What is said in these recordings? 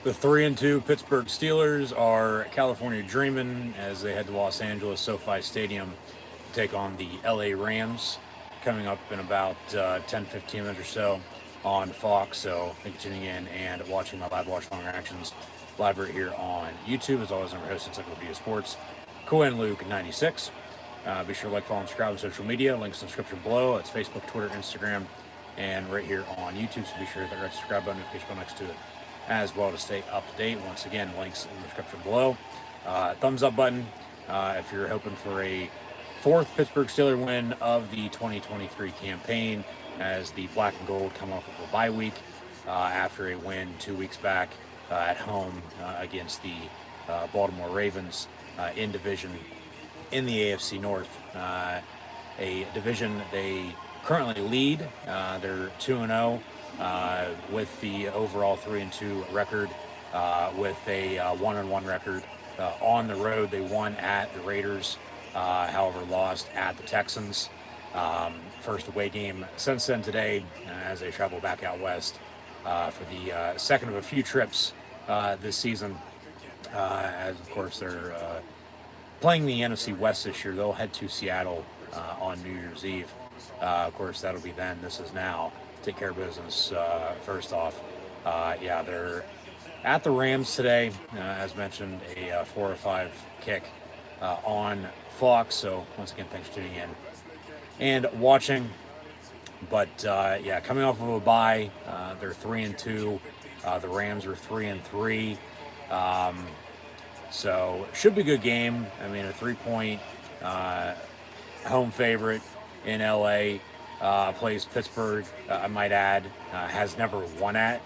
The 3-2 Pittsburgh Steelers are California dreaming as they head to Los Angeles SoFi Stadium to take on the LA Rams, coming up in about 10-15 minutes or so on Fox. So thank you for tuning in and watching my live watch long reactions live right here on YouTube. As always, I'm your host, Encyclopedia Sports, Cohen Luke 96. Be sure to like, follow, and subscribe on social media. Links in the description below. It's Facebook, Twitter, Instagram, and right here on YouTube. So be sure to hit that red subscribe button, notification bell next to it, as well to stay up to date. Once again, links in the description below. Thumbs up button if you're hoping for a fourth Pittsburgh Steelers win of the 2023 campaign, as the black and gold come off of a bye week after a win 2 weeks back at home against the Baltimore Ravens in division in the AFC North, a division they currently lead. They're 2-0 with the overall 3-2 record, with a 1-1 record on the road. They won at the Raiders, however lost at the Texans. First away game since then today, as they travel back out west for the second of a few trips this season, as of course they're playing the NFC West this year. They'll head to Seattle on New Year's Eve. Of course, that'll be then. This is now. Take care of business first off. They're at the Rams today. As mentioned, a 4 or 5 kick on Fox. So once again, thanks for tuning in and watching. But coming off of a bye, they're 3-2. The Rams are 3-3. So should be a good game. I mean, a 3-point home favorite in LA. Plays Pittsburgh, I might add, has never won at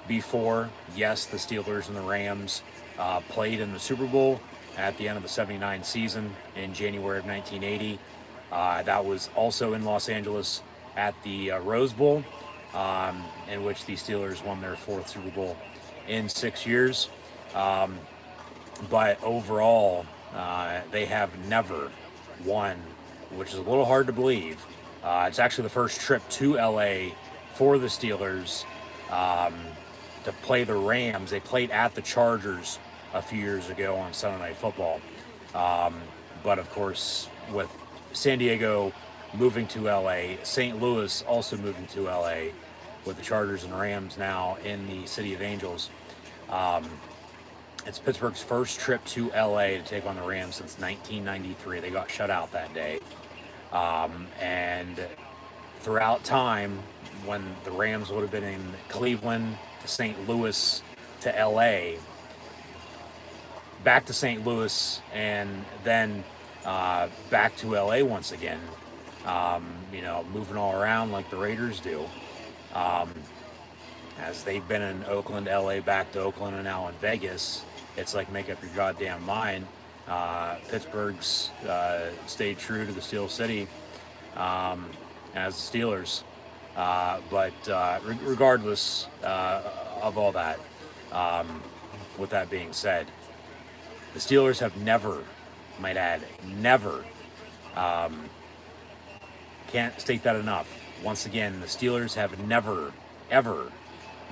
before. Yes, the Steelers and the Rams played in the Super Bowl at the end of the 79 season in January of 1980. That was also in Los Angeles at the Rose Bowl, in which the Steelers won their 4th Super Bowl in 6 years. But overall, they have never won, which is a little hard to believe. It's actually the first trip to LA for the Steelers to play the Rams. They played at the Chargers a few years ago on Sunday Night Football. But of course, with San Diego moving to LA, St. Louis also moving to LA, with the Chargers and Rams now in the City of Angels. It's Pittsburgh's first trip to LA to take on the Rams since 1993. They got shut out that day. And throughout time, when the Rams would have been in Cleveland to St. Louis to LA, back to St. Louis, and then back to LA once again, moving all around like the Raiders do. As they've been in Oakland, LA, back to Oakland, and now in Vegas, it's like make up your goddamn mind. Pittsburgh's stayed true to the Steel City as the Steelers. But regardless of all that, with that being said, the Steelers have never, might add, never, can't state that enough. Once again, the Steelers have never, ever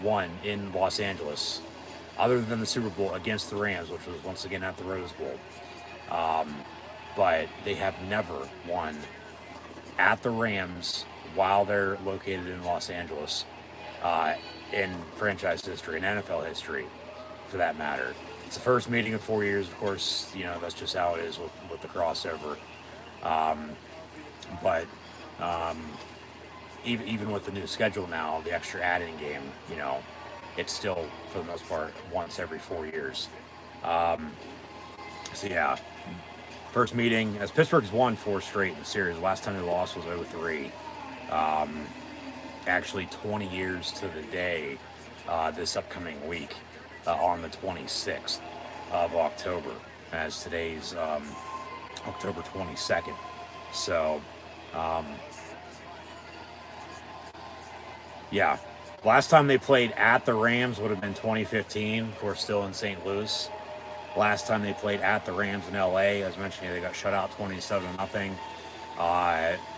won in Los Angeles, other than the Super Bowl against the Rams, which was once again at the Rose Bowl. But they have never won at the Rams while they're located in Los Angeles, in franchise history, in NFL history, for that matter. It's the first meeting in 4 years, of course. That's just how it is with the crossover. But even with the new schedule now, the extra add-in game, it's still, for the most part, once every 4 years. First meeting, as Pittsburgh's won 4 straight in the series. The last time they lost was 0-3. Actually 20 years to the day this upcoming week, on the 26th of October, as today's October 22nd. So, last time they played at the Rams would have been 2015, of course, still in St. Louis. Last time they played at the Rams in LA, as mentioned, they got shut out 27-0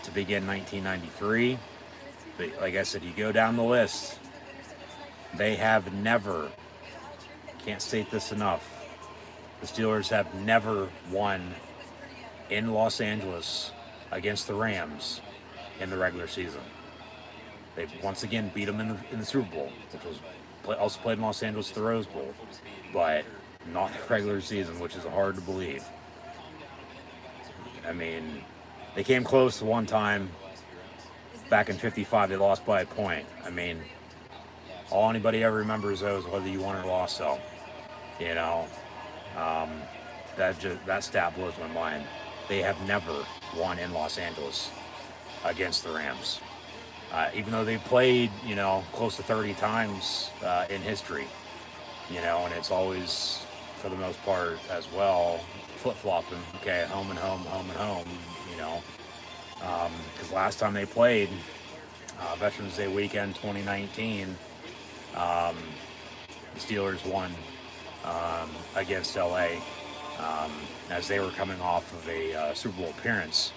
to begin 1993. But like I said, you go down the list, they have never can't state this enough. The Steelers have never won in Los Angeles against the Rams in the regular season. They once again beat them in the Super Bowl, which was also played in Los Angeles at the Rose Bowl, but not the regular season, which is hard to believe. I mean, they came close one time back in '55. They lost by a point. I mean, all anybody ever remembers those, whether you won or lost. So, you know, that stat blows my mind. They have never won in Los Angeles against the Rams, even though they played, you know, close to 30 times in history. You know, and it's always, for the most part, as well, flip-flopping. Okay, home and home, home and home. You know, because last time they played, Veterans Day weekend 2019, the Steelers won against LA as they were coming off of a Super Bowl appearance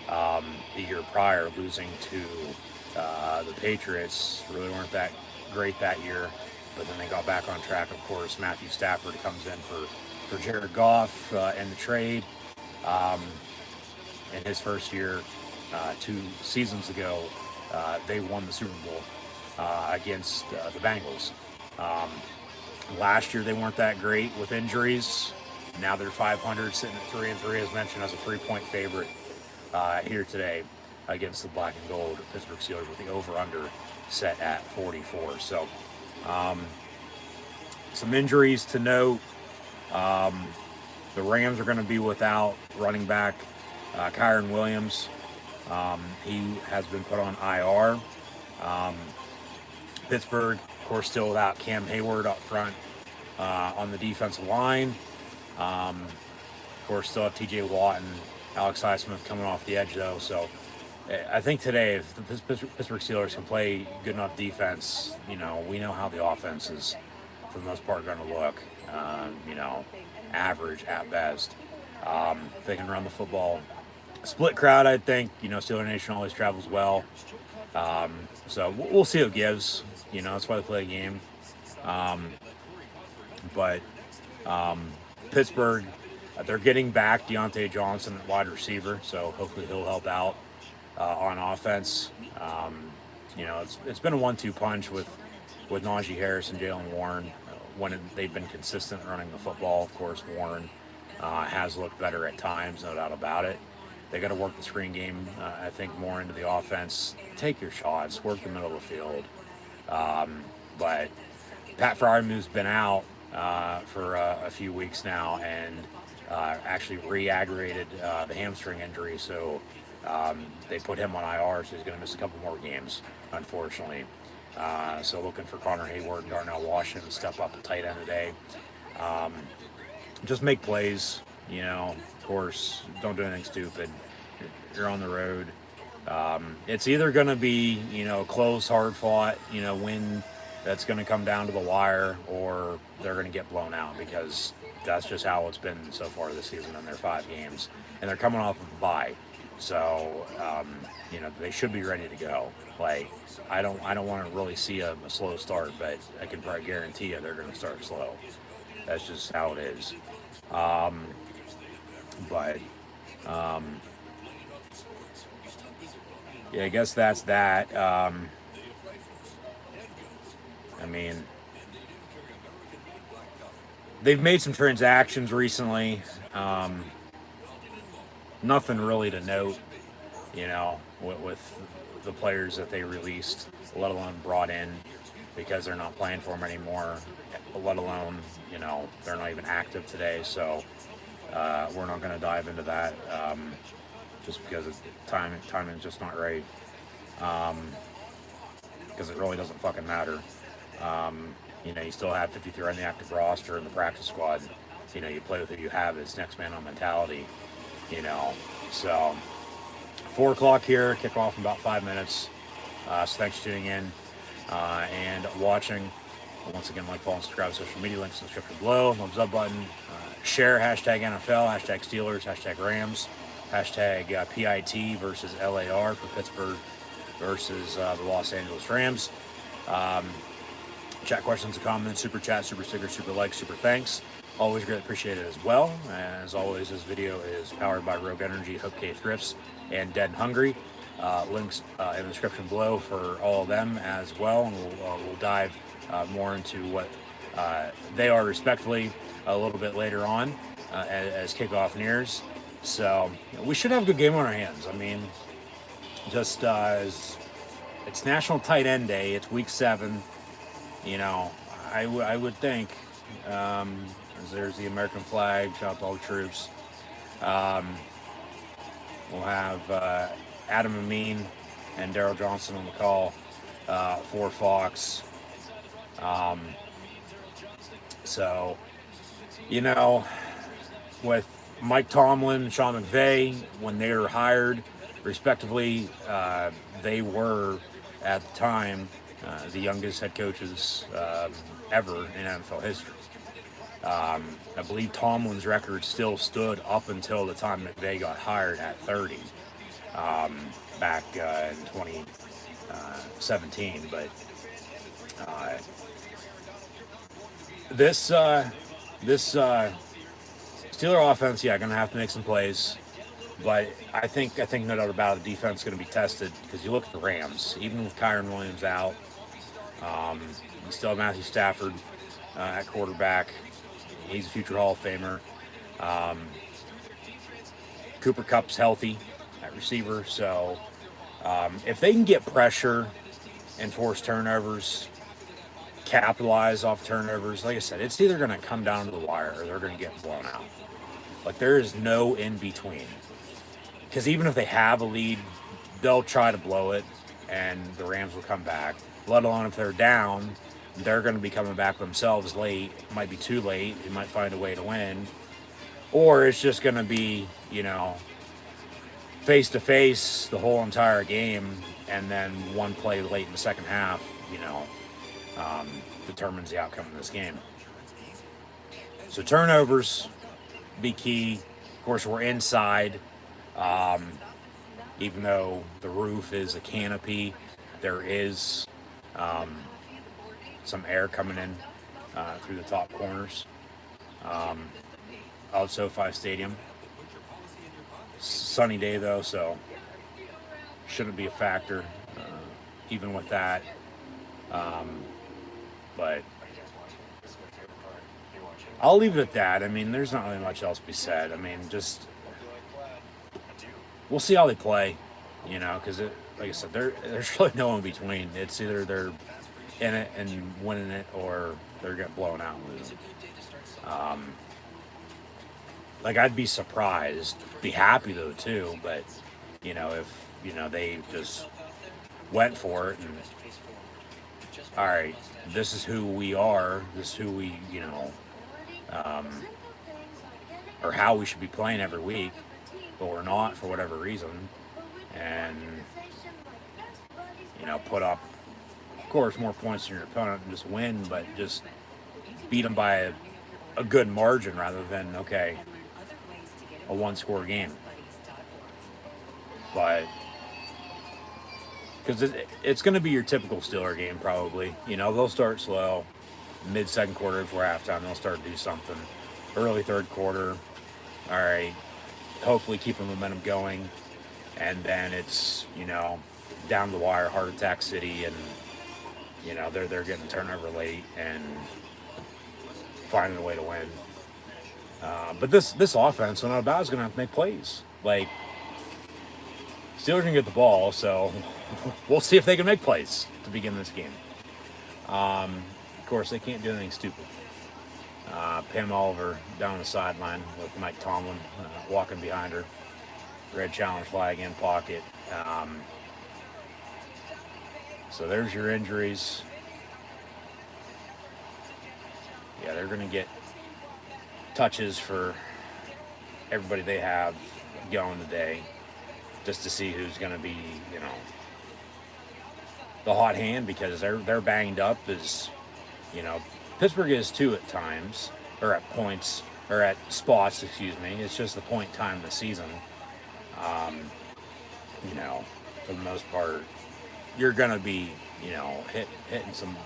the year prior, losing to the Patriots. Really weren't that great that year, but then they got back on track. Of course, Matthew Stafford comes in for Jared Goff in the trade. In his first year, 2 seasons ago, they won the Super Bowl against the Bengals. Last year they weren't that great with injuries. Now they're 500, sitting at 3-3, as mentioned, as a 3-point favorite here today against the black and gold Pittsburgh Steelers, with the over/under set at 44. So, some injuries to note. The Rams are going to be without running back Kyron Williams. He has been put on IR. Pittsburgh, of course, still without Cam Hayward up front on the defensive line. Of course, still have TJ Watt and Alex Highsmith coming off the edge, though. So I think today, if the Pittsburgh Steelers can play good enough defense, you know, we know how the offense is, for the most part, going to look. You know, average at best. They can run the football. Split crowd, I think. You know, Steeler Nation always travels well. So we'll see what it gives. You know, that's why they play a game. But Pittsburgh, they're getting back Deontay Johnson at wide receiver, so hopefully he'll help out on offense. You know, it's been a 1-2 punch with Najee Harris and Jaylen Warren when they've been consistent running the football. Of course, Warren has looked better at times, no doubt about it. They got to work the screen game, I think, more into the offense. Take your shots, work the middle of the field. But Pat Fryermuth's been out for a few weeks now, and actually re-aggravated the hamstring injury, so they put him on IR, so he's going to miss a couple more games, unfortunately. So looking for Connor Hayward and Darnell Washington to step up at tight end today. Just make plays, you know. Of course, don't do anything stupid. You're on the road. It's either going to be, you know, close, hard fought, you know, win that's going to come down to the wire, or they're going to get blown out, because that's just how it's been so far this season in their 5 games. And they're coming off of a bye. So, you know, they should be ready to go. Like, I don't want to really see a slow start, but I can probably guarantee you they're going to start slow. That's just how it is. Yeah, I guess that's that. I mean, they've made some transactions recently. Nothing really to note, you know, with the players that they released, let alone brought in, because they're not playing for them anymore, let alone, you know, they're not even active today. So we're not going to dive into that just because timing's just not right, because it really doesn't fucking matter. You know, you still have 53 on the active roster in the practice squad. You know, you play with who you have. It's next man on mentality, you know. So 4 o'clock here, kick off in about 5 minutes. So thanks for tuning in and watching. Once again, like, follow, and subscribe to social media, links in the description below. Thumbs up button. Share, hashtag NFL, hashtag Steelers, hashtag Rams, hashtag PIT versus LAR for Pittsburgh versus the Los Angeles Rams. Chat questions and comments, super chat, super sticker, super like, super thanks. Always greatly appreciated as well. As always, this video is powered by Rogue Energy, HopeKThrifts, and Dead and Hungry. Links in the description below for all of them as well, and we'll dive more into what they are respectively a little bit later on as kickoff nears. So we should have a good game on our hands. I mean, just as it's National Tight End Day, it's week 7. You know, I would think there's the American flag. Shout out to all the troops. We'll have Adam Amin and Daryl Johnson on the call for Fox. So, you know, with Mike Tomlin, Sean McVay, when they were hired, respectively, they were at the time the youngest head coaches ever in NFL history. I believe Tomlin's record still stood up until the time McVay got hired at 30 back in 2017. But this Steeler offense, yeah, going to have to make some plays. But I think no doubt about it, the defense is going to be tested because you look at the Rams, even with Kyron Williams out, you still have Matthew Stafford at quarterback. He's a future Hall of Famer. Cooper Kupp's healthy at receiver. So if they can get pressure and force turnovers, capitalize off turnovers, like I said, it's either going to come down to the wire or they're going to get blown out. Like, there is no in between. Because even if they have a lead, they'll try to blow it and the Rams will come back. Let alone if they're down, they're going to be coming back themselves late. It might be too late. They might find a way to win. Or it's just going to be, you know, face-to-face the whole entire game, and then one play late in the second half, you know, determines the outcome of this game. So turnovers be key. Of course, we're inside. Even though the roof is a canopy, there is some air coming in through the top corners of SoFi Stadium. Sunny day though, so shouldn't be a factor even with that. But I'll leave it at that. I mean, there's not really much else to be said. I mean, just we'll see how they play, you know, because like I said, there's really no in between. It's either they're in it and winning it, or they're getting blown out and losing. Like, I'd be surprised, be happy though too, but you know, if you know they just went for it and all right, this is who we are, this is who we, you know, or how we should be playing every week, but we're not for whatever reason, and you know, put up, of course, more points than your opponent and just win, but just beat them by a good margin rather than, okay, a one-score game. But because it's going to be your typical Steeler game probably. You know, they'll start slow, mid-second quarter before halftime, they'll start to do something. Early third quarter, all right, hopefully keep the momentum going, and then it's, you know, down the wire, heart attack city, and you know, they're getting turnover late and finding a way to win. But this offense, no doubt about it, is going to have to make plays. Like, Steelers can get the ball, so we'll see if they can make plays to begin this game. Of course, they can't do anything stupid. Pam Oliver down the sideline with Mike Tomlin walking behind her. Red challenge flag in pocket. So there's your injuries. Yeah, they're going to get touches for everybody they have going today, just to see who's going to be, you know, the hot hand, because they're banged up as, you know, Pittsburgh is too at times, or at points, or at spots, excuse me. It's just the point time of the season. You know, for the most part, you're going to be, you know, hitting some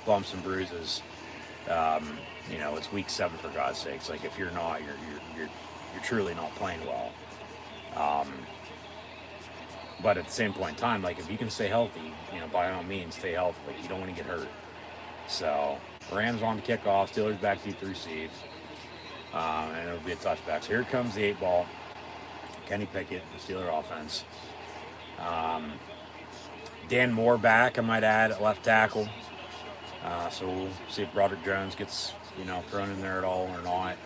bumps and bruises. You know, it's week 7 for God's sakes. Like, if you're not, you're truly not playing well. But at the same point in time, like, if you can stay healthy, you know, by all means, stay healthy. Like, you don't want to get hurt. So, Rams on the kickoff, Steelers back deep to receive. And it'll be a touchback. So here comes the 8-ball. Kenny Pickett, the Steeler offense. Dan Moore back, I might add, at left tackle. So we'll see if Broderick Jones gets, you know, thrown in there at all or not.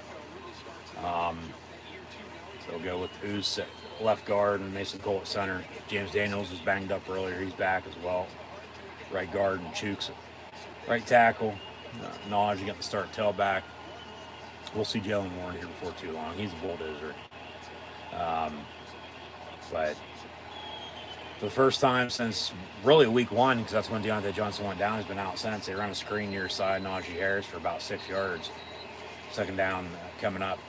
So we'll go with Oos at left guard and Mason Cole at center. James Daniels was banged up earlier. He's back as well. Right guard and Chooks at right tackle. Naj, you got the start tailback. We'll see Jalen Warren here before too long. He's a bulldozer. But for the first time since really week 1, because that's when Deontay Johnson went down, he's been out since. They run a screen near side, Najee Harris for about 6 yards. Second down coming up,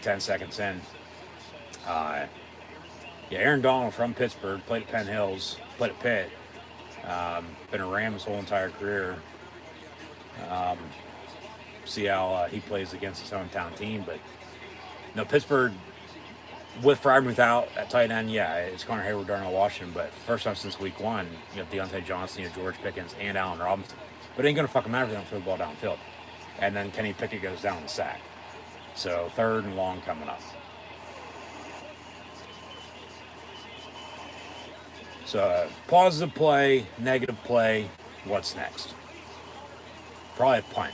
10 seconds in. Yeah, Aaron Donald from Pittsburgh, played at Penn Hills, played at Pitt. Been a Ram his whole entire career. See how he plays against his hometown team. But, you know, Pittsburgh, with Freiermuth out at tight end, yeah, it's Connor Hayward, Darnell Washington. But first time since week 1, you have Deontay Johnson, you have George Pickens, and Allen Robinson. But it ain't going to fucking matter if they don't throw the ball downfield. And then Kenny Pickett goes down the sack. So 3rd and long coming up. So positive play, negative play, what's next? Probably a punt.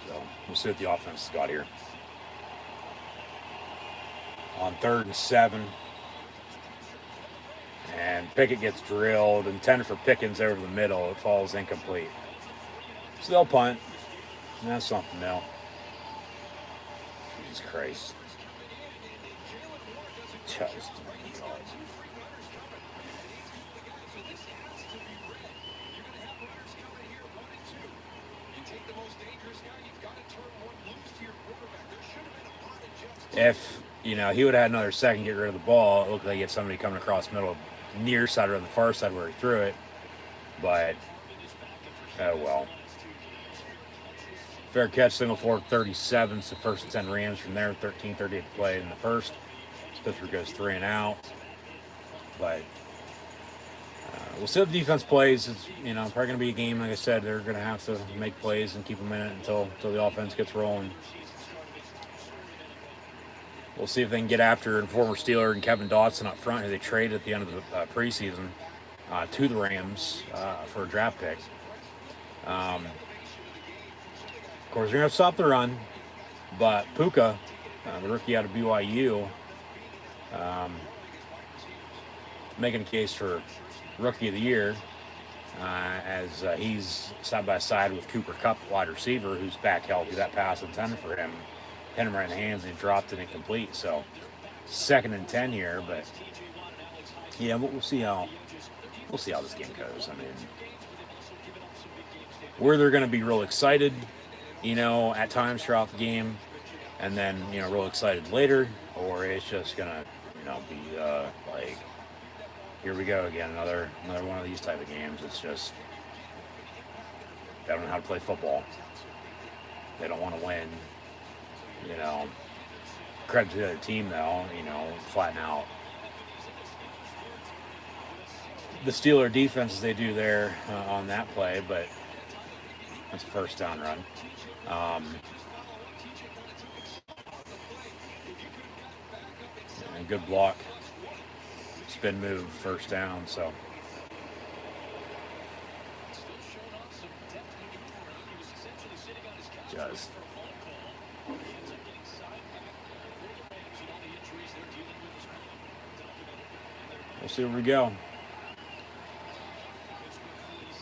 So we'll see what the offense has got here. On 3rd and 7. And Pickett gets drilled, intended for Pickens over the middle. It falls incomplete. So they'll punt. That's something now. Jesus Christ. Just, God. If, you know, he would have had another second to get rid of the ball, it looked like he had somebody coming across the middle, near side or the far side where he threw it. But, oh well. Fair catch, single forward 37. So 1st and 10 Rams from there. 13:38 to play in the first. Pittsburgh goes 3 and out. But we'll see what the defense plays. It's, you know, probably going to be a game, like I said, they're going to have to make plays and keep them in it until the offense gets rolling. We'll see if they can get after former Steeler and Kevin Dotson up front, who they traded at the end of the preseason to the Rams for a draft pick. Of course, they're going to stop the run, but Puka, the rookie out of BYU, making a case for Rookie of the Year, as he's side by side with Cooper Kupp, wide receiver, who's back healthy. That pass intended for him. Hit him right in the hands and he dropped it incomplete. So 2nd and 10 here, but yeah, we'll see how this game goes. I mean, where they're going to be real excited, you know, at times throughout the game, and then, you know, real excited later, or it's just going to, you know, be like, here we go again, another one of these type of games. It's just, they don't know how to play football. They don't want to win. You know, credit to the other team, though, you know, flatten out the Steeler defense as they do there on that play, but that's a 1st down run. And good block, spin move, 1st down, so. Just. We'll see where we go.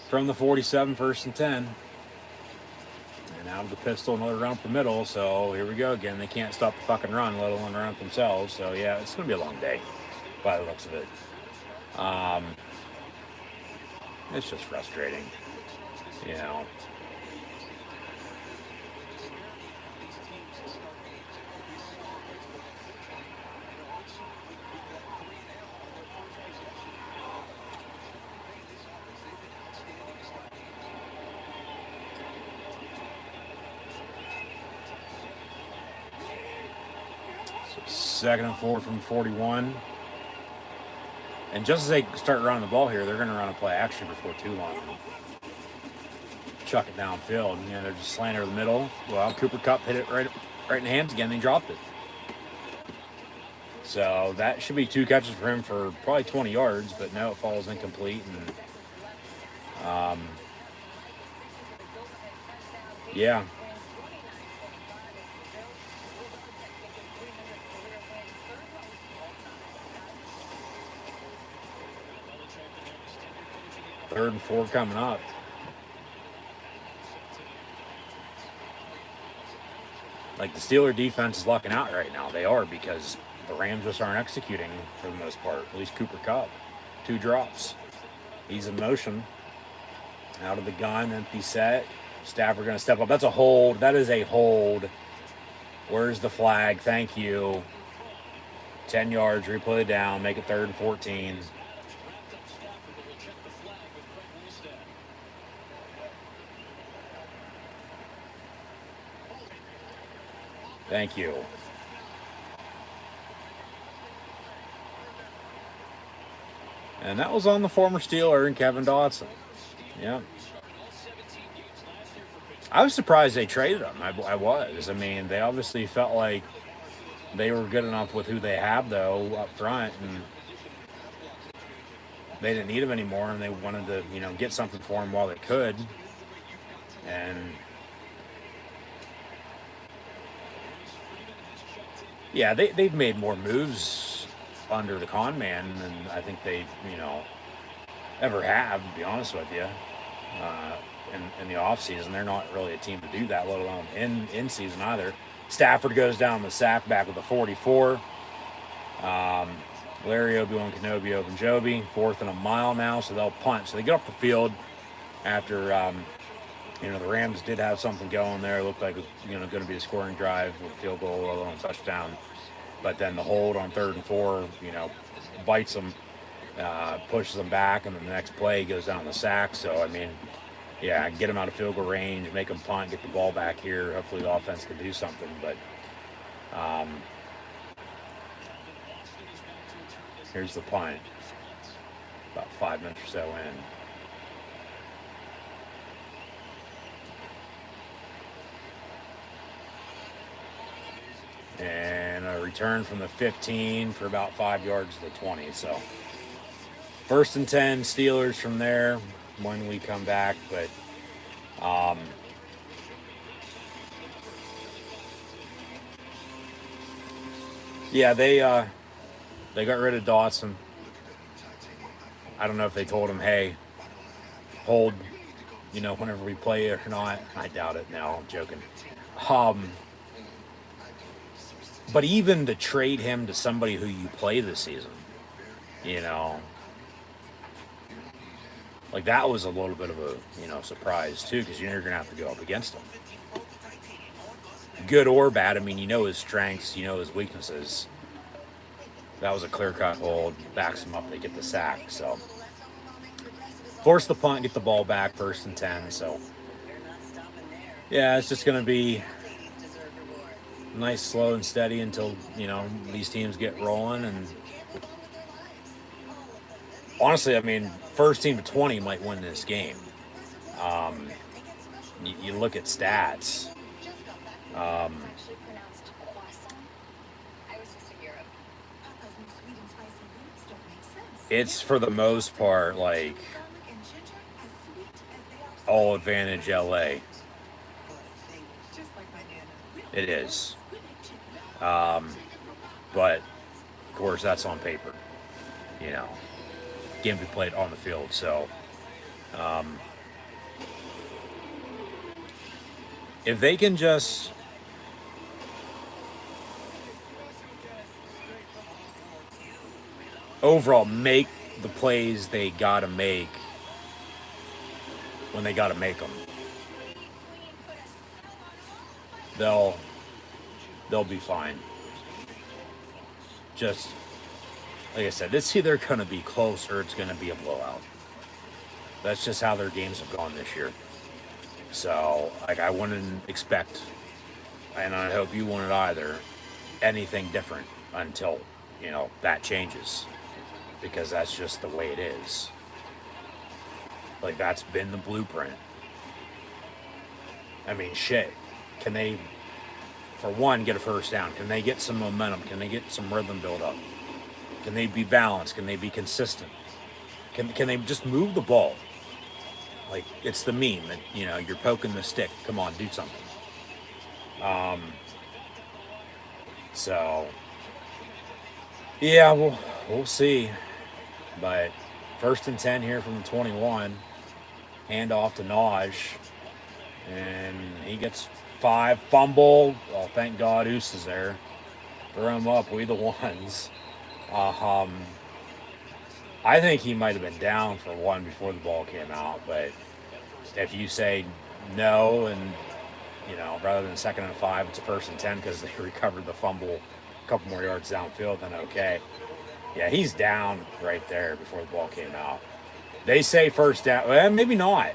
From the 47, 1st and 10. And out of the pistol, another run up the middle. So here we go again. They can't stop the fucking run, let alone run it themselves. So yeah, it's going to be a long day by the looks of it. It's just frustrating, you know. So 2nd and 4 from 41. And just as they start running the ball here, they're going to run a play action before too long. Chuck it downfield. You know, they're just slanting over the middle. Well, Cooper Kupp hit it right in the hands again. They dropped it. So that should be 2 catches for him for probably 20 yards, but no, it falls incomplete. And yeah. Third and 4 coming up. Like, the Steeler defense is lucking out right now. They are, because the Rams just aren't executing for the most part. At least Cooper Kupp. 2 drops. He's in motion. Out of the gun, empty set. Stafford going to step up. That's a hold. That is a hold. Where's the flag? Thank you. 10 yards, replay it down, make it 3rd and 14. Thank you. And that was on the former Steeler and Kevin Dotson. Yeah. I was surprised they traded him. I was. I mean, they obviously felt like they were good enough with who they have, though, up front, and they didn't need him anymore, and they wanted to, you know, get something for him while they could. And yeah, they've made more moves under the con man than I think they, you know, ever have, to be honest with you. In the offseason, they're not really a team to do that, let alone in season either. Stafford goes down the sack back with a 44. Larry, Obi-Wan Kenobi, Ogunjobi, 4th and a mile now, so they'll punt. So they get off the field after, you know, the Rams did have something going there. It looked like it was, you know, going to be a scoring drive with a field goal or a touchdown. But then the hold on 3rd and 4, you know, bites them, pushes them back, and then the next play goes down the sack. So, I mean, yeah, get them out of field goal range, make them punt, get the ball back here. Hopefully the offense can do something. But here's the punt. About 5 minutes or so in. And a return from the 15 for about 5 yards to the 20. So 1st and 10, Steelers from there when we come back. But yeah, they got rid of Dawson. I don't know if they told him, hey, hold, you know, whenever we play it or not. I doubt it. No, I'm joking. But even to trade him to somebody who you play this season, you know, like, that was a little bit of a, you know, surprise too, because you're going to have to go up against him. Good or bad, I mean, you know his strengths, you know his weaknesses. That was a clear-cut hold, backs him up, they get the sack. So force the punt, get the ball back, 1st and 10. So yeah, it's just going to be nice, slow and steady until, you know, these teams get rolling. And honestly, I mean, first team to 20 might win this game. You look at stats. It's for the most part like all advantage LA. It is. But of course that's on paper. You know, game be played on the field. So if they can just overall make the plays they gotta make when they got to make them. They'll be fine. Just like I said, it's either going to be close or it's going to be a blowout. That's just how their games have gone this year. So, like, I wouldn't expect, and I hope you wouldn't either, anything different until, that changes. Because that's just the way it is. Like, that's been the blueprint. I mean, shit. Can they, for one, get a first down? Can they get some momentum? Can they get some rhythm build up? Can they be balanced? Can they be consistent? Can they just move the ball? Like, it's the meme that, you're poking the stick. Come on, do something. So, yeah, we'll see. But 1st and 10 here from the 21. Hand off to Naj. And he gets 5. Fumble. Oh, thank God Oos is there. Throw him up. We the ones. I think he might have been down for 1 before the ball came out. But if you say no and, rather than 2nd and 5, it's a 1st and 10 because they recovered the fumble a couple more yards downfield, then okay. Yeah, he's down right there before the ball came out. They say first down. Well, maybe not.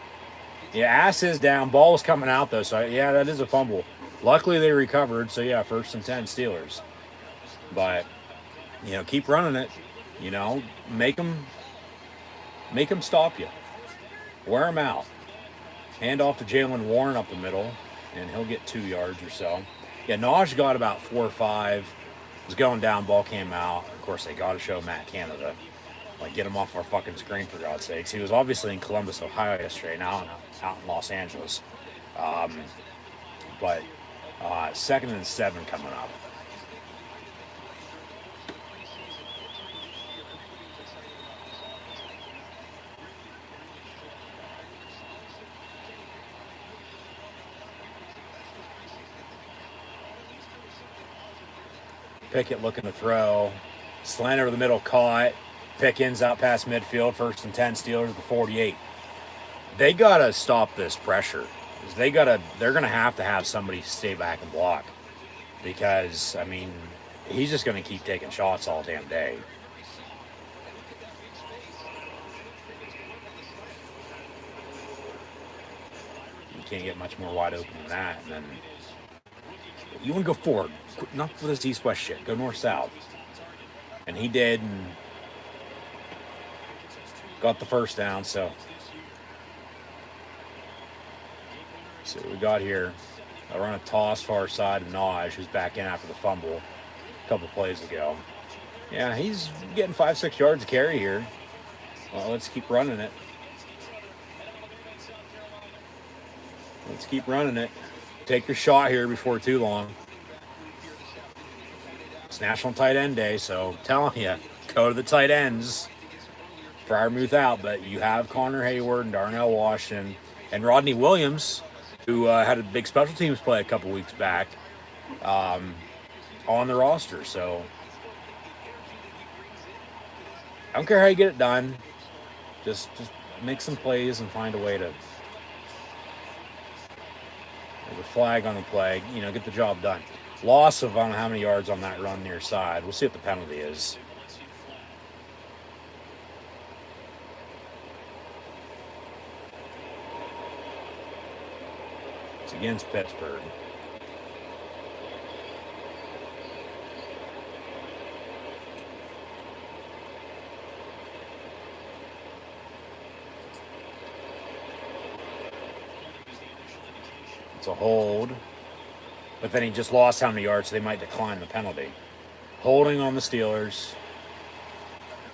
Yeah, ass is down. Ball was coming out, though. So, yeah, that is a fumble. Luckily, they recovered. So, yeah, 1st and 10 Steelers. But, keep running it. Make them stop you. Wear them out. Hand off to Jalen Warren up the middle, and he'll get 2 yards or so. Yeah, Naj got about 4 or 5. Was going down, ball came out. Of course, they got to show Matt Canada. Like, get him off our fucking screen, for God's sakes. He was obviously in Columbus, Ohio yesterday, now out in Los Angeles. But 2nd and 7 coming up. Pickett looking to throw. Slant over the middle, caught. Pickens out past midfield. 1st and 10 Steelers at the 48. They got to stop this pressure. They're going to have somebody stay back and block. Because, I mean, he's just going to keep taking shots all damn day. You can't get much more wide open than that. And then you want to go forward. Not for this east-west shit. Go north-south. And he did, and got the first down, so see what we got here. I run a toss far side to Naj, who's back in after the fumble a couple plays ago. Yeah, he's getting 5-6 yards to carry here. Well, let's keep running it. Let's keep running it. Take your shot here before too long. It's National Tight End Day, so I'm telling you, go to the tight ends. Fryermuth out, but you have Connor Hayward and Darnell Washington and Rodney Williams, who had a big special teams play a couple weeks back, on the roster. So I don't care how you get it done. Just make some plays and find a way to. There's a flag on the play, get the job done. Loss of I don't know how many yards on that run near side. We'll see what the penalty is. It's against Pittsburgh. It's a hold. But then he just lost how many yards, so they might decline the penalty. Holding on the Steelers.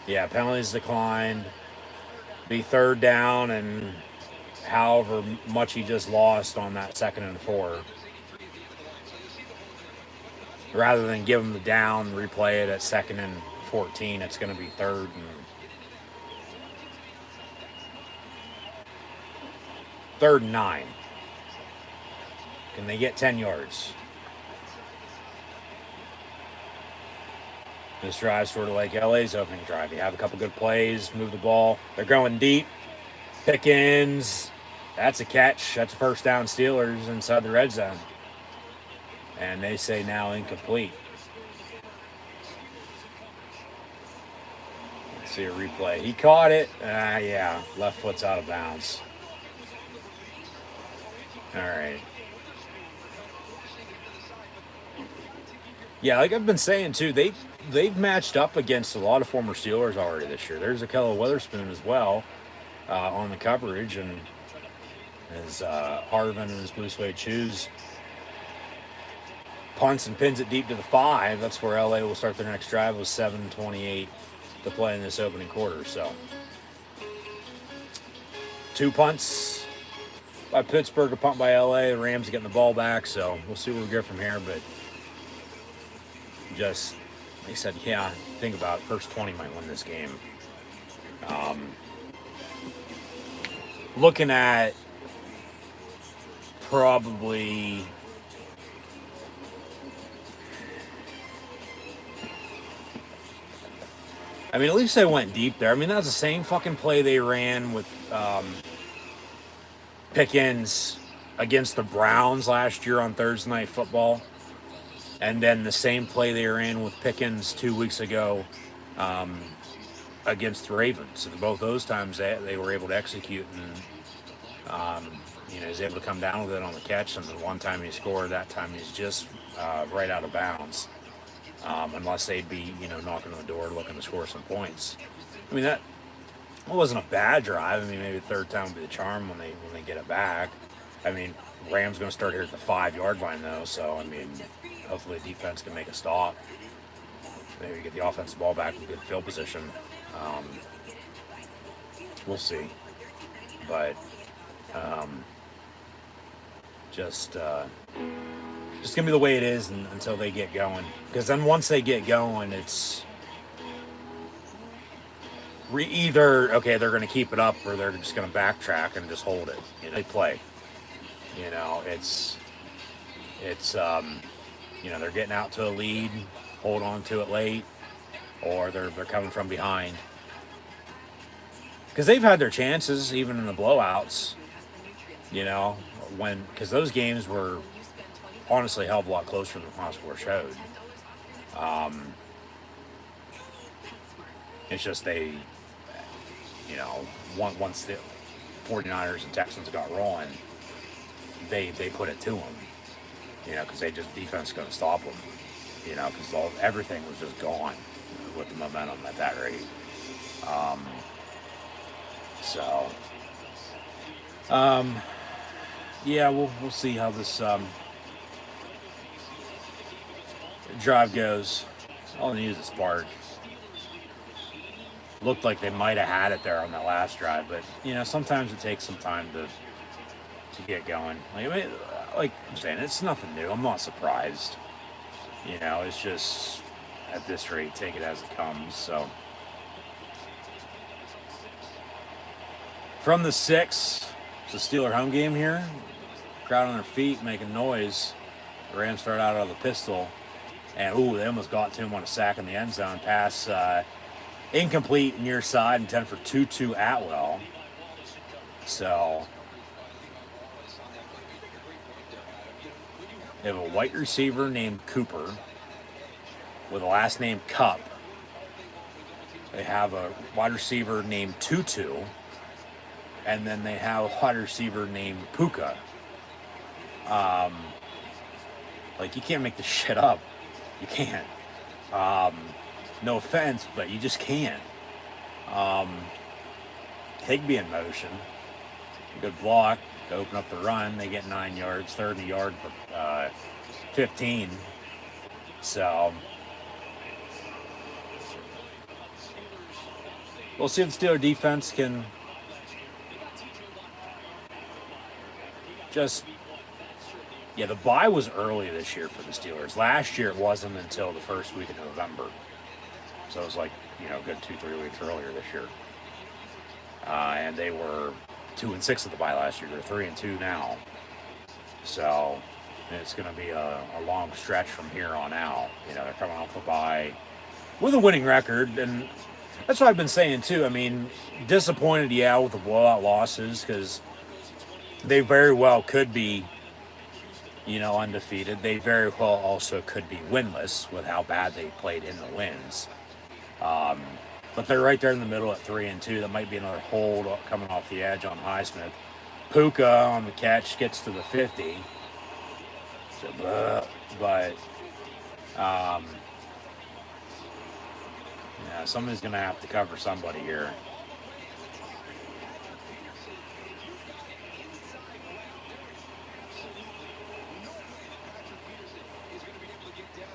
Yeah, penalties declined. Be 3rd down, and however much he just lost on that 2nd and 4. Rather than give him the down, replay it at 2nd and 14, it's going to be 3rd and 9. Can they get 10 yards? This drive's sort of like LA's opening drive. You have a couple good plays, move the ball. They're going deep. Pickens That's a catch. That's a first down Steelers inside the red zone. And they say now incomplete. Let's see a replay. He caught it. Yeah, left foot's out of bounds. All right. Yeah, like I've been saying too, they've matched up against a lot of former Steelers already this year. There's Ahkello Witherspoon as well on the coverage, and as Harvin and his blue suede shoes punts and pins it deep to the 5. That's where LA will start their next drive with 7:28 to play in this opening quarter. So 2 punts by Pittsburgh, a punt by LA. The Rams are getting the ball back, so we'll see where we go from here. But just, like I said, yeah, think about it. First 20 might win this game. Looking at probably at least they went deep there. That's the same fucking play they ran with Pickens against the Browns last year on Thursday Night Football. And then the same play they ran with Pickens 2 weeks ago against the Ravens. And both those times they were able to execute, and he was able to come down with it on the catch. And the one time he scored, that time he's just right out of bounds. Unless they'd be, knocking on the door looking to score some points. That wasn't a bad drive. Maybe the third time would be the charm when they get it back. Rams going to start here at the 5-yard line though, so hopefully the defense can make a stop. Maybe get the offensive ball back in good field position. We'll see, but just gonna be the way it is until they get going. Because then once they get going, it's either okay, they're gonna keep it up, or they're just gonna backtrack and just hold it. They play. It's they're getting out to a lead, hold on to it late, or they're coming from behind. Because they've had their chances even in the blowouts. Because those games were honestly a hell of a lot closer than the final score showed. It's just they, once the 49ers and Texans got rolling, they put it to them. Because defense going to stop them. Because everything was just gone with the momentum at that rate. Yeah, we'll see how this drive goes. All they need is a spark. Looked like they might have had it there on that last drive, but sometimes it takes some time to get going. Like I'm saying, it's nothing new. I'm not surprised. It's just at this rate, take it as it comes. So from the 6, it's a Steeler home game here. Crowd on their feet, making noise. The Rams start out of the pistol, and they almost got to him on a sack in the end zone. Pass incomplete near side, intended for Tutu Atwell. So they have a white receiver named Cooper with a last name Cup. They have a wide receiver named Tutu, and then they have a wide receiver named Puka. You can't make this shit up. You can't. No offense, but you just can't. Higbee in motion. Good block to open up the run. They get 9 yards, 30 yard for 15. So we'll see if the Steeler defense can just... Yeah, the bye was early this year for the Steelers. Last year it wasn't until the first week of November. So it was a good 2-3 weeks earlier this year. And they were 2-6 at the bye last year. They're 3-2 now. So it's going to be a long stretch from here on out. They're coming off a bye with a winning record. And that's what I've been saying too. Disappointed, with the blowout losses, because they very well could be, undefeated. They very well also could be winless with how bad they played in the wins. But they're right there in the middle at 3-2. That might be another hold coming off the edge on Highsmith. Puka on the catch gets to the 50. So, but yeah, somebody's going to have to cover somebody here.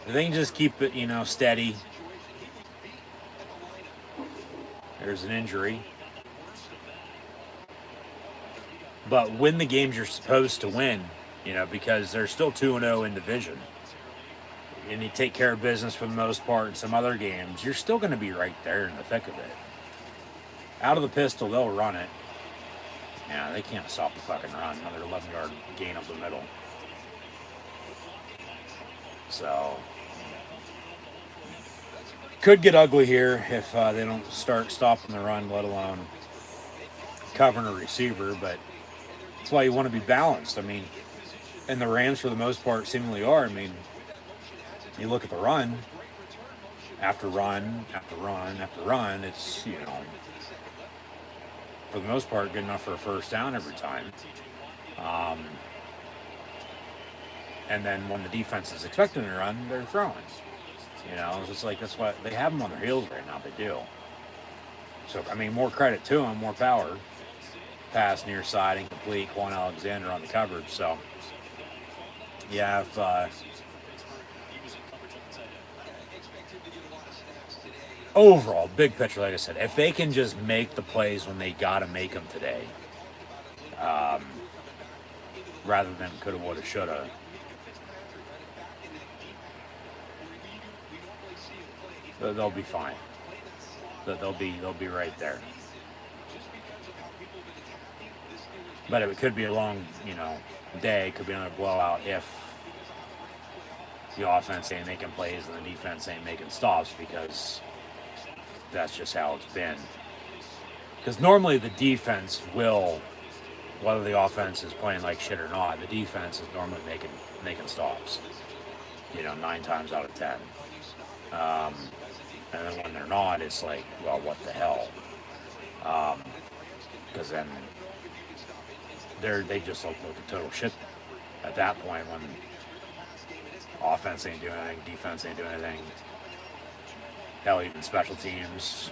If they can just keep it, steady. There's an injury. But win the games you're supposed to win, because they're still 2-0 in division. And you take care of business for the most part in some other games, you're still going to be right there in the thick of it. Out of the pistol, they'll run it. Yeah, they can't stop the fucking run. Another 11-yard gain up the middle. So, could get ugly here if they don't start stopping the run, let alone covering a receiver. But that's why you want to be balanced. I mean, and the Rams, for the most part, seemingly are. I mean, you look at the run, after run, after run, after run, it's, for the most part, good enough for a first down every time. And then when the defense is expecting to run, they're throwing. It's just like, that's what they have them on their heels right now. They do. So, I mean, more credit to them, more power. Pass near side, incomplete. Quan Alexander on the coverage. So, yeah, if overall, big picture, like I said, if they can just make the plays when they got to make them today, rather than coulda, woulda, shoulda, they'll be fine. They'll be right there. But it could be a long, day. It could be another blowout if the offense ain't making plays and the defense ain't making stops, because that's just how it's been. Because normally the defense will, whether the offense is playing like shit or not, the defense is normally making stops. 9 times out of 10. And then when they're not, it's like, well, what the hell? Because then they just look like total shit at that point when offense ain't doing anything, defense ain't doing anything. Hell, even special teams,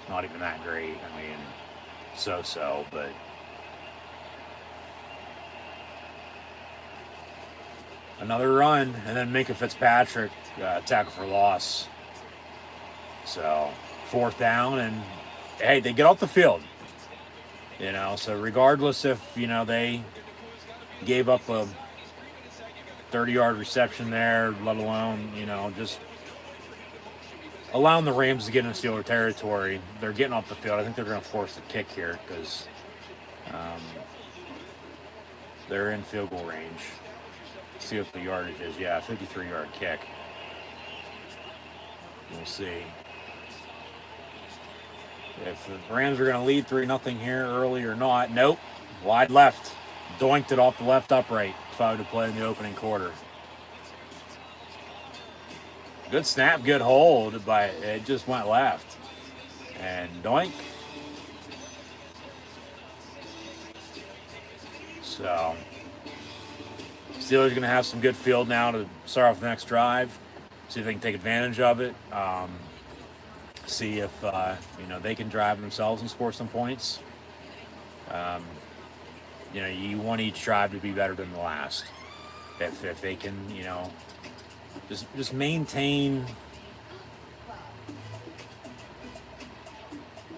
not even that great. I mean, so, but another run, and then Minka Fitzpatrick tackle for loss. So 4th down, and hey, they get off the field. So regardless if, they gave up a 30-yard reception there, let alone, just allowing the Rams to get into Steeler territory, they're getting off the field. I think they're going to force the kick here because they're in field goal range. See what the yardage is. Yeah, 53-yard kick. We'll see. If the Rams are going to lead 3-0 here early or not. Nope. Wide left. Doinked it off the left upright. 5 to play in the opening quarter. Good snap, good hold, but it just went left. And doink. So, Steelers are going to have some good field now to start off the next drive. See if they can take advantage of it. See if they can drive themselves and score some points. You want each drive to be better than the last. If they can, just maintain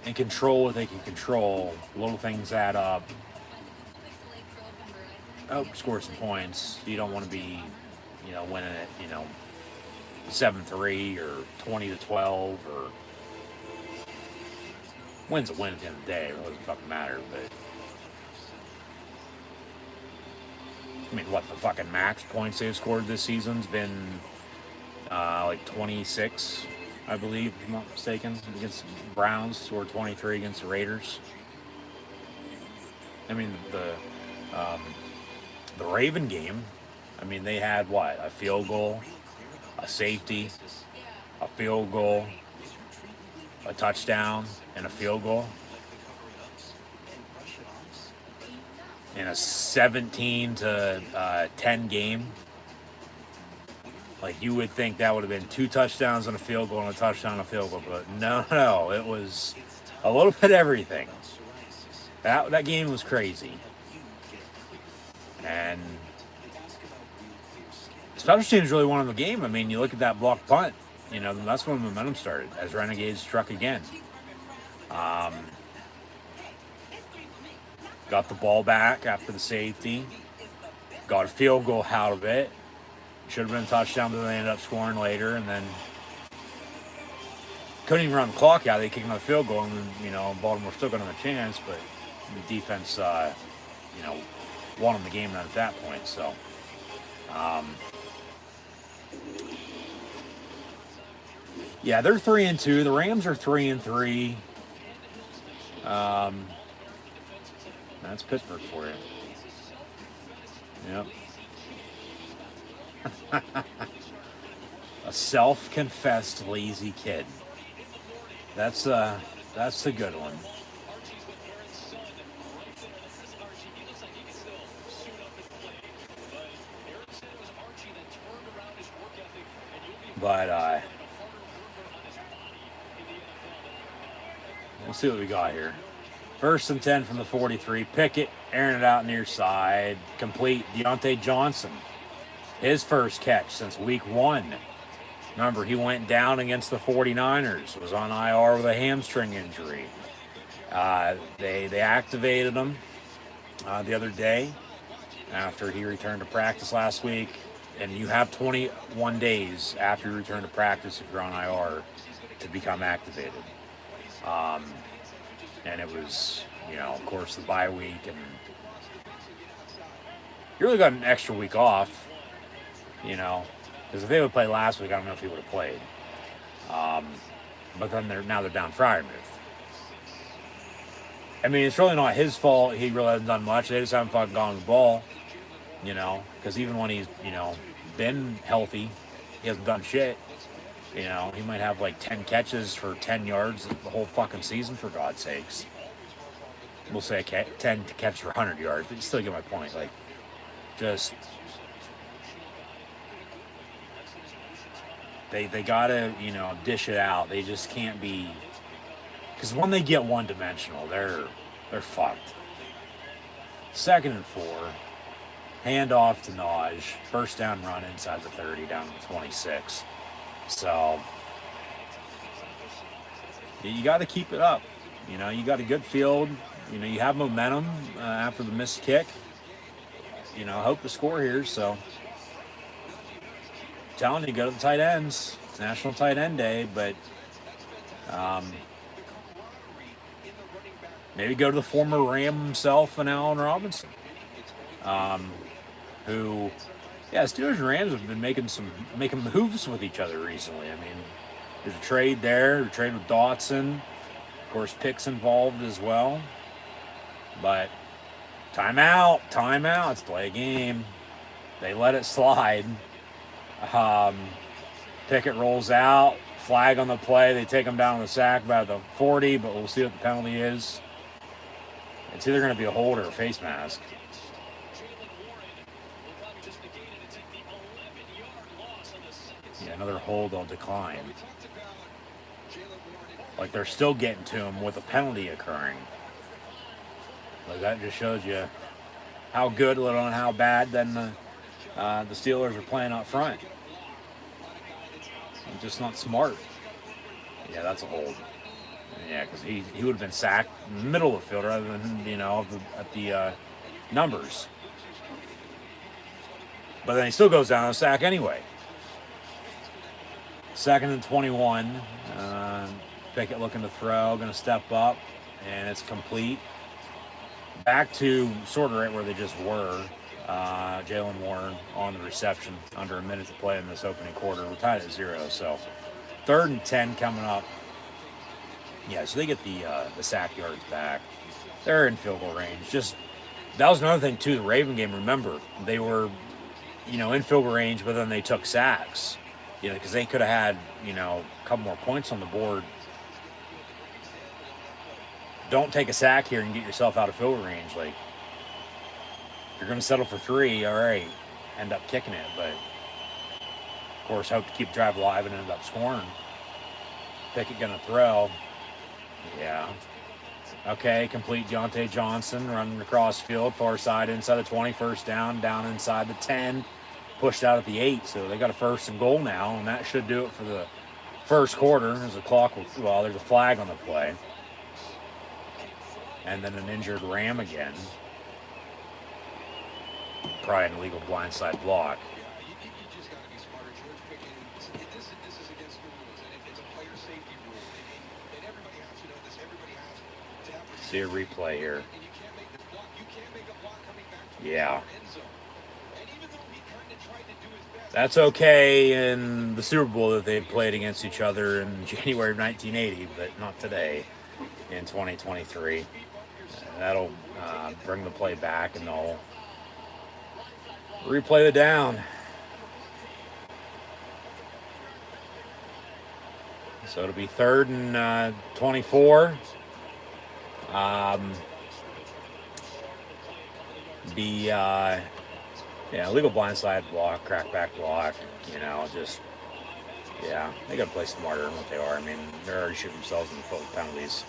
and control what they can control. Little things add up. Score some points. You don't want to be, winning it, 7-3 or 20-12 or win's a win at the end of the day. It doesn't fucking matter. But I mean, what the fucking max points they've scored this season's been like 26, I believe, if I'm not mistaken, against the Browns, or 23 against the Raiders. I mean, the Raven game, I mean, they had what? A field goal, a safety, a field goal, a touchdown, and a field goal in a 17 to 10 game. Like, you would think that would have been 2 touchdowns and a field goal and a touchdown and a field goal, but no, it was a little bit of everything. That game was crazy. And special teams really won the game. I mean, you look at that blocked punt, you know, that's when momentum started, as Renegades struck again. Got the ball back after the safety. Got a field goal out of it. Should have been a touchdown, but they ended up scoring later, and then couldn't even run the clock out. They kicked another field goal, and then, you know, Baltimore still got another chance, but the defense, you know, won them the game at that point. So, yeah, they're 3-2. The Rams are 3-3. That's Pittsburgh for you. Yep. A self-confessed lazy kid. That's a good one. But we'll see what we got here. 1st and 10 from the 43. Pickett airing it out near side. Complete. Deontay Johnson. His first catch since week 1. Remember, he went down against the 49ers. Was on IR with a hamstring injury. They activated him the other day after he returned to practice last week. And you have 21 days after you return to practice if you're on IR to become activated. And it was, you know, of course, the bye week, and you really got an extra week off, you know, because if they would play last week, I don't know if he would have played. But then they're down Freiermuth. I mean, it's really not his fault. He really hasn't done much. They just haven't fucking gone to the ball, you know, because even when he's, you know, been healthy, he hasn't done shit. You know, he might have like 10 catches for 10 yards the whole fucking season, for God's sakes. We'll say 10 catches for 100 yards, but you still get my point. Like, just... They gotta, you know, dish it out. They just can't be... Because when they get one-dimensional, they're fucked. 2nd and 4. Handoff to Naj. First down run inside the 30, down to the 26. So, you got to keep it up. You know, you got a good field. You know, you have momentum after the missed kick. You know, hope to score here. So, I'm telling you, go to the tight ends. It's National Tight End Day, but maybe go to the former Ram himself and Allen Robinson, who... Yeah, Steelers and Rams have been making moves with each other recently. I mean, there's a trade there, a trade with Dotson. Of course, picks involved as well. But timeout. Let's play a game. They let it slide. Pickett rolls out. Flag on the play. They take him down on the sack by the 40, but we'll see what the penalty is. It's either going to be a hold or a face mask. Yeah, another hold on decline. Like, they're still getting to him with a penalty occurring. Like, that just shows you how good, let alone how bad then the Steelers are playing up front. Just not smart. Yeah, that's a hold. Yeah, because he would have been sacked in the middle of the field rather than, you know, at the numbers. But then he still goes down on a sack anyway. 2nd and 21. Pickett looking to throw, going to step up, and it's complete. Back to sort of right where they just were. Jalen Warren on the reception, under a minute to play in this opening quarter. We're tied at 0, so 3rd and 10 coming up. Yeah, so they get the sack yards back. They're in field goal range. Just That was another thing too. The Raven game. Remember, they were, in field goal range, but then they took sacks. Because they could have had, a couple more points on the board. Don't take a sack here and get yourself out of field goal range. Like, if you're going to settle for 3, all right, end up kicking it. But, of course, hope to keep the drive alive and end up scoring. Pickett going to throw. Yeah. Okay, complete Deontay Johnson running across field, far side, inside the 20, first down inside the 10, pushed out at the 8. So they got a 1st and goal now, and that should do it for the first quarter. There's a there's a flag on the play. And then an injured Ram again. Probably an illegal blindside block. See a replay here. Yeah. That's okay in the Super Bowl that they played against each other in January of 1980, but not today in 2023. That'll bring the play back, and they'll replay the down. So it'll be 3rd and 24. Illegal blindside block, crackback block, they got to play smarter than what they are. I mean, they're already shooting themselves in the foot with penalties.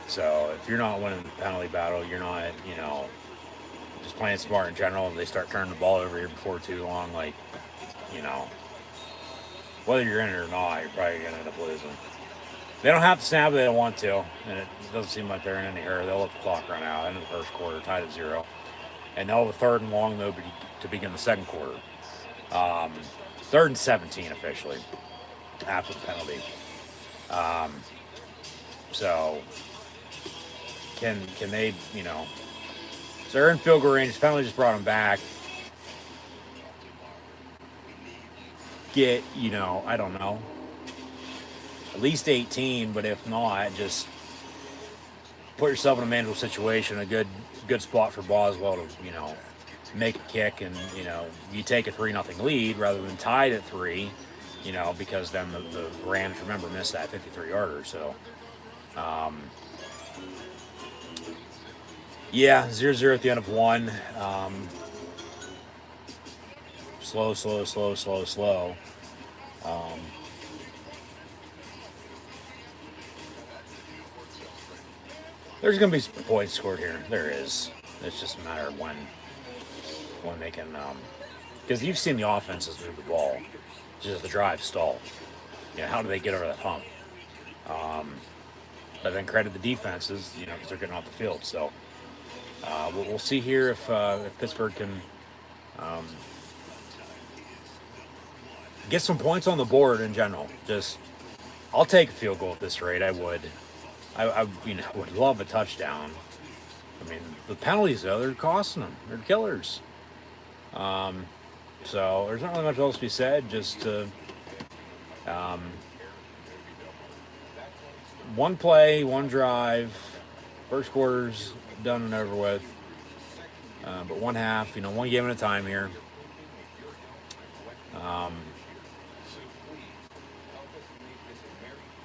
So if you're not winning the penalty battle, you're not, just playing smart in general, and they start turning the ball over here before too long, whether you're in it or not, you're probably going to end up losing. They don't have to snap it, they don't want to, and it doesn't seem like they're in any hurry. They'll let the clock run out in the first quarter, tied at 0. And they'll have a 3rd and long, though, to begin the second quarter. 3rd and 17 officially after the penalty. So can they, so they're in field goal range. Penalty just brought them back. Get, I don't know, at least 18, but if not, just put yourself in a manageable situation, a good spot for Boswell to, make a kick, and, you take a 3-0 lead rather than tied at 3, because then the Rams, remember, missed that 53-yarder, so, 0-0 at the end of 1, slow. There's going to be some points scored here. There is. It's just a matter of when they can, because you've seen the offenses move the ball, just the drive stall. How do they get over that hump? But then credit the defenses, because they're getting off the field. So we'll see here if Pittsburgh can get some points on the board in general. I'll take a field goal at this rate. I would. I would love a touchdown. I mean, the penalties, though, they're costing them. They're killers. So there's not really much else to be said. Just one play, one drive. First quarter's done and over with. But one half, one game at a time here.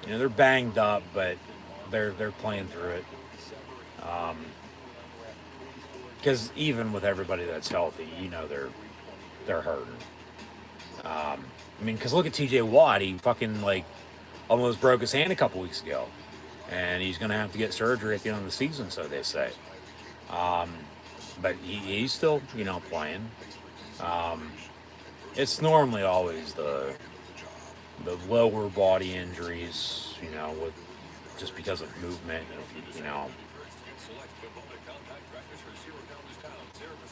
They're banged up, but they're playing through it. Because even with everybody that's healthy, they're hurting. Because look at T.J. Watt. He fucking almost broke his hand a couple weeks ago, and he's gonna have to get surgery at the end of the season, so they say. But he's still, playing. It's normally always the lower body injuries, with just because of movement.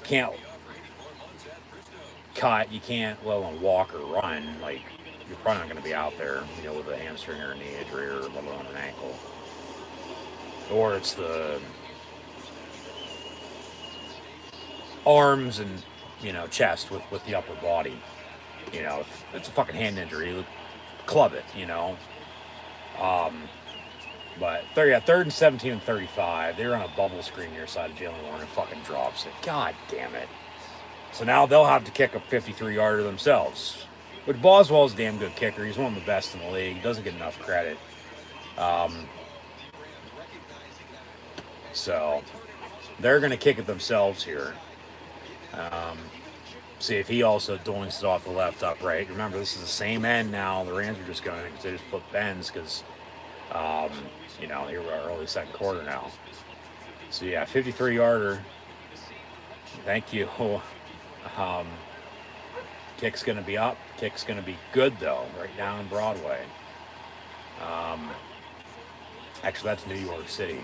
Can't cut, you can't let alone walk or run. You're probably not going to be out there, with a hamstring or a knee injury or let alone an ankle. Or it's the arms and chest with the upper body. If it's a fucking hand injury, club it. But third and 17 and 35. They were on a bubble screen near side of Jalen Warren and fucking drops it. God damn it. So now they'll have to kick a 53-yarder themselves. Which Boswell's a damn good kicker. He's one of the best in the league. He doesn't get enough credit. So they're going to kick it themselves here. See if he also doinks it off the left upright. Remember, this is the same end now. The Rams are just going because they just flipped bends because, here we're early second quarter now. So, yeah, 53-yarder. Thank you. Kick's going to be up. Kick's going to be good, though, right down Broadway. Actually, that's New York City.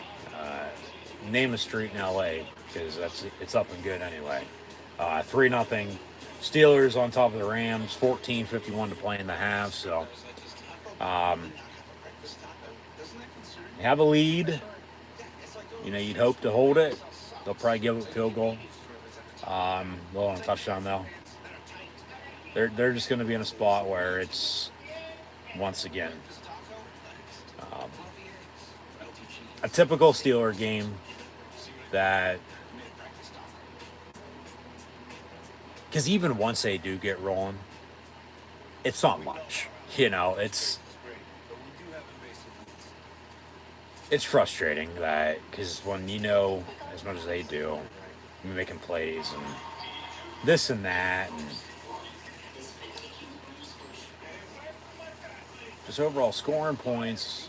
Name a street in L.A. because it's up and good anyway. 3-0 Steelers on top of the Rams. 14:51 to play in the half. So, you have a lead. You'd hope to hold it. They'll probably give it a field goal. Well, on a touchdown though. They're just going to be in a spot where it's once again a typical Steeler game that. Because even once they do get rolling, it's not much. It's frustrating that because when as much as they do, you're making plays and this and that, and just overall scoring points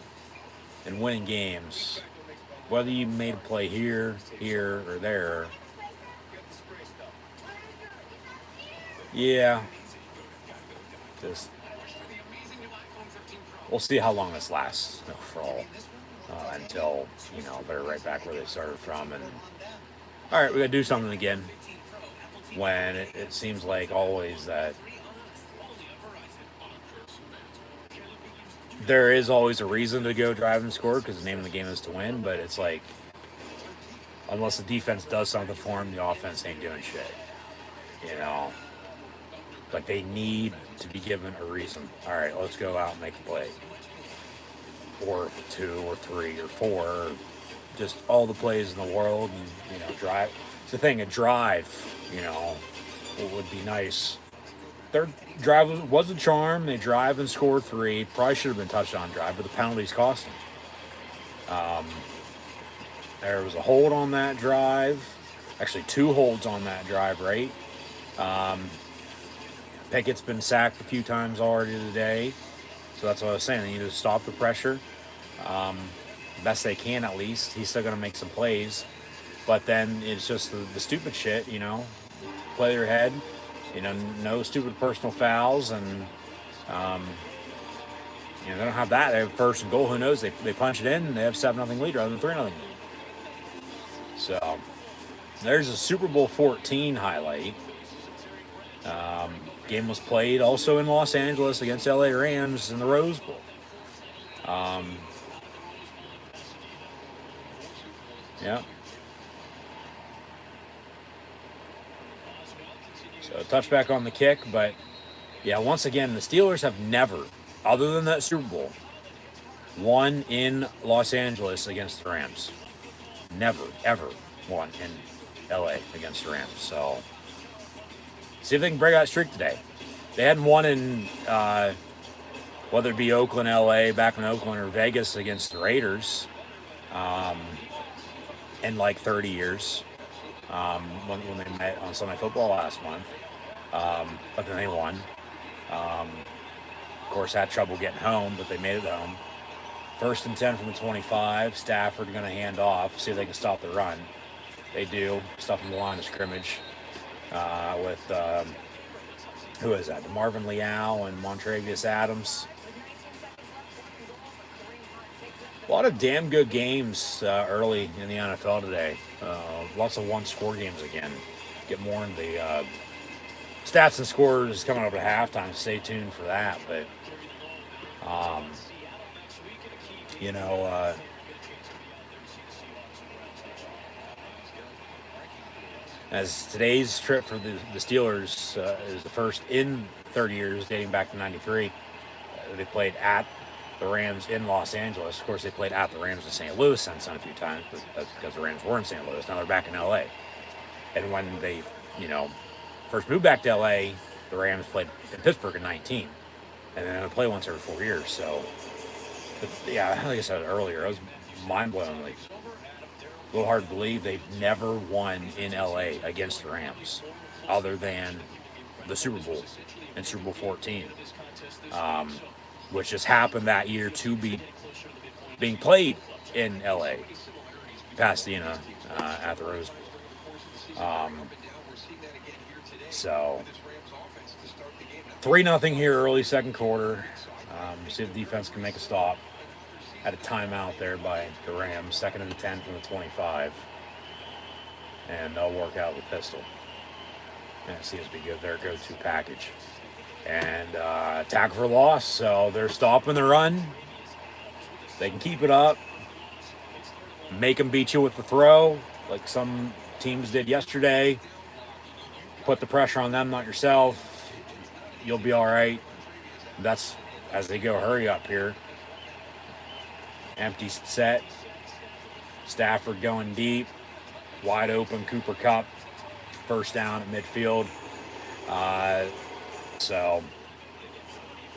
and winning games, whether you made a play here, or there. Yeah, we'll see how long this lasts for all until they're right back where they started from. And all right, we got to do something again when it seems like always that there is always a reason to go drive and score because the name of the game is to win. But it's like unless the defense does something for them, the offense ain't doing shit. Like they need to be given a reason. All right, let's go out and make a play. Or 2 or 3 or 4. Or just all the plays in the world and, drive. It's the thing, a drive, would be nice. Their drive was a charm. They drive and score 3. Probably should have been touchdown drive, but the penalties cost them. There was a hold on that drive. Actually, 2 holds on that drive, right? Pickett's been sacked a few times already today. So that's what I was saying. They need to stop the pressure. Best they can, at least. He's still going to make some plays. But then it's just the stupid shit, play your head. No stupid personal fouls. And, they don't have that. They have first and goal. Who knows? They punch it in and they have 7-0 lead rather than 3-0 lead. So there's a Super Bowl 14 highlight. Game was played also in Los Angeles against LA Rams in the Rose Bowl. Yeah. So touchback on the kick, but yeah, once again, the Steelers have never, other than that Super Bowl, won in Los Angeles against the Rams. Never, ever won in LA against the Rams. So see if they can break that streak today. They hadn't won in, whether it be Oakland, LA, back in Oakland, or Vegas against the Raiders in like 30 years when they met on Sunday Football last month. But then they won. Of course, had trouble getting home, but they made it home. 1st and 10 from the 25. Stafford going to hand off, see if they can stop the run. They do. Stuffing the line of scrimmage. With who is that? Marvin Leal and Montravius Adams. A lot of damn good games early in the NFL today. Lots of one-score games again. Get more into the stats and scores coming up at halftime. Stay tuned for that. But as today's trip for the Steelers is the first in 30 years dating back to 93. They played at the Rams in Los Angeles. Of course, they played at the Rams in St. Louis since then a few times, but that's because the Rams were in St. Louis. Now they're back in LA. And when they, first moved back to LA, the Rams played in Pittsburgh in 19. And then they play once every 4 years. So, but yeah, like I said earlier, it was mind-blowing. Like, a little hard to believe they've never won in LA against the Rams, other than the Super Bowl in Super Bowl 14, which just happened that year to be being played in LA, Pasadena, at the Rose Bowl. So 3-0 here early second quarter. See if the defense can make a stop. Had a timeout there by the Rams, 2nd and 10 from the 25. And they'll work out the pistol. And it seems to be good, their go-to package. And tackle for loss, so they're stopping the run. They can keep it up. Make them beat you with the throw, like some teams did yesterday. Put the pressure on them, not yourself. You'll be all right. That's as they go, hurry up here. Empty set. Stafford going deep. Wide open, Cooper Kupp. First down at midfield. So,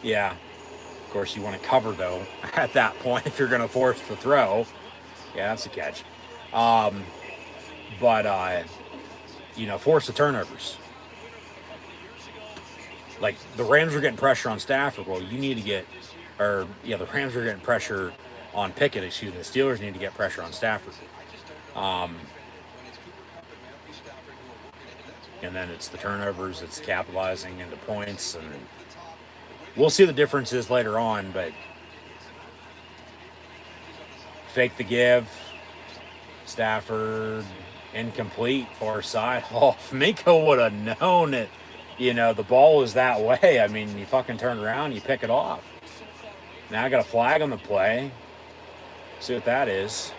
yeah. Of course, you want to cover, though, at that point if you're going to force the throw. Yeah, that's a catch. Force the turnovers. Like, the Rams are getting pressure on Stafford. Well, you need to get, the Rams are getting pressure on Pickett, the Steelers need to get pressure on Stafford. And then it's the turnovers, it's capitalizing into points, and we'll see the differences later on, but fake the give, Stafford, incomplete, far side. Oh, if Minka would have known it, the ball was that way. I mean, you fucking turn around, you pick it off. Now I got a flag on the play. See what that is.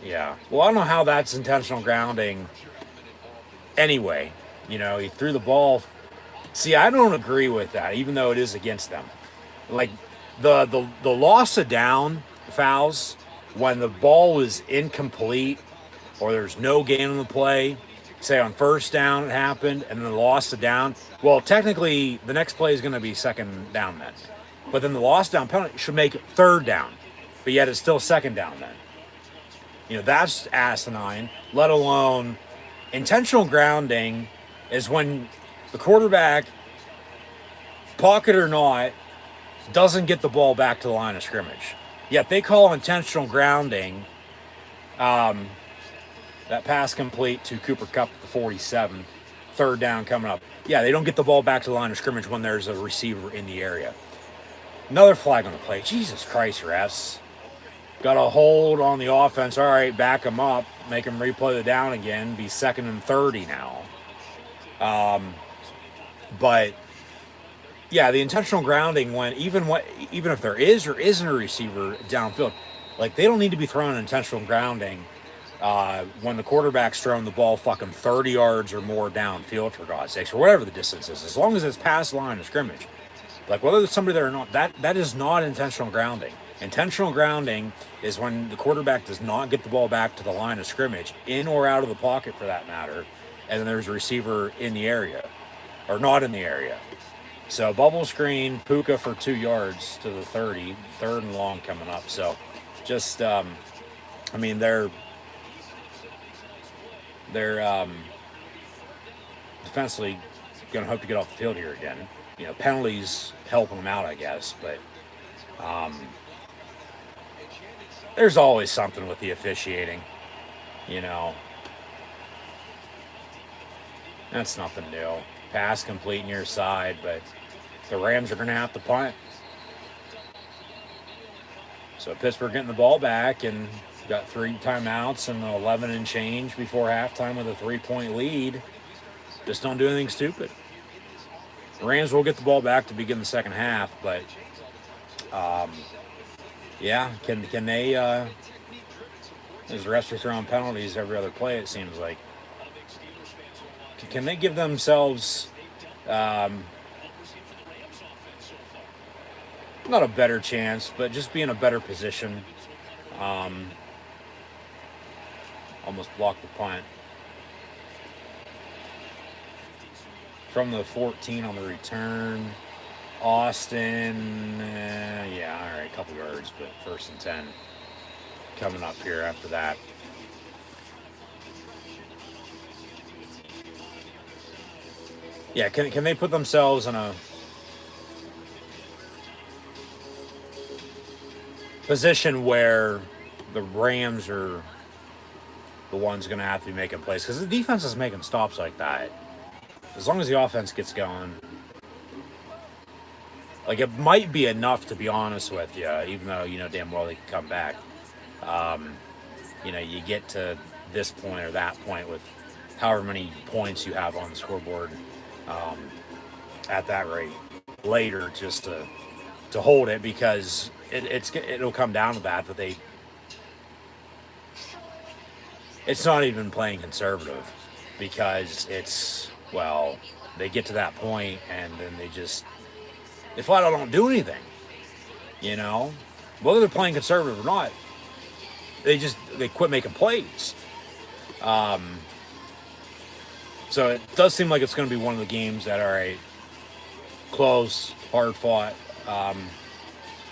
Yeah. Well, I don't know how that's intentional grounding anyway. He threw the ball. See, I don't agree with that, even though it is against them. Like, the loss of down fouls, when the ball is incomplete or there's no gain on the play, say on first down it happened, and then the loss of down, well, technically the next play is going to be second down then. But then the loss down penalty should make it third down, but yet it's still second down then. That's asinine, let alone intentional grounding is when the quarterback, pocket or not, doesn't get the ball back to the line of scrimmage. Yet they call intentional grounding that pass complete to Cooper Kupp at the 47, third down coming up. Yeah, they don't get the ball back to the line of scrimmage when there's a receiver in the area. Another flag on the play. Jesus Christ, refs. Got a hold on the offense. All right, back them up. Make them replay the down again. Be 2nd and 30 now. But, yeah, the intentional grounding, when even if there is or isn't a receiver downfield, like, they don't need to be throwing intentional grounding when the quarterback's throwing the ball fucking 30 yards or more downfield, for God's sakes, or whatever the distance is, as long as it's past the line of scrimmage. Like, whether there's somebody there or not, that is not intentional grounding. Intentional grounding is when the quarterback does not get the ball back to the line of scrimmage, in or out of the pocket for that matter, and then there's a receiver in the area, or not in the area. So bubble screen, Puka for 2 yards to the 30, third and long coming up. So just, they're defensively going to hope to get off the field here again. Penalties helping them out, I guess, but there's always something with the officiating, That's nothing new. Pass complete near side, but the Rams are going to have to punt. So Pittsburgh getting the ball back and got 3 timeouts and 11 and change before halftime with a 3-point lead. Just don't do anything stupid. The Rams will get the ball back to begin the second half, but can they? As the refs are throwing penalties every other play, it seems like. Can they give themselves not a better chance, but just be in a better position. Almost blocked the punt. From the 14 on the return. Austin, yeah, all right, a couple yards, but 1st and 10 coming up here after that. Yeah, can they put themselves in a position where the Rams are the ones going to have to be making plays? Because the defense is making stops like that. As long as the offense gets going, like, it might be enough, to be honest with you, even though you know damn well they can come back. You know, you get to this point or that point with however many points you have on the scoreboard at that rate later, just to hold it, because it'll come down to that it's not even playing conservative, because they get to that point and then they flat out don't do anything, you know, whether they're playing conservative or not. They quit making plays. So it does seem like it's going to be one of the games that, all right, close, hard fought,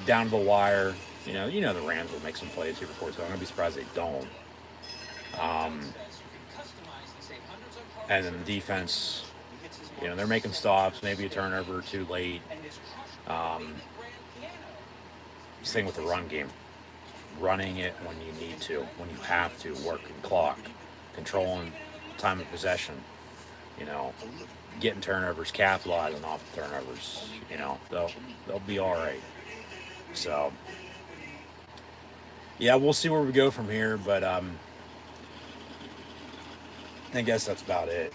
down to the wire. You know the Rams will make some plays here before, so I'm going to be surprised they don't. And then the defense, you know, they're making stops, maybe a turnover or two late. Same with the run game. Running it when you need to, when you have to, working clock, controlling time of possession, you know, getting turnovers, capitalizing off the turnovers, you know, they'll be all right. So, yeah, we'll see where we go from here, but I guess that's about it.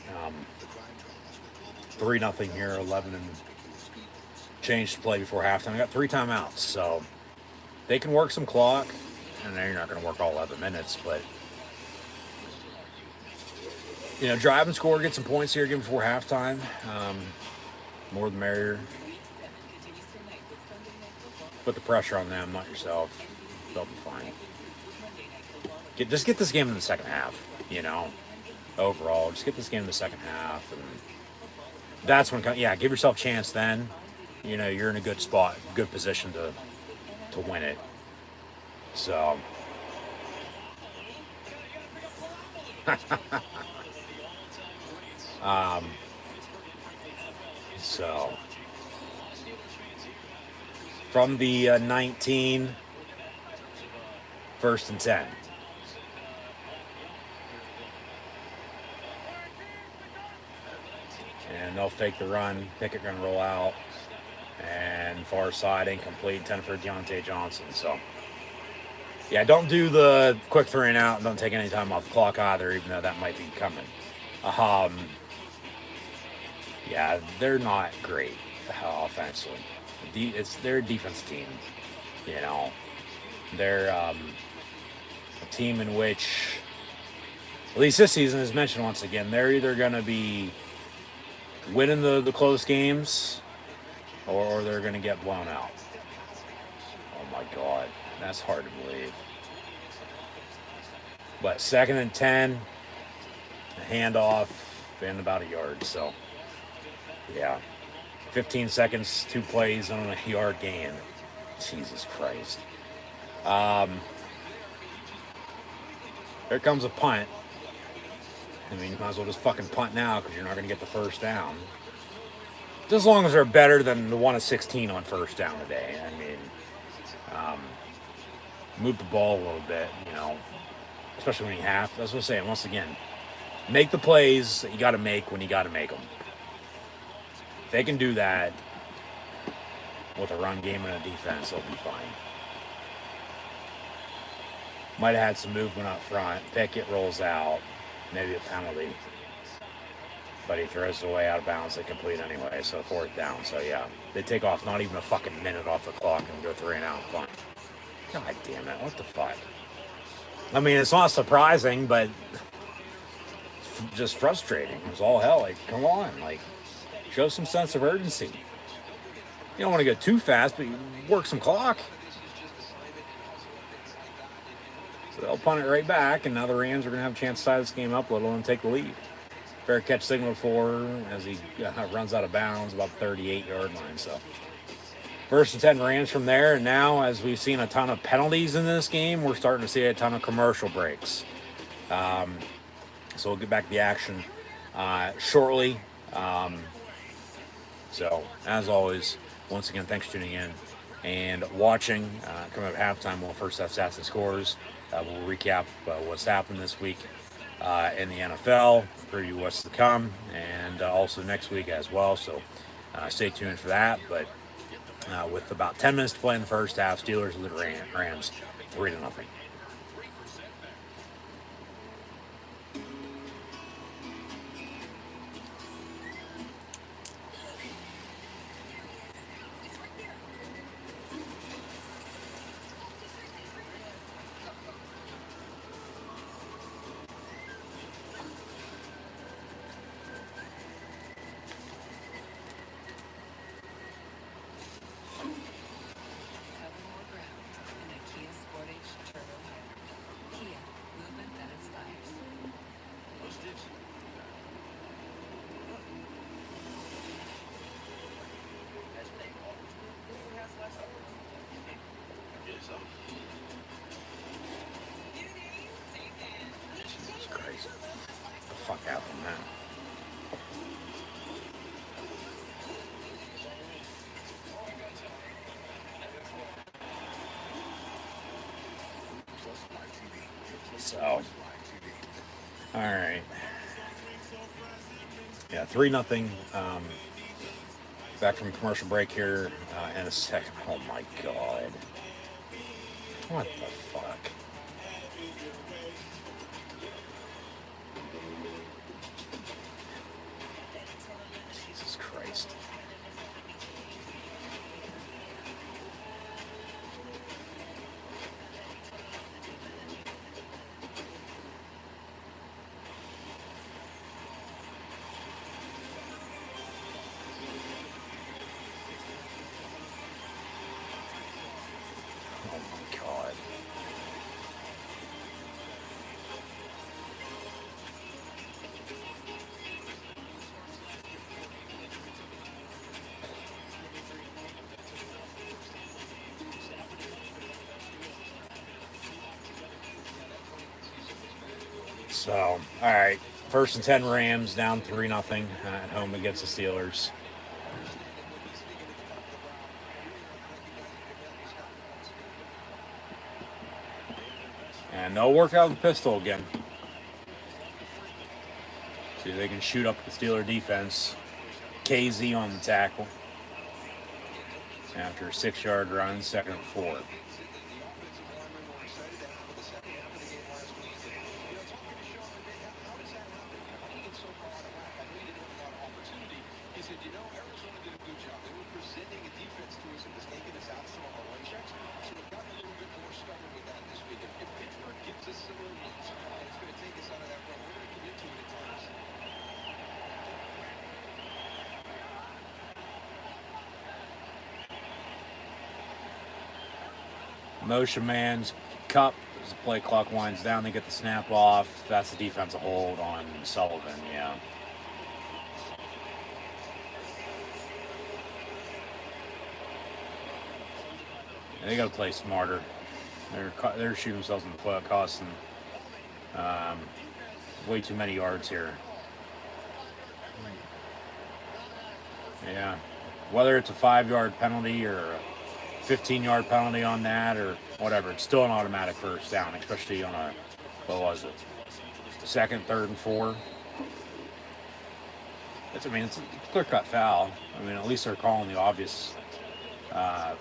3-0 here, 11 and change to play before halftime. I got 3 timeouts, so they can work some clock. And you're not going to work all 11 minutes, but, you know, drive and score, get some points here again before halftime. More the merrier. Put the pressure on them, not yourself. They'll be fine. Just get this game in the second half, you know, overall. Just get this game in the second half. And that's when, give yourself a chance then. You know, you're in a good spot, good position to win it. So, from the 19, 1st and 10. And they'll fake the run. Pickett going to roll out. And far side incomplete, 10 for Deontay Johnson. So, yeah, don't do the quick 3 and out. Don't take any time off the clock either, even though that might be coming. Yeah, they're not great offensively. They're a defense team, you know. They're a team in which, at least this season, as mentioned once again, they're either going to be winning the close games or they're going to get blown out. Oh, my God. That's hard to believe. But 2nd and 10, a handoff, and about a yard. So, yeah. 15 seconds, 2 plays on a yard gain. Jesus Christ. Here comes a punt. I mean, you might as well just fucking punt now because you're not going to get the first down. Just as long as they're better than the 1 of 16 on first down today. I mean, move the ball a little bit, you know, especially when you have. That's what I'm saying. Once again, make the plays that you got to make when you got to make them. If they can do that with a run game and a defense, they'll be fine. Might have had some movement up front. Pickett rolls out. Maybe a penalty. But he throws it away out of bounds. They complete anyway, so 4th down. So, yeah, they take off not even a fucking minute off the clock and go 3 and out punt. God damn it, what the fuck? I mean, it's not surprising, but just frustrating. It was all hell. Like, come on, like, show some sense of urgency. You don't want to go too fast, but you work some clock. So they'll punt it right back, and now the Rams are going to have a chance to tie this game up a little and take the lead. Fair catch signal for as he runs out of bounds about the 38-yard line. So 1st and 10 Rams from there. And now, as we've seen a ton of penalties in this game, we're starting to see a ton of commercial breaks. So we'll get back to the action shortly. So, as always, once again, thanks for tuning in and watching. Coming up at halftime, we'll first have stats and scores. We'll recap what's happened this week in the NFL, preview what's to come, and also next week as well. So stay tuned for that. But with about 10 minutes to play in the first half, Steelers lead Rams 3-0. Jesus Christ. What the fuck happened now? So, all right. Yeah, 3-0. Back from commercial break here in a second. Oh my God. What the fuck? Jesus Christ. Oh my God. So, all right. 1st and 10 Rams down 3-0 at home against the Steelers. And they'll work out the pistol again. See if they can shoot up the Steeler defense. KZ on the tackle. After a 6-yard run, 2nd and 4. Motion man's cup as the play clock winds down. They get the snap off. That's the defensive hold on Sullivan, yeah. They got to play smarter. They're shooting themselves in the foot, costing way too many yards here. Yeah, whether it's a 5-yard penalty or a 15-yard penalty on that or whatever, it's still an automatic first down, especially on a, what was it, 2nd, 3rd, and 4. It's a clear-cut foul. I mean, at least they're calling the obvious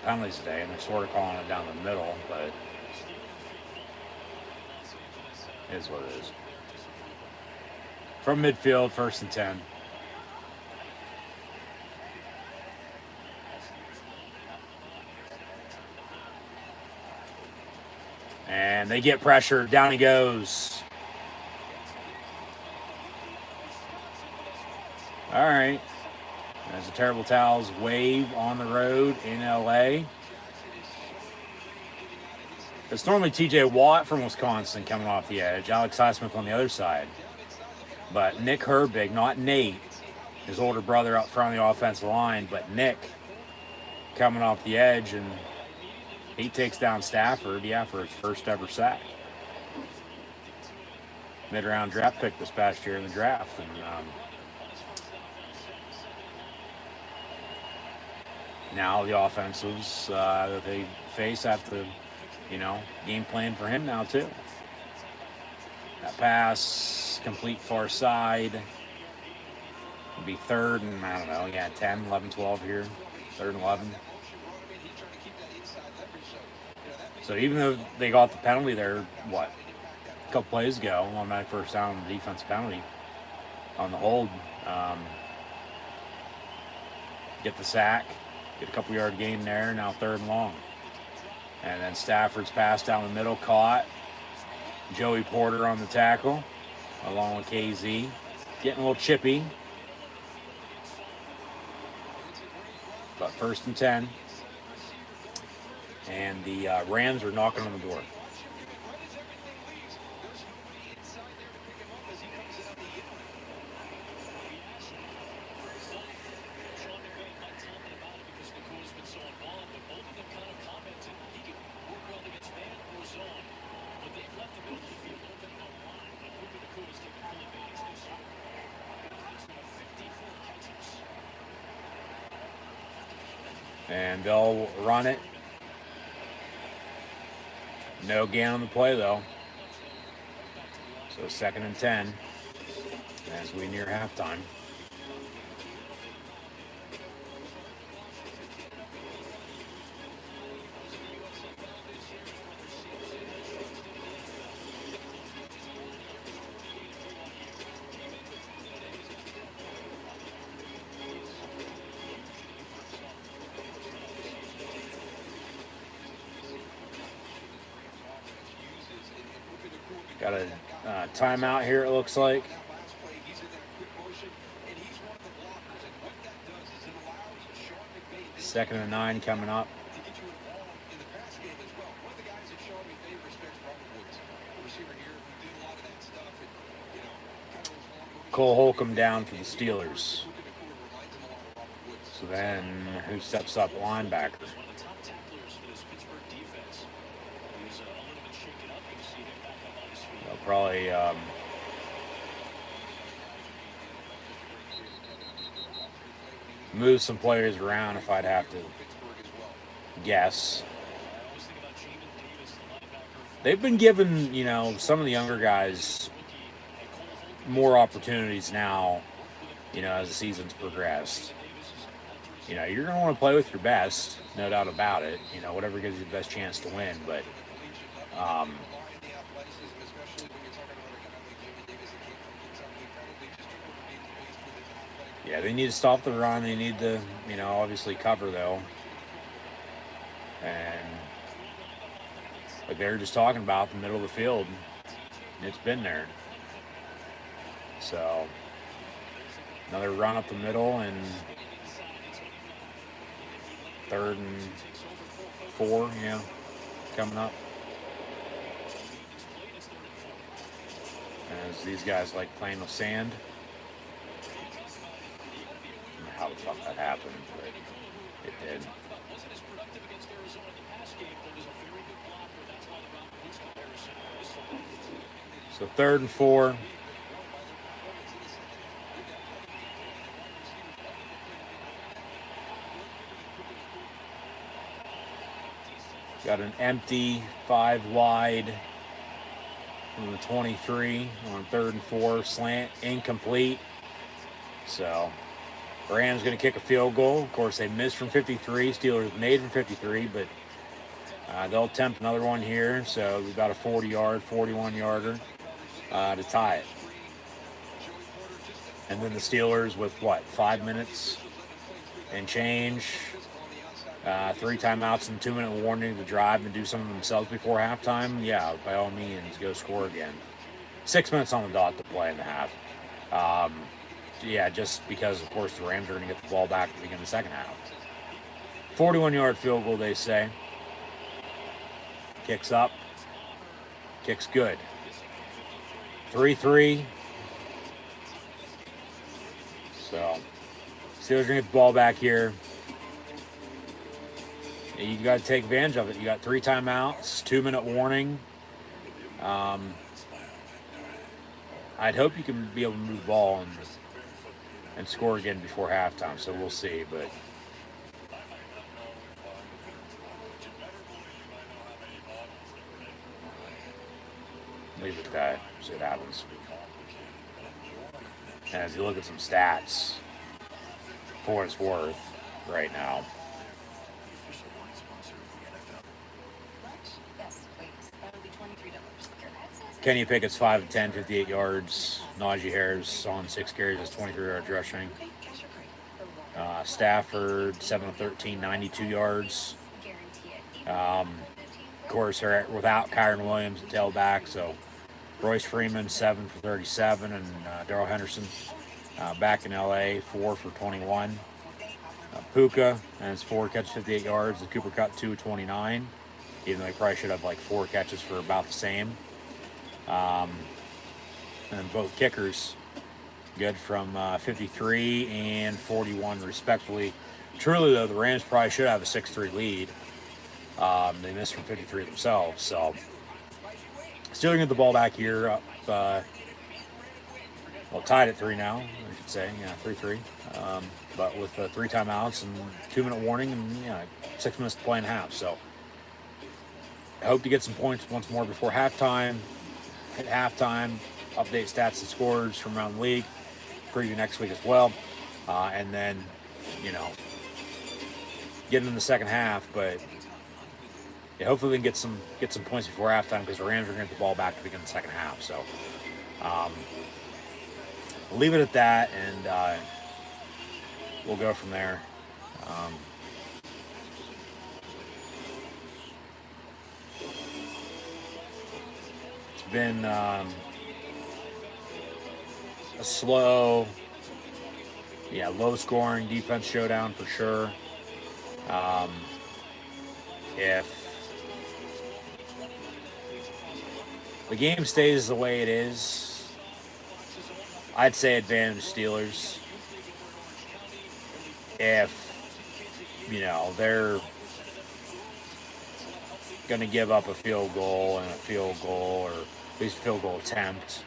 penalties today, and they're sort of calling it down the middle, but it is what it is. From midfield, 1st and 10. And they get pressure. Down he goes. All right. As the Terrible Towels wave on the road in LA. It's normally TJ Watt from Wisconsin coming off the edge, Alex Highsmith on the other side. But Nick Herbig, not Nate, his older brother up front of the offensive line, but Nick coming off the edge, and he takes down Stafford, for his first ever sack. Mid-round draft pick this past year in the draft. And now the offensives that they face have to, game plan for him now too. That pass, complete far side. It'd be third and, 10, 11, 12 here. Third and 11. So even though they got the penalty there, a couple plays ago, on that first down on the defense penalty on the hold, get the sack, get a couple yard gain there, now third and long. And then Stafford's pass down the middle, caught. Joey Porter on the tackle, along with KZ. Getting a little chippy. But first and 10. And the Rams are knocking on the door. And they'll run it. No gain on the play, though. So second and 10 as we near halftime. Got a timeout here, it looks like. Second and 9 coming up. Cole Holcomb down for the Steelers. So then, who steps up? Linebacker. They'll probably move some players around if I'd have to guess. They've been given, some of the younger guys more opportunities now, as the season's progressed. You're going to want to play with your best, no doubt about it, whatever gives you the best chance to win, but yeah, they need to stop the run. They need to, obviously cover, though. And like they were just talking about, the middle of the field, it's been there. So another run up the middle, and third and 4, coming up. As these guys like playing with sand. I don't know how the fuck that happened, but it did. So third and 4. Got an empty 5 wide from the 23 on third and 4. Slant incomplete. So Rams going to kick a field goal. Of course, they missed from 53. Steelers made from 53, but they'll attempt another one here. So about a 41-yarder to tie it. And then the Steelers with 5 minutes and change. 3 timeouts and 2-minute warning to drive and do something themselves before halftime. Yeah, by all means, go score again. 6 minutes on the dot to play in the half. Yeah, just because, of course, the Rams are going to get the ball back to begin the second half. 41-yard field goal, they say. Kicks up. Kicks good. 3-3. So, Steelers are going to get the ball back here. You got to take advantage of it. You got 3 timeouts, 2-minute warning. I'd hope you can be able to move the ball and score again before halftime, so we'll see. But leave it at that. See what happens. And as you look at some stats, for what it's worth, right now. Kenny Pickett's 5 of 10, 58 yards. Najee Harris on 6 carries, has 23 yards rushing. Stafford 7 of 13, 92 yards. Of course, they're without Kyron Williams at tailback, so Royce Freeman 7 for 37, and Darrell Henderson back in LA 4 for 21. Puka has 4 catches, 58 yards. And Cooper Kupp 2 of 29, even though he probably should have like 4 catches for about the same. And both kickers good from 53 and 41 respectively. Truly, though, the Rams probably should have a 6-3 lead. They missed from 53 themselves, so still get the ball back here up, tied at 3 now, I should say. Yeah, 3-3. But with 3 timeouts and 2-minute warning and 6 minutes to play in half. So I hope to get some points once more before halftime. Hit halftime, update stats and scores from around the league, preview next week as well, and then get in the second half. But yeah, hopefully we can get some points before halftime, because the Rams are going to get the ball back to begin the second half. So we'll leave it at that, and we'll go from there. Been a slow, low-scoring defense showdown for sure. If the game stays the way it is, I'd say advantage Steelers. If, they're going to give up a field goal and a field goal, or at least a field goal attempt,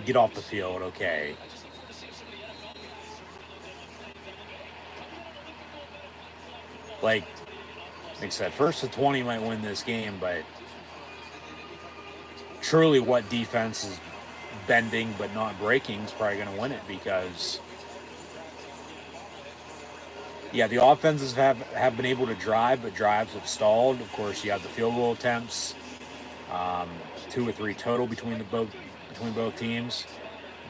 get off the field, okay. Like I said, 1st to 20 might win this game, but truly what defense is bending but not breaking is probably going to win it, because the offenses have been able to drive, but drives have stalled. Of course, you have the field goal attempts, 2 or 3 total between both teams.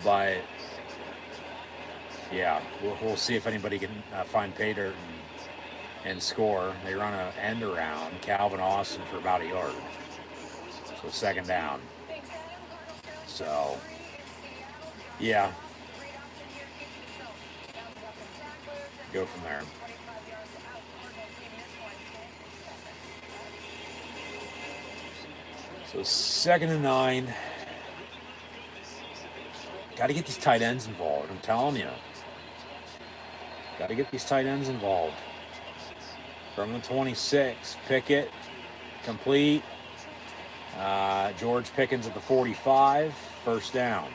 But we'll see if anybody can find pay dirt and score. They run an end around Calvin Austin for about a yard, so 2nd down. So go from there. So 2nd and 9. Got to get these tight ends involved. I'm telling you. Got to get these tight ends involved. From the 26, Pickett, complete. George Pickens at the 45, 1st down.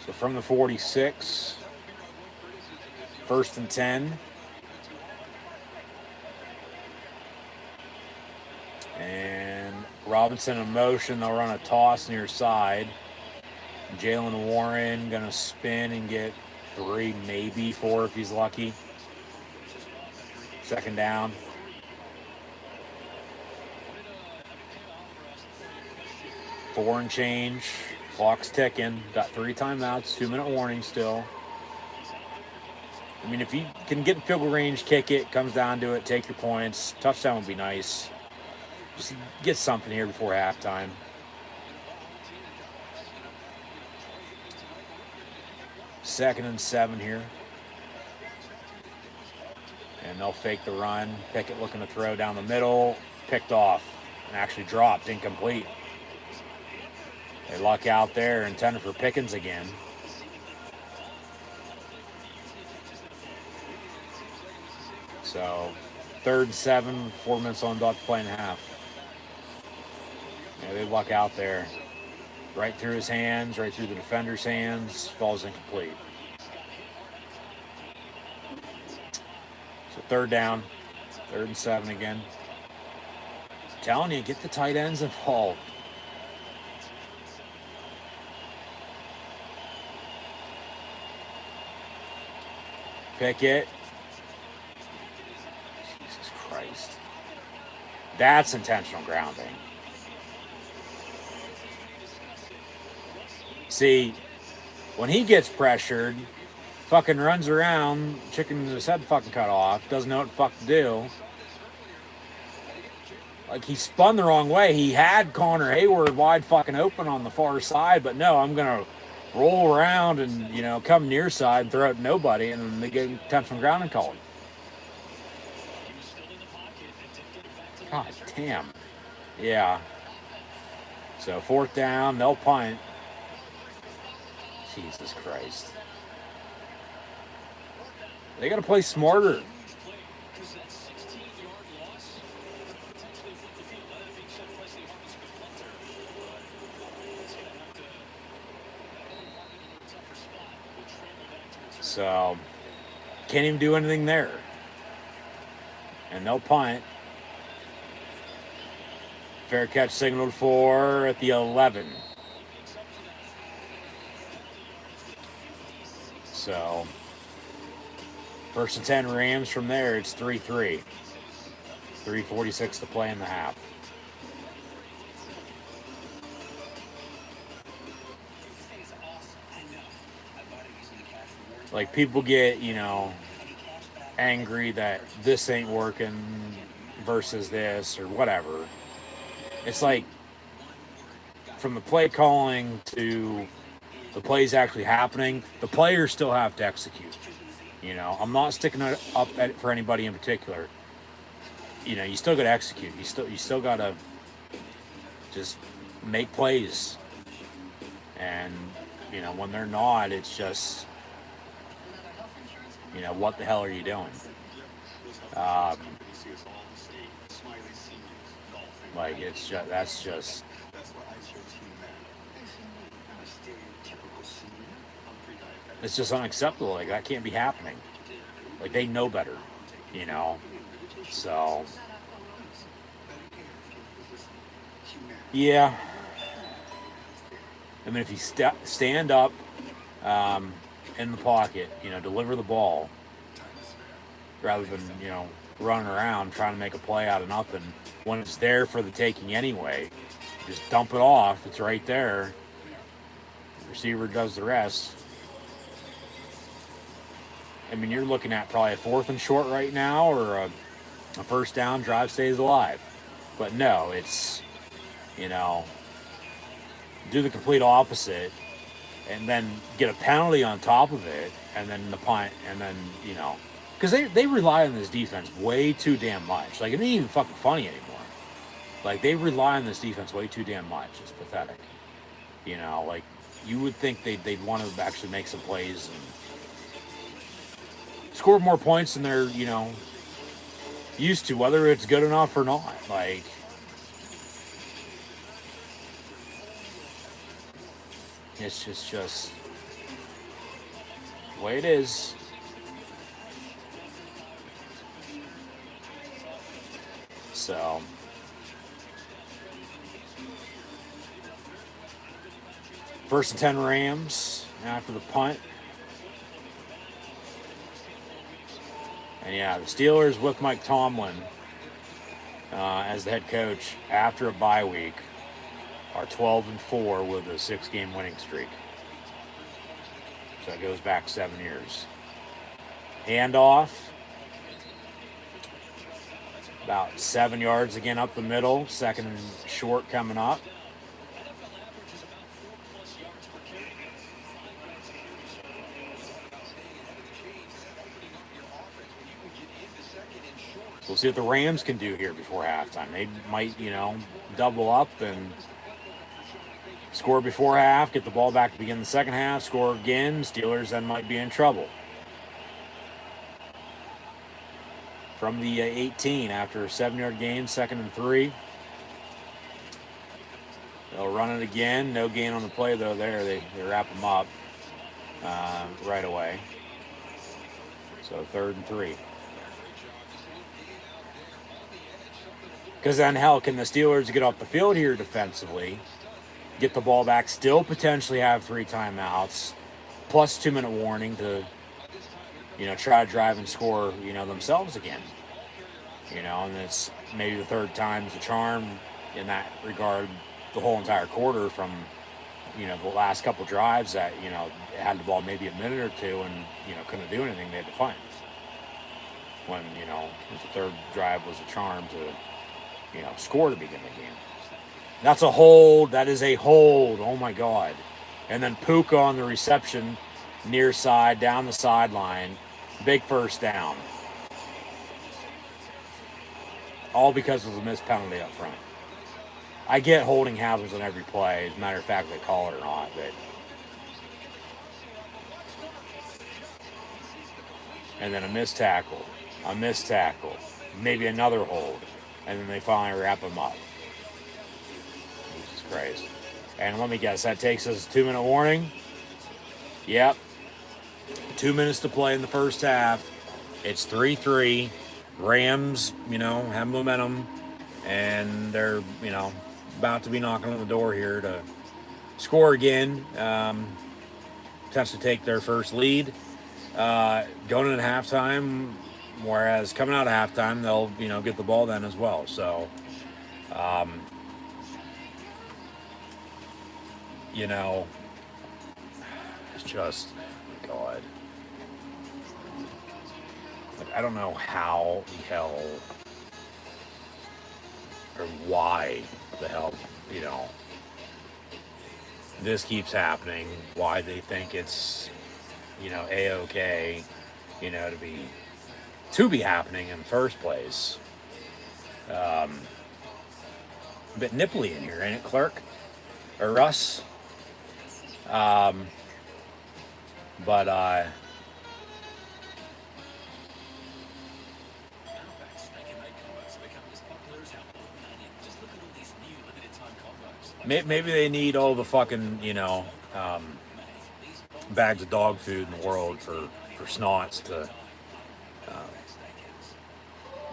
So from the 46, 1st and 10. And Robinson in motion. They'll run a toss near side. Jalen Warren going to spin and get 3, maybe 4 if he's lucky. Second down. Four and change. Clock's ticking. Got 3 timeouts. 2-minute warning still. I mean, if you can get in field goal range, kick it, comes down to it, take your points. Touchdown would be nice. Just get something here before halftime. Second and 7 here. And they'll fake the run. Pickett looking to throw down the middle. Picked off and actually dropped, incomplete. They luck out there, intended for Pickens again. So, 3rd and 7, 4 minutes on dot to play in half. Yeah, they luck out there. Right through his hands, right through the defender's hands, falls incomplete. So 3rd down, 3rd and 7 again. I'm telling you, get the tight ends involved. Pickett. Jesus Christ. That's intentional grounding. See, when he gets pressured, fucking runs around, chicken his head fucking cut off, doesn't know what the fuck to do. Like, he spun the wrong way. He had Connor Hayward wide fucking open on the far side, but no, I'm going to roll around and, you know, come near side and throw it to nobody, and then they get intentional grounding called. God damn. Yeah. So 4th down, they'll punt. Jesus Christ. They got to play smarter. So, can't even do anything there. And they'll punt. Fair catch signaled for at the 11. So, 1st and 10 Rams from there. It's 3-3. 3:46 to play in the half. Like, people get, you know, angry that this ain't working versus this or whatever. It's like, from the play calling to the plays actually happening, the players still have to execute. You know, I'm not sticking up at it for anybody in particular. You know, you still got to execute. You still got to just make plays. And, you know, when they're not, it's just, you know, what the hell are you doing? Like, it's just, that's just, it's just unacceptable. Like, that can't be happening. Like, they know better, you know? So, yeah. I mean, if you stand up in the pocket, you know, deliver the ball, rather than, you know, running around trying to make a play out of nothing, when it's there for the taking anyway, just dump it off. It's right there. The receiver does the rest. I mean, you're looking at probably a 4th and short right now, or a 1st down, drive stays alive. But no, it's, you know, do the complete opposite and then get a penalty on top of it, and then the punt, and then, you know, because they rely on this defense way too damn much. Like, it ain't even fucking funny anymore. Like, they rely on this defense way too damn much. It's pathetic. You know, like, you would think they'd want to actually make some plays and score more points than they're, you know, used to, whether it's good enough or not. Like, it's just the way it is. So, first and 10 Rams after the punt. And yeah, the Steelers with Mike Tomlin as the head coach after a bye week are 12-4 with a 6-game winning streak. So it goes back 7 years. Handoff. About 7 yards again up the middle. Second and short coming up. So we'll see what the Rams can do here before halftime. They might, double up and score before half, get the ball back to begin the second half, score again. Steelers then might be in trouble. From the 18 after a 7-yard gain, 2nd and 3. They'll run it again. No gain on the play, though, there. They wrap them up right away. So 3rd and 3. Because then, hell, can the Steelers get off the field here defensively, get the ball back, still potentially have 3 timeouts, plus 2-minute warning to, try to drive and score, themselves again. And it's maybe the 3rd time's the charm in that regard, the whole entire quarter from, the last couple drives that, had the ball maybe a minute or two and, couldn't do anything. They had to punt. When, the 3rd drive was a charm to, score to begin the game. That's a hold. That is a hold. Oh, my God. And then Puka on the reception, near side, down the sideline. Big first down. All because of the missed penalty up front. I get holding happens on every play. As a matter of fact, they call it or not. But and then a missed tackle. Maybe another hold. And then they finally wrap them up. Jesus Christ. And let me guess, that takes us a 2-minute warning? Yep. 2 minutes to play in the first half. It's 3-3. Rams, have momentum. And they're, about to be knocking on the door here to score again. Potentially take their first lead. Going into halftime, whereas coming out of halftime, they'll, get the ball then as well. So, it's just, God. Like, I don't know how the hell or why the hell, this keeps happening, why they think it's, A-okay, to be happening in the first place. A bit nipply in here, ain't it, Clark? Or Russ? But maybe they need all the fucking, bags of dog food in the world for snots to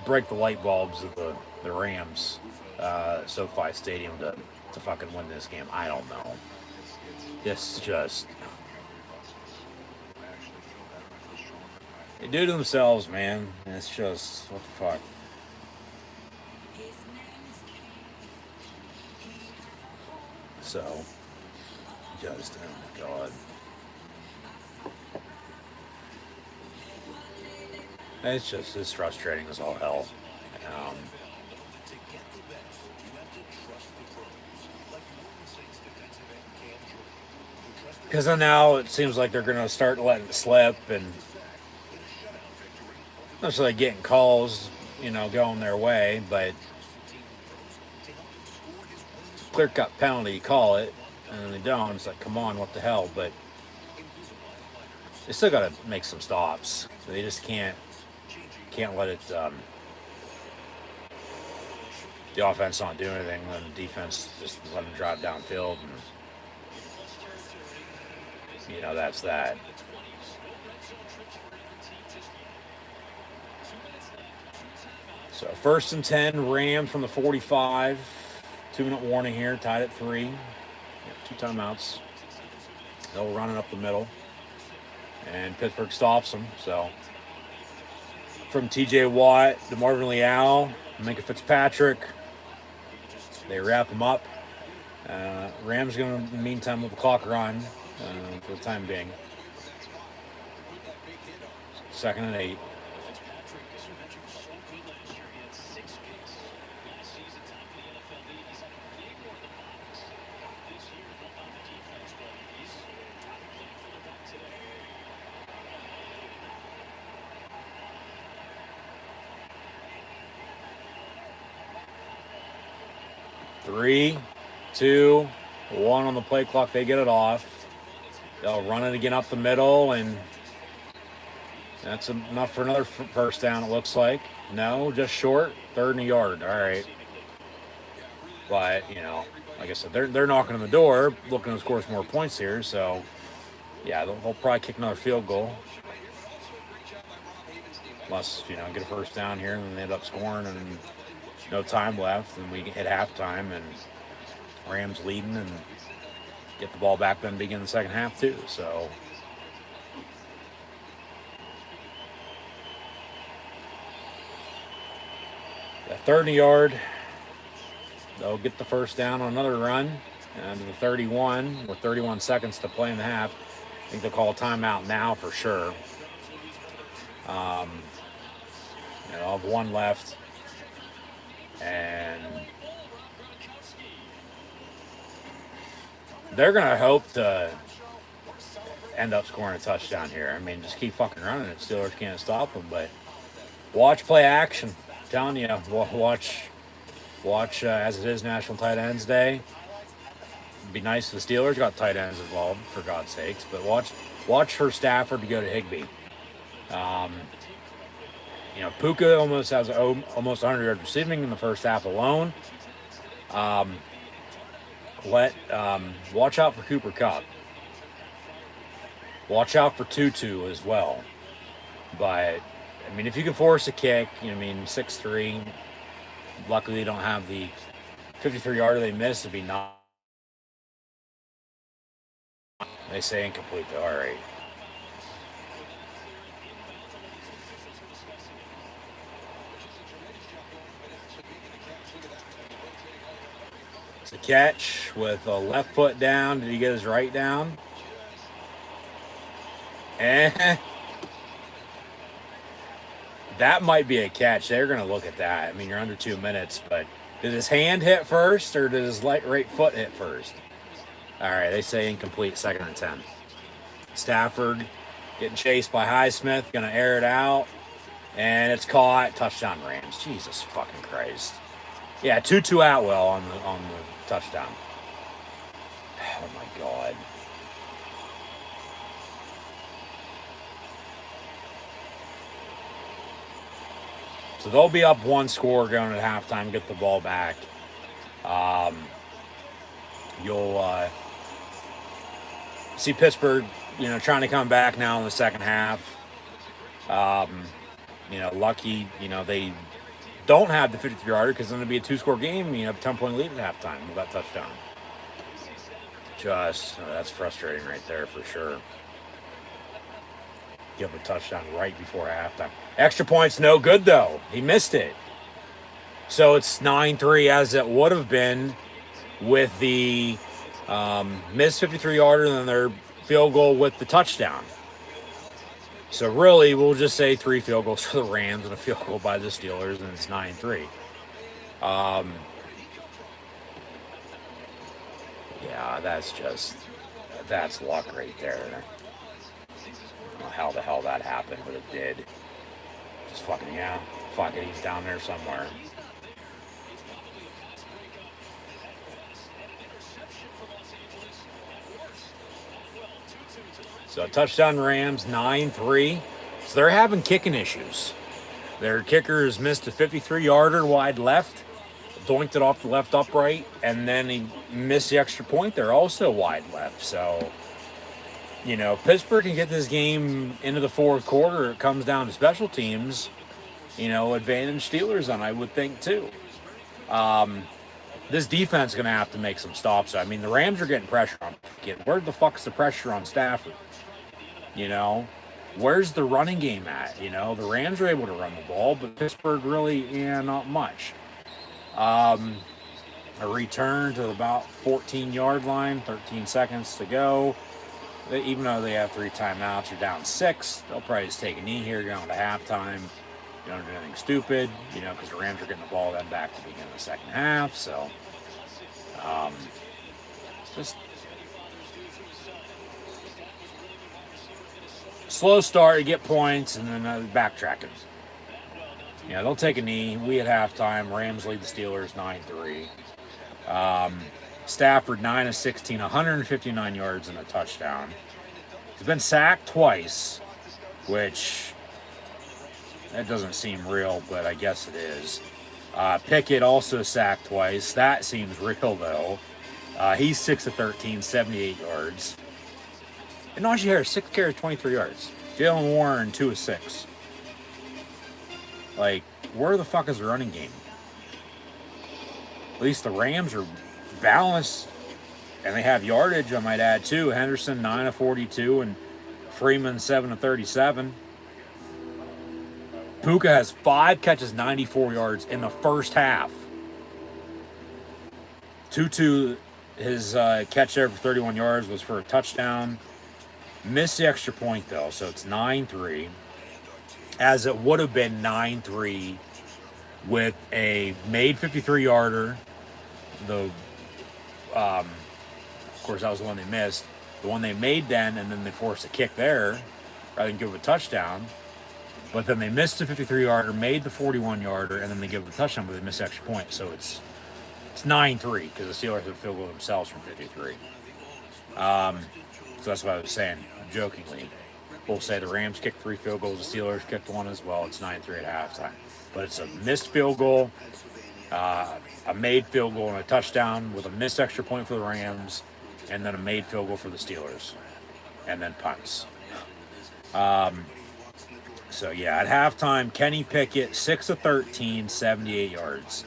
break the light bulbs of the Rams SoFi Stadium to fucking win this game. I don't know. It's just, they do to themselves, man. It's just, what the fuck. So, just, oh my God. It's frustrating as all hell. Because now it seems like they're going to start letting it slip and not necessarily getting calls, going their way, but clear-cut penalty, you call it, and then they don't. It's like, come on, what the hell? But they still got to make some stops. So they just can't let it, the offense not do anything, then the defense just let them drive downfield, and, that's that. So 1st and 10, Rams from the 45. 2-minute warning here, tied at 3. 2 timeouts. They'll run it up the middle. And Pittsburgh stops them, so from T.J. Watt to Marvin Leal, Minka Fitzpatrick. They wrap him up. Rams going to, in the meantime, move the clock run for the time being. 2nd and 8. Three, 2, 1 on the play clock. They get it off. They'll run it again up the middle, and that's enough for another first down, it looks like. No, just short. 3rd and a yard. All right. But, like I said, they're knocking on the door, looking to score some more points here. So, yeah, they'll probably kick another field goal. Unless, get a first down here, and then they end up scoring, and no time left, and we hit halftime, and Rams leading, and get the ball back, then begin the second half too. So a 3rd yard, they'll get the first down on another run, and to the 31 with 31 seconds to play in the half. I think they'll call a timeout now for sure. I'll have 1 left. And they're going to hope to end up scoring a touchdown here. I mean, just keep fucking running it. Steelers can't stop them, but watch play action. I'm telling you, watch as it is National Tight Ends Day. It'd be nice if the Steelers got tight ends involved, for God's sakes, but watch for Stafford to go to Higbee. Puka almost has almost 100 yards receiving in the first half alone. Watch out for Cooper Kupp. Watch out for Tutu as well. But, if you can force a kick, 6'3", luckily they don't have the 53-yarder they missed. It'd be not. They say incomplete, though. All right. It's a catch with a left foot down. Did he get his right down? That might be a catch. They're going to look at that. You're under 2 minutes, but did his hand hit first or did his right foot hit first? All right, they say incomplete, 2nd and 10. Stafford getting chased by Highsmith, going to air it out, and it's caught. Touchdown Rams. Jesus fucking Christ. Yeah, Tutu Atwell on the touchdown. Oh my God. So they'll be up 1 score going at halftime, get the ball back. You'll see Pittsburgh, trying to come back now in the second half. Lucky, they don't have the 53-yarder because it's going to be a 2-score game. You have a 10-point lead at halftime with that touchdown. That's frustrating right there for sure. Give a touchdown right before halftime. Extra points, no good though. He missed it. So it's 9-3 as it would have been with the missed 53-yarder and then their field goal with the touchdown. So really, we'll just say 3 field goals for the Rams and a field goal by the Steelers, and it's 9-3. Yeah, that's luck right there. I don't know how the hell that happened, but it did. Just fuck it, he's down there somewhere. So touchdown Rams, 9-3. So they're having kicking issues. Their kicker has missed a 53-yarder wide left, doinked it off the left upright, and then he missed the extra point there also wide left. So, Pittsburgh can get this game into the fourth quarter. It comes down to special teams, advantage Steelers on, I would think, too. This defense is going to have to make some stops. The Rams are getting pressure on. Where the fuck's the pressure on Stafford? where's the running game at? You know, the Rams are able to run the ball, but Pittsburgh really, not much. A return to about 14-yard line, 13 seconds to go. Even though they have 3 timeouts, you're down 6. They'll probably just take a knee here going to halftime. You don't do anything stupid, because the Rams are getting the ball then back to begin the second half. So, just slow start, you get points, and then backtracking. They'll take a knee. We at halftime. Rams lead the Steelers 9-3. Stafford 9 of 16, 159 yards and a touchdown. He's been sacked twice, which that doesn't seem real, but I guess it is. Pickett also sacked twice. That seems real though. He's 6 of 13, 78 yards. And Najee Harris, 6 carries, 23 yards. Jalen Warren, 2 of 6. Like, where the fuck is the running game? At least the Rams are balanced, and they have yardage, I might add, too. Henderson, 9 of 42, and Freeman, 7 of 37. Puka has 5 catches, 94 yards in the first half. Tutu, his catch there for 31 yards was for a touchdown. Missed the extra point, though, so it's 9-3. As it would have been 9-3 with a made 53-yarder. Of course, that was the one they missed. The one they made then, and then they forced a kick there rather than give it a touchdown. But then they missed the 53-yarder, made the 41-yarder, and then they give it a touchdown, but they missed the extra point. So it's 9-3 because the Steelers have field goal themselves from 53. So that's what I was saying, jokingly. We'll say the Rams kicked 3 field goals, the Steelers kicked 1 as well. It's 9-3 at halftime. But it's a missed field goal, a made field goal, and a touchdown with a missed extra point for the Rams, and then a made field goal for the Steelers, and then punts. So, yeah, at halftime, Kenny Pickett, 6 of 13, 78 yards.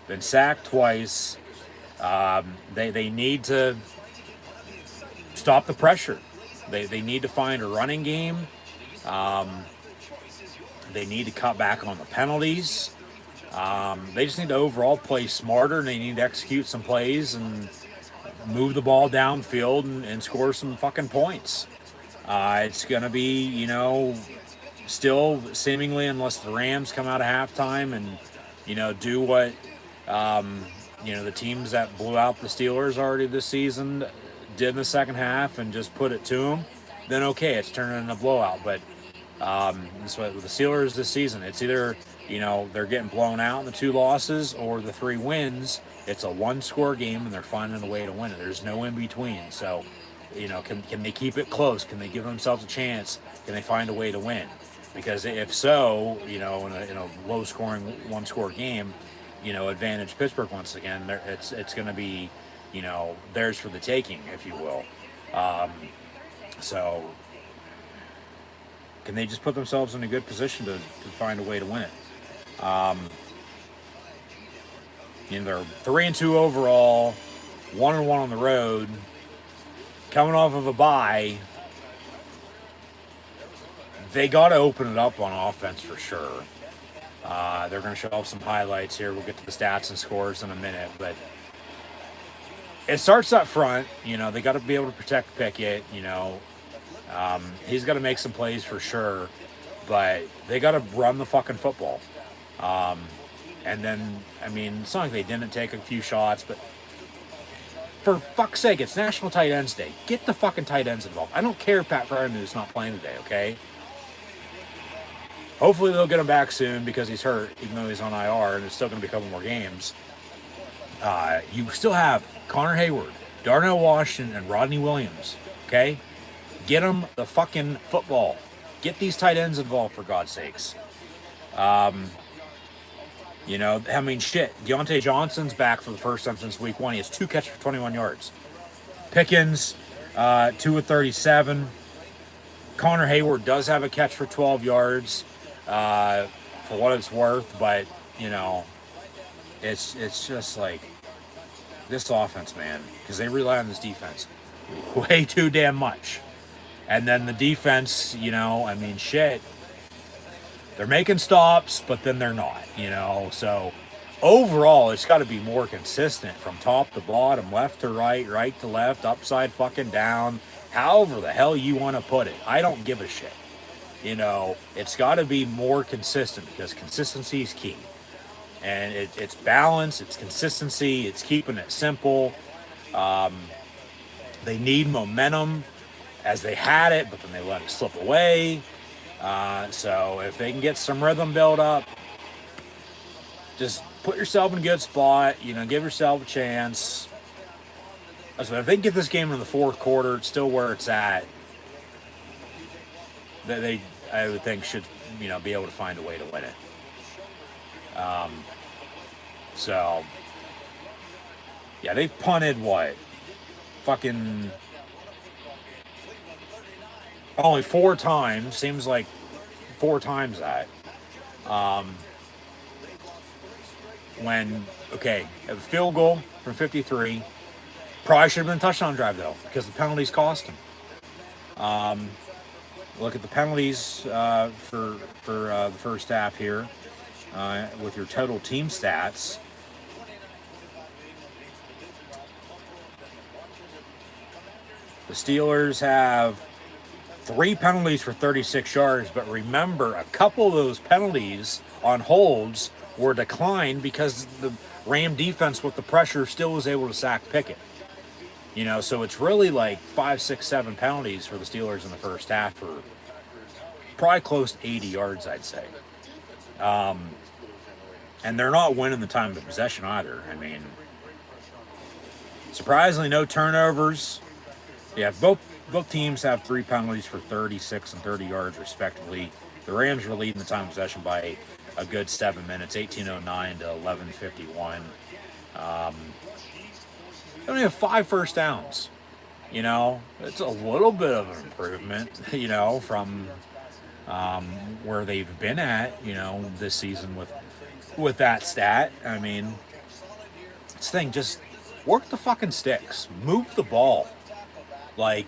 Been sacked twice. They need to stop the pressure. They need to find a running game. They need to cut back on the penalties. They just need to overall play smarter, and they need to execute some plays and move the ball downfield and score some fucking points. It's going to be, still seemingly, unless the Rams come out of halftime and, do what, the teams that blew out the Steelers already this season did in the second half and just put it to them, then okay, it's turning into a blowout. But that's what with the Steelers this season, it's either, they're getting blown out in the 2 losses or the 3 wins. It's a 1-score game and they're finding a way to win it. There's no in between. So, can they keep it close? Can they give themselves a chance? Can they find a way to win? Because if so, in a low-scoring 1-score game, advantage Pittsburgh once again. It's going to be, theirs for the taking, if you will. So, can they just put themselves in a good position to find a way to win it? They're 3-2 overall, 1-1 on the road, coming off of a bye. They got to open it up on offense for sure. They're going to show off some highlights here. We'll get to the stats and scores in a minute, but it starts up front. They got to be able to protect Pickett. He's got to make some plays for sure, but they got to run the fucking football. And then, it's not like they didn't take a few shots, but for fuck's sake, it's National Tight Ends Day. Get the fucking tight ends involved. I don't care if Pat Freiermuth's not playing today, okay? Hopefully they'll get him back soon because he's hurt, even though he's on IR, and it's still going to be a couple more games. You still have Connor Hayward, Darnell Washington, and Rodney Williams, okay? Get them the fucking football. Get these tight ends involved, for God's sakes. Shit. Deontay Johnson's back for the first time since week 1. He has 2 catches for 21 yards. Pickens, 2 of 37. Connor Hayward does have a catch for 12 yards, for what it's worth, but, it's just like this offense, man, because they rely on this defense way too damn much. And then the defense, you know, I mean, shit. They're making stops, but then they're not, you know. So overall, it's got to be more consistent from top to bottom, left to right, right to left, upside fucking down, however the hell you want to put it. I don't give a shit. You know, it's got to be more consistent because consistency is key. And it's balance, it's consistency, it's keeping it simple. They need momentum as they had it, but then they let it slip away. So if they can get some rhythm built up, just put yourself in a good spot, you know, give yourself a chance. So if they can get this game in the fourth quarter, it's still where it's at, they I would think should, you know, be able to find a way to win it. So yeah, they've punted what? Fucking only 4 times. Seems like 4 times that. When, okay, a field goal from 53. Probably should have been a touchdown drive, though, because the penalties cost them. Look at the penalties for the first half here with your total team stats. The Steelers have 3 penalties for 36 yards, but remember, a couple of those penalties on holds were declined because the Ram defense with the pressure still was able to sack Pickett. You know, so it's really like 5, 6, 7 penalties for the Steelers in the first half for probably close to 80 yards, I'd say. And they're not winning the time of possession either. I mean, surprisingly, no turnovers. Yeah, both teams have 3 penalties for 36 and 30 yards, respectively. The Rams are leading the time of possession by a good 7 minutes, 18:09 to 11:51. They only have 5 first downs. You know, it's a little bit of an improvement, you know, from where they've been at, you know, this season with that stat. I mean, this thing, just work the fucking sticks, move the ball. Like,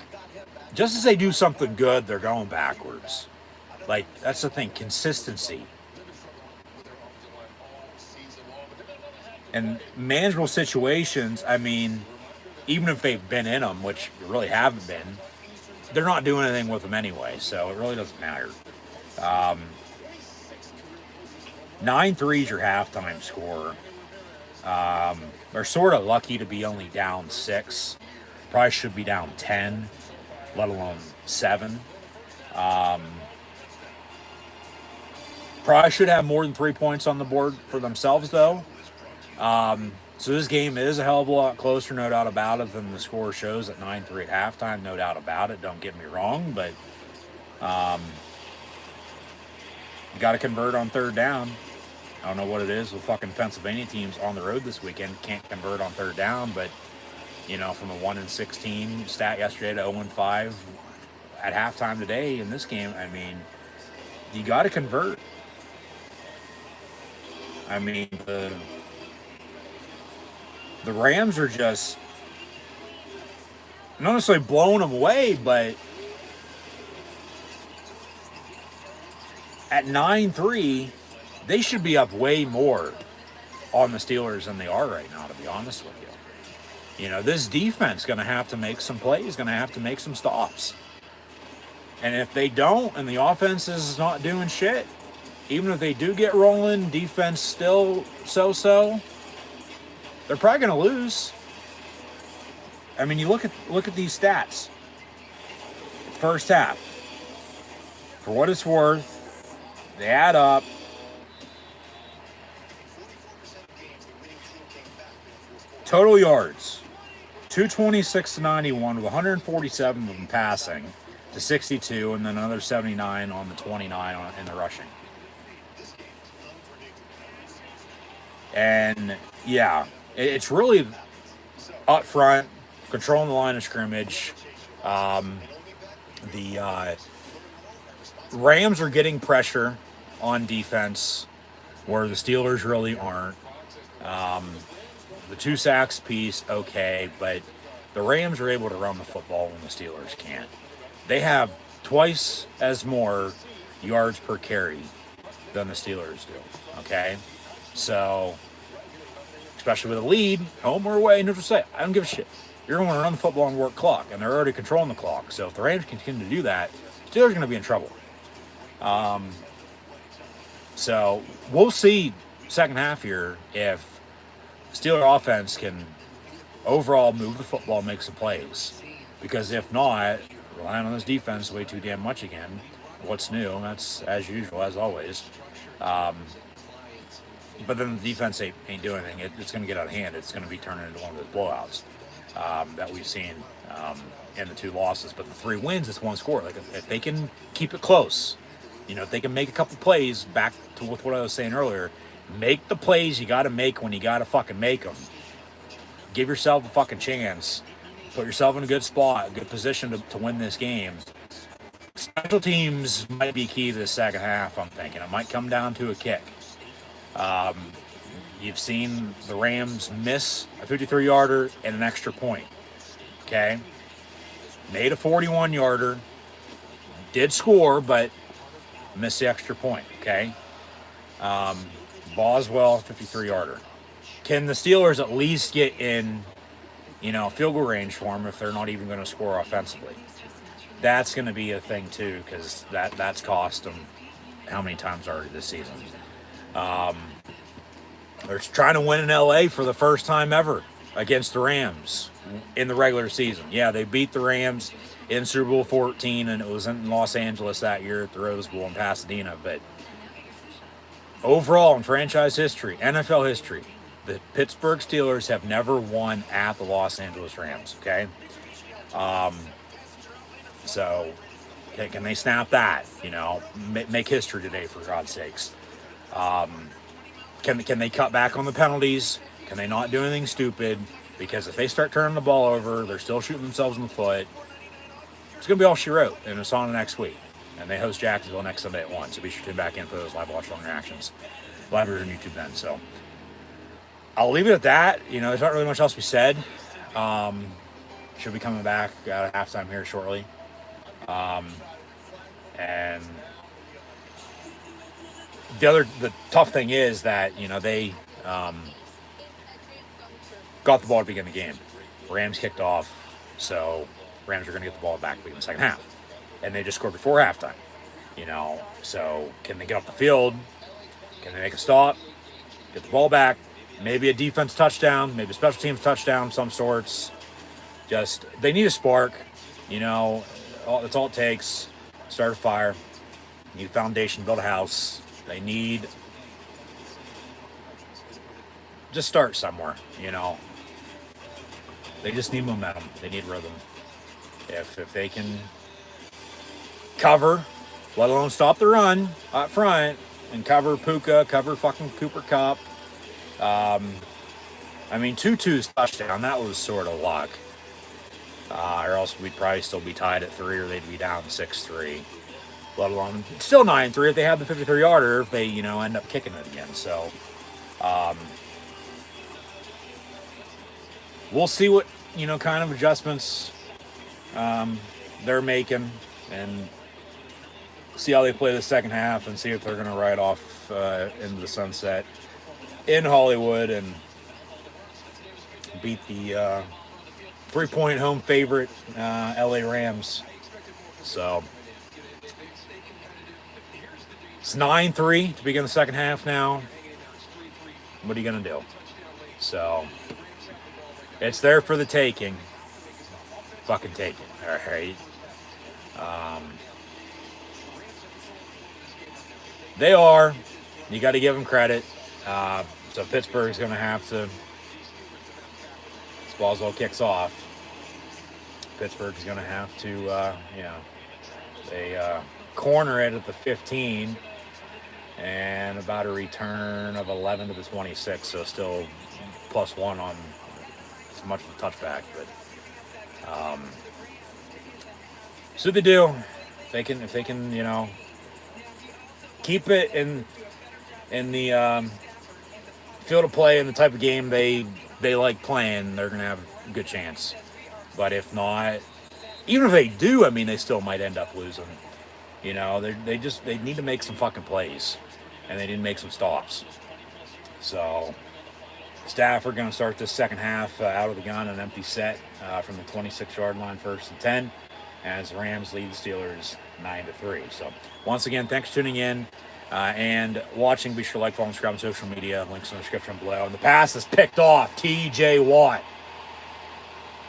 just as they do something good, they're going backwards. Like, that's the thing, consistency. And manageable situations, I mean, even if they've been in them, which really haven't been, they're not doing anything with them anyway, so it really doesn't matter. 9-3 is your halftime score. They're sort of lucky to be only down 6. Probably should be down 10, let alone 7. Probably should have more than 3 points on the board for themselves, though. So this game is a hell of a lot closer, no doubt about it, than the score shows at 9-3 at halftime. No doubt about it. Don't get me wrong, but you got to convert on third down. I don't know what it is with fucking Pennsylvania teams on the road this weekend. Can't convert on third down, but, you know, from a 1-16 stat yesterday to 0-5 at halftime today in this game, I mean, you got to convert. I mean, the Rams are just not necessarily blowing them away, but at 9-3, they should be up way more on the Steelers than they are right now, to be honest with you. You know, this defense is going to have to make some plays, going to have to make some stops. And if they don't, and the offense is not doing shit, even if they do get rolling, defense still so-so, they're probably going to lose. I mean, you look at these stats. First half, for what it's worth, they add up. Total yards, 226 to 91, with 147 of them passing to 62, and then another 79 on the 29 in the rushing. And yeah, it's really up front, controlling the line of scrimmage. The Rams are getting pressure on defense where the Steelers really aren't. The 2 sacks piece, okay, but the Rams are able to run the football when the Steelers can't. They have twice as more yards per carry than the Steelers do. Okay, so especially with a lead, home or away, neutral site, I don't give a shit. You're going to run the football and work clock, and they're already controlling the clock. So if the Rams continue to do that, Steelers are going to be in trouble. So we'll see second half here if Steeler offense can overall move the football, make some plays. Because if not, relying on this defense way too damn much again. What's new? That's as usual, as always. But then the defense ain't doing anything. It's going to get out of hand. It's going to be turning into one of those blowouts that we've seen in the 2 losses. But the 3 wins, it's 1 score. Like if they can keep it close, if they can make a couple plays, back to with what I was saying earlier, make the plays you got to make when you got to fucking make them. Give yourself a fucking chance. Put yourself in a good spot, a good position to win this game. Special teams might be key to the second half, I'm thinking. It might come down to a kick. You've seen the Rams miss a 53-yarder and an extra point. Okay? Made a 41-yarder. Did score, but missed the extra point. Okay? Boswell, 53-yarder. Can the Steelers at least get in, field goal range for them if they're not even going to score offensively? That's going to be a thing too, because that's cost them how many times already this season. They're trying to win in LA for the first time ever against the Rams in the regular season. Yeah, they beat the Rams in Super Bowl 14, and it was in Los Angeles that year at the Rose Bowl in Pasadena. But overall in franchise history, NFL history, the Pittsburgh Steelers have never won at the Los Angeles Rams, okay? So can they snap that, make history today, for God's sakes? Can they cut back on the penalties? Can they not do anything stupid? Because if they start turning the ball over, they're still shooting themselves in the foot. It's going to be all she wrote, and it's on next week. And they host Jacksonville next Sunday at 1, so be sure to tune back in for those live watch-along reactions. Live here on YouTube then, so I'll leave it at that. There's not really much else to be said. Should be coming back at halftime here shortly. And the tough thing is that, they got the ball at the beginning of the game. Rams kicked off, so Rams are going to get the ball back in the second half. And they just scored before halftime. So can they get off the field? Can they make a stop? Get the ball back? Maybe a defense touchdown, maybe a special teams touchdown of some sorts. Just, they need a spark. That's all it takes. Start a fire. Need a foundation, build a house. They need, just start somewhere, They just need momentum. They need rhythm. If they can cover, let alone stop the run up front, and cover Puka, cover fucking Cooper Kupp. Tutu's touchdown, that was sort of luck. Or else we'd probably still be tied at 3, or they'd be down 6-3. Let alone, still 9-3 if they have the 53-yarder, if they, end up kicking it again. So, we'll see what, kind of adjustments they're making, and see how they play the second half, and see if they're going to ride off into the sunset in Hollywood and beat the 3-point home favorite LA Rams. So it's 9-3 to begin the second half now. What are you going to do? So it's there for the taking. Fucking take it. All right. They are. You got to give them credit. So Pittsburgh's going to have to, as Boswell kicks off, Pittsburgh's going to have to, they corner it at the 15 and about a return of 11 to the 26. So still +1 on as much of a touchback. But so they do. If they can, keep it in the field of play and the type of game they like playing, they're going to have a good chance. But if not, Even if they do, I mean, they still might end up losing. You know, they need to make some fucking plays, and they need to make some stops. So Stafford going to start this second half out of the gun, an empty set from the 26-yard line, 1st and 10, as the Rams lead the Steelers 9-3. So once again, thanks for tuning in and watching. Be sure to like, follow, and subscribe on social media. Links in the description below. And the pass is picked off. T.J. Watt.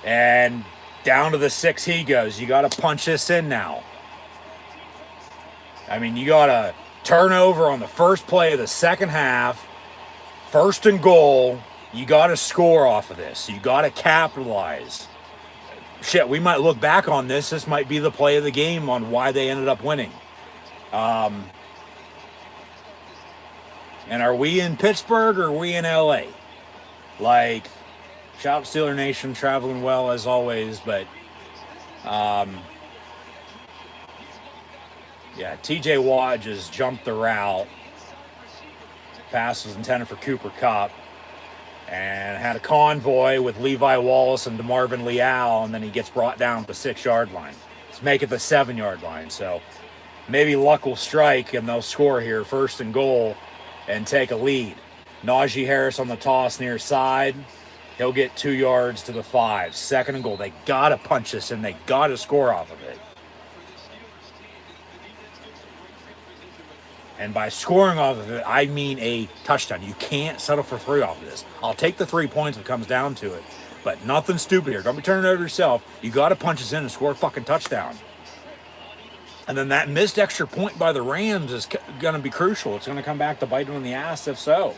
And down to the 6 he goes. You got to punch this in now. I mean, you got to turn over on the first play of the second half. 1st and goal. You got to score off of this. You got to capitalize. Shit, we might look back on this. This might be the play of the game on why they ended up winning. And are we in Pittsburgh or are we in LA? Like, shout out Steeler Nation, traveling well as always, but yeah, TJ Watt just jumped the route. Pass was intended for Cooper Kupp, and had a convoy with Levi Wallace and DeMarvin Leal, and then he gets brought down at the 6-yard line. Let's make it the 7-yard line. So maybe luck will strike and they'll score here, 1st and goal, and take a lead. Najee Harris on the toss near side. He'll get 2 yards to the 5. 2nd and goal. They got to punch this in. They got to score off of it. And by scoring off of it, I mean a touchdown. You can't settle for 3 off of this. I'll take the 3 points if it comes down to it. But nothing stupid here. Don't be turning it over yourself. You got to punch this in and score a fucking touchdown. And then that missed extra point by the Rams is going to be crucial. It's going to come back to bite them in the ass if so.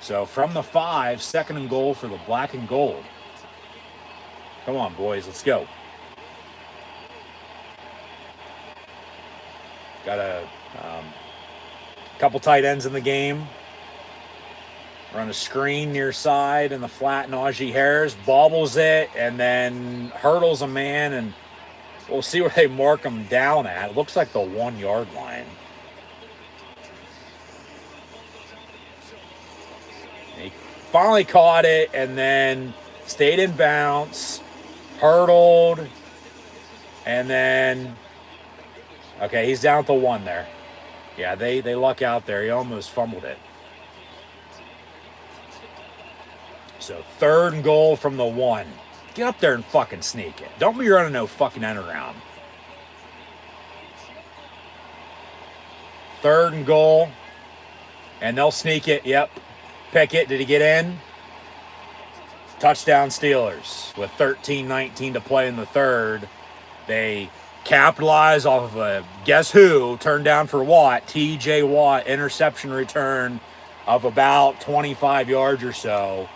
So from the 5, 2nd and goal for the black and gold. Come on, boys. Let's go. Got a couple tight ends in the game. Run a screen near side in the flat. Najee Harris bobbles it and then hurdles a man, and we'll see where they mark him down at. It looks like the 1-yard line. He finally caught it and then stayed in bounds, hurdled, and then... Okay, he's down to 1 there. Yeah, they luck out there. He almost fumbled it. So 3rd and goal from the 1. Get up there and fucking sneak it. Don't be running no fucking end around. 3rd and goal. And they'll sneak it. Yep. Pick it. Did he get in? Touchdown Steelers. With 13-19 to play in the 3rd. They... capitalize off of a guess who turned down for Watt. TJ Watt interception return of about 25 yards or so.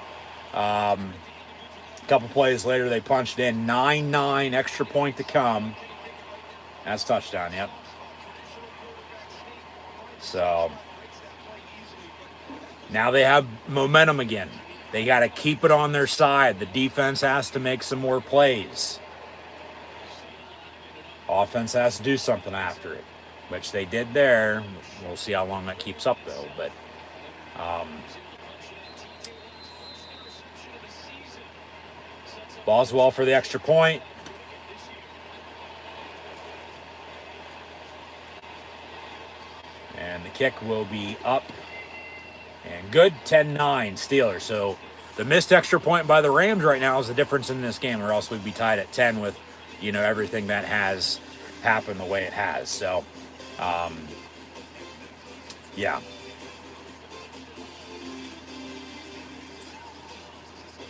A couple plays later they punched in 9-9, extra point to come. That's touchdown. Yep. So now they have momentum again. They got to keep it on their side. The defense has to make some more plays. Offense has to do something after it, which they did there. We'll see how long that keeps up, though. But Boswell for the extra point. And the kick will be up and good. 10-9 Steelers. So the missed extra point by the Rams right now is the difference in this game, or else we'd be tied at 10 with, you know, everything that has happened the way it has. So, yeah.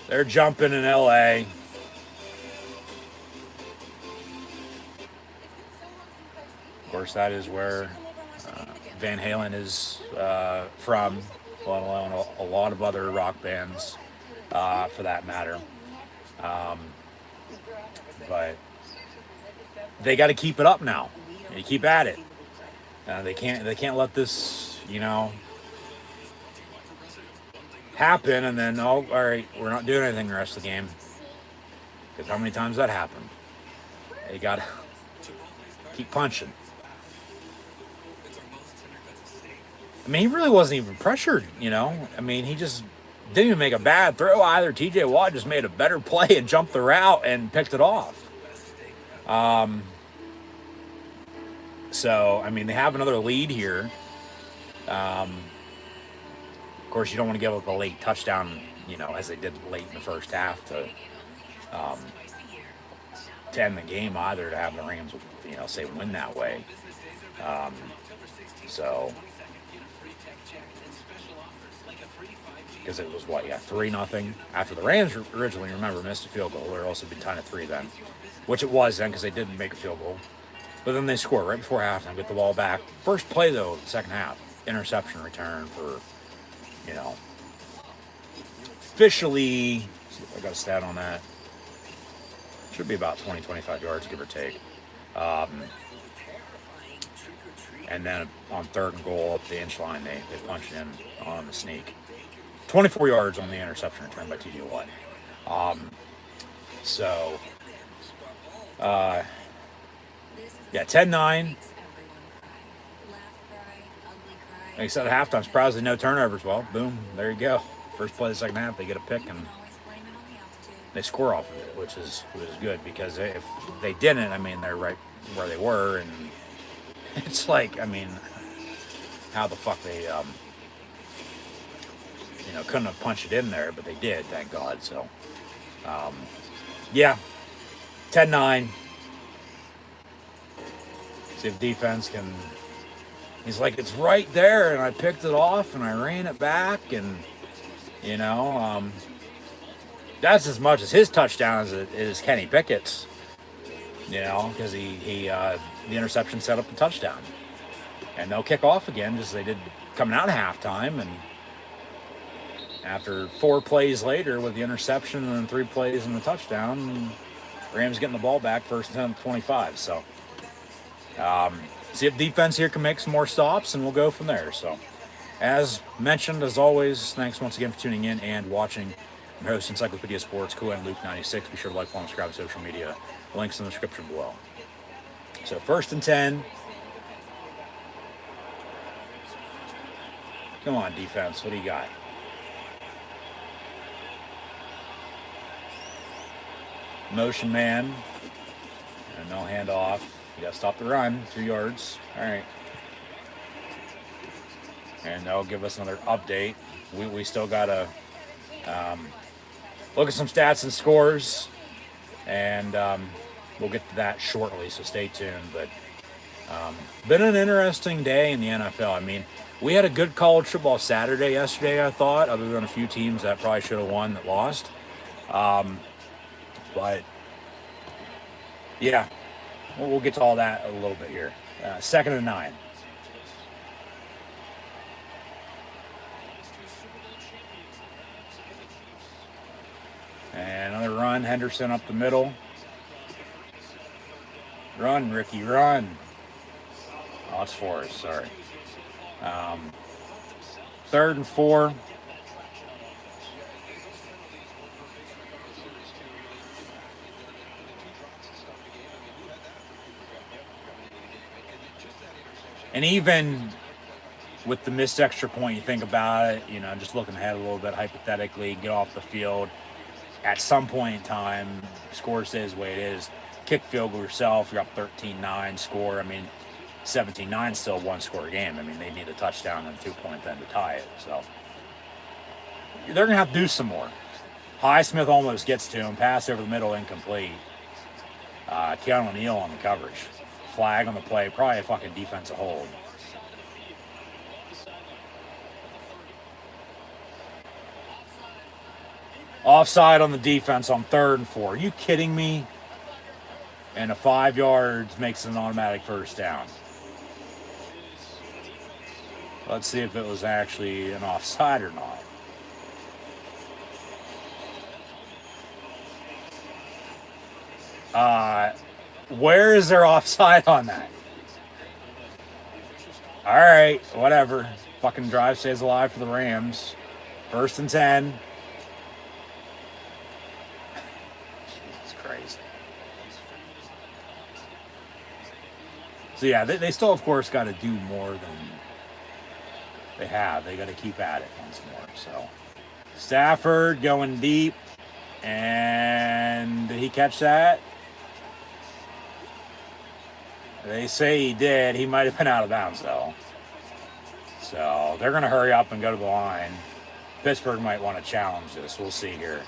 They're jumping in LA. Of course, that is where Van Halen is from, let alone a lot of other rock bands, for that matter. But they got to keep it up now. They keep at it. They can't let this, you know, happen and then, oh, all right, we're not doing anything the rest of the game. Because how many times that happened? They got to keep punching. I mean, he really wasn't even pressured, you know. I mean, he just Didn't even make a bad throw either. TJ Watt just made a better play and jumped the route and picked it off. So, I mean, they have another lead here. Of course, you don't want to give up a late touchdown, you know, as they did late in the first half to end the game either, to have the Rams, you know, say win that way. So, because it was what, 3-0 after the Rams originally, remember, missed a field goal. There also been tied at 3 then, which it was then because they didn't make a field goal. But then they score right before halftime, get the ball back. First play though, second half, interception return for, you know, officially, I got a stat on that. Should be about 20-25 yards, give or take. And then on 3rd and goal up the inch line, they punched in on the sneak. 24 yards on the interception return by TJ Watt. Yeah, 10-9. Like I said at halftime, surprisingly no turnovers. Well, boom, there you go. First play of the second half, they get a pick and they score off of it, which is good, because if they didn't, I mean, they're right where they were, and it's like, I mean, how the fuck they, you know, couldn't have punched it in there, but they did, thank God. So, yeah, 10-9. See if defense can. He's like, it's right there, and I picked it off, and I ran it back, and you know, that's as much as his touchdown as it is Kenny Pickett's. You know, because the interception set up the touchdown, and they'll kick off again just as they did coming out of halftime, and after 4 plays later with the interception and then 3 plays and the touchdown, Rams getting the ball back, 1st and 10, 25. So. See if defense here can make some more stops, and we'll go from there. So, as mentioned, as always, thanks once again for tuning in and watching. I'm your host, Encyclopedia Sports, Cool and Luke 96. Be sure to like, follow, and subscribe to social media. Links in the description below. So, 1st and 10. Come on, defense. What do you got? Motion man. And no handoff. You gotta stop the run, 2 yards. All right. And they'll give us another update. We still gotta look at some stats and scores, and we'll get to that shortly, so stay tuned. But been an interesting day in the NFL. I mean, we had a good college football Saturday yesterday, I thought, other than a few teams that probably should have won that lost. But yeah. We'll get to all that a little bit here. 2nd and 9. And another run. Henderson up the middle. Run, Ricky, run. Oh, it's 4, sorry. 3rd and 4. And even with the missed extra point, you think about it, you know, just looking ahead a little bit, hypothetically, get off the field. At some point in time, score stays the way it is. Kick field goal yourself, you're up 13-9, score. I mean, 17-9 still a 1-score game. I mean, they need a touchdown and 2-point then to tie it. So they're going to have to do some more. Highsmith almost gets to him. Pass over the middle, incomplete. Keanu O'Neal on the coverage. Flag on the play, probably a fucking defensive hold. Offside on the defense on 3rd and 4. Are you kidding me? And a 5 yards makes an automatic 1st down. Let's see if it was actually an offside or not. Where is there offside on that? All right, whatever. Fucking drive stays alive for the Rams. 1st and 10. Jesus Christ. So yeah, they still, of course, got to do more than they have. They got to keep at it once more. So Stafford going deep. And did he catch that? They say he did. He might have been out of bounds, though. So they're going to hurry up and go to the line. Pittsburgh might want to challenge this. We'll see here.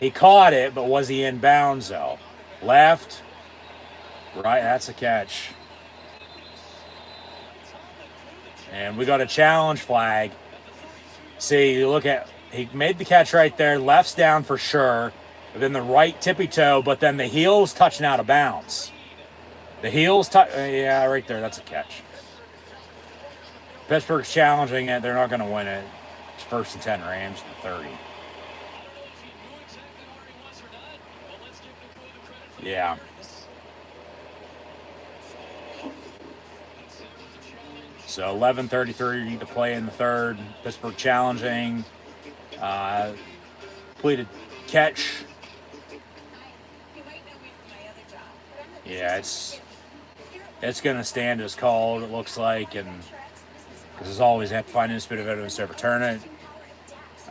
He caught it, but was he in bounds, though? Left. Right, that's a catch. And we got a challenge flag. See, you look at, he made the catch right there. Left's down for sure. But then the right tippy toe, but then the heel's touching out of bounds. The heel's, yeah, right there. That's a catch. Pittsburgh's challenging it. They're not going to win it. It's 1st and 10 Rams to 30. Yeah. So 11:33 to play in the third. Pittsburgh challenging. Completed catch. Yeah, it's going to stand as called, it looks like, and because as always, they have to find this bit of evidence to overturn it.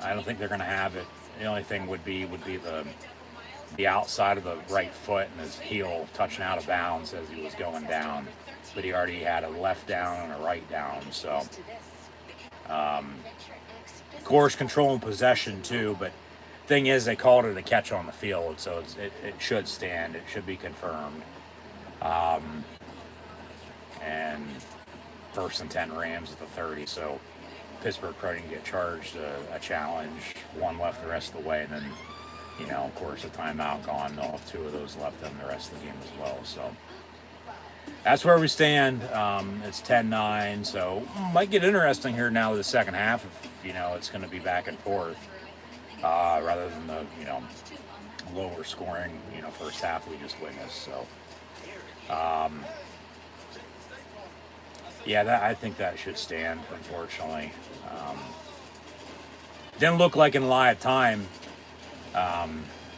I don't think they're going to have it. The only thing would be the outside of the right foot and his heel touching out of bounds as he was going down. But he already had a left down and a right down. So, of course, control and possession too. But thing is, they called it a catch on the field, so it should stand. It should be confirmed. And 1st and 10 Rams at the 30. So Pittsburgh probably can get charged a challenge, one left the rest of the way, and then, you know, of course, a timeout gone. They'll have 2 of those left in the rest of the game as well. So that's where we stand. It's 10-9, so might get interesting here now with the second half if, you know, it's going to be back and forth rather than the, you know, lower scoring, you know, first half we just witnessed. So, yeah, I think that should stand, unfortunately. Didn't look like in live time,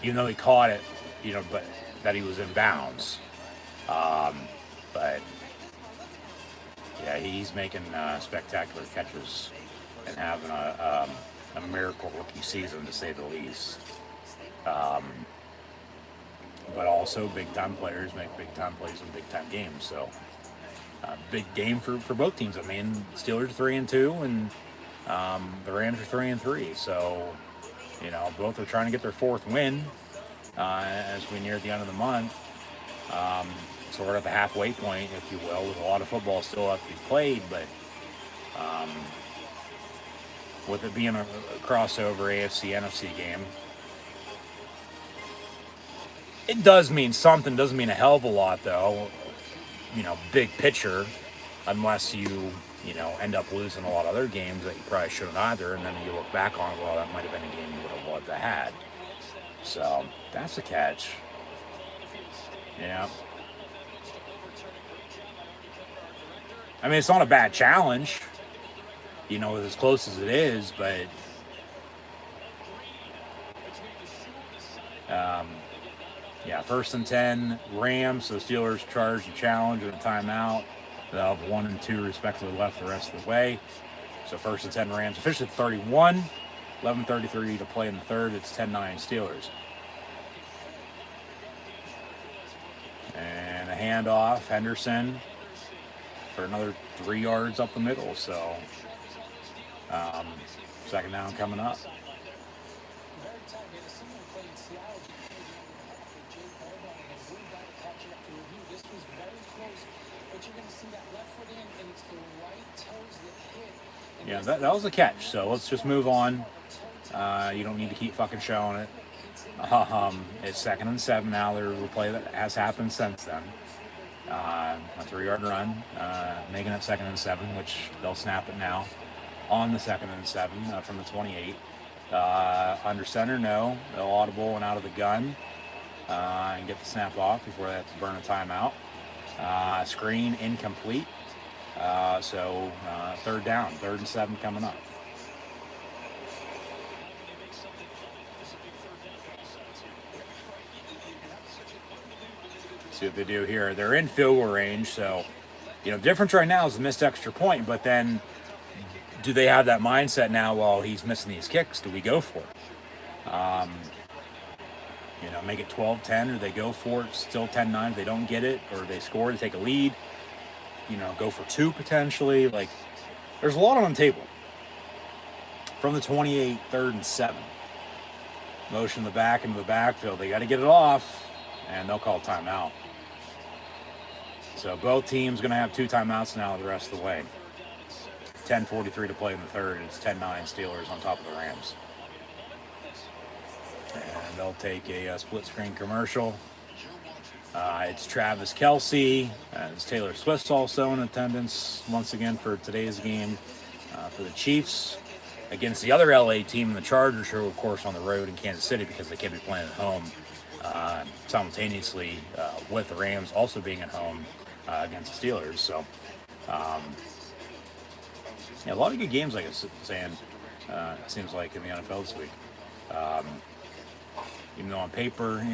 even though he caught it, you know, but that he was in bounds. But yeah, he's making spectacular catches and having a miracle rookie season, to say the least. But also big-time players make big-time plays in big-time games. So big game for both teams. I mean, Steelers 3-2 and the Rams are 3-3. So, you know, both are trying to get their 4th win as we near the end of the month. So we're at the halfway point, if you will, with a lot of football still left to be played. But with it being a crossover AFC-NFC game, it does mean something. Doesn't mean a hell of a lot, though. You know, big picture, unless you know, end up losing a lot of other games that you probably shouldn't either, and then you look back on it, well, that might have been a game you would have loved to have had. So that's a catch. Yeah. I mean, it's not a bad challenge, you know, as close as it is, but yeah, 1st and 10 Rams. So Steelers charged a challenge and a timeout. They'll have 1 and 2 respectively left the rest of the way. So 1st and 10 Rams. Officially 31. 11:33 to play in the third. It's 10-9 Steelers. And a handoff. Henderson for another 3 yards up the middle. So second down coming up. Yeah, that was a catch, so let's just move on. You don't need to keep fucking showing it. It's 2nd and 7 now. There's a play that has happened since then. A 3-yard run, making it 2nd and 7, which they'll snap it now on the 2nd and 7 from the 28. Under center, no. They'll audible and out of the gun and get the snap off before they have to burn a timeout. Screen incomplete. So 3rd down, 3rd and 7 coming up. See what they do here. They're in field goal range, so, you know, difference right now is the missed extra point, but then do they have that mindset now? Well, he's missing these kicks. Do we go for it? Make it 12-10, or they go for it, still 10-9 if they don't get it, or they score to take a lead, go for 2 potentially. Like, there's a lot on the table. From the 28, 3rd and 7. Motion the back into the backfield. They got to get it off, and they'll call timeout. So both teams going to have 2 timeouts now the rest of the way. 10:43 to play in the third. It's 10-9 Steelers on top of the Rams. And they'll take a split screen commercial. It's Travis Kelce. It's Taylor Swift's also in attendance once again for today's game for the Chiefs against the other LA team, the Chargers, who are of course on the road in Kansas City because they can't be playing at home simultaneously with the Rams also being at home against the Steelers. So a lot of good games, like I was saying, it seems like in the NFL this week. Even though on paper,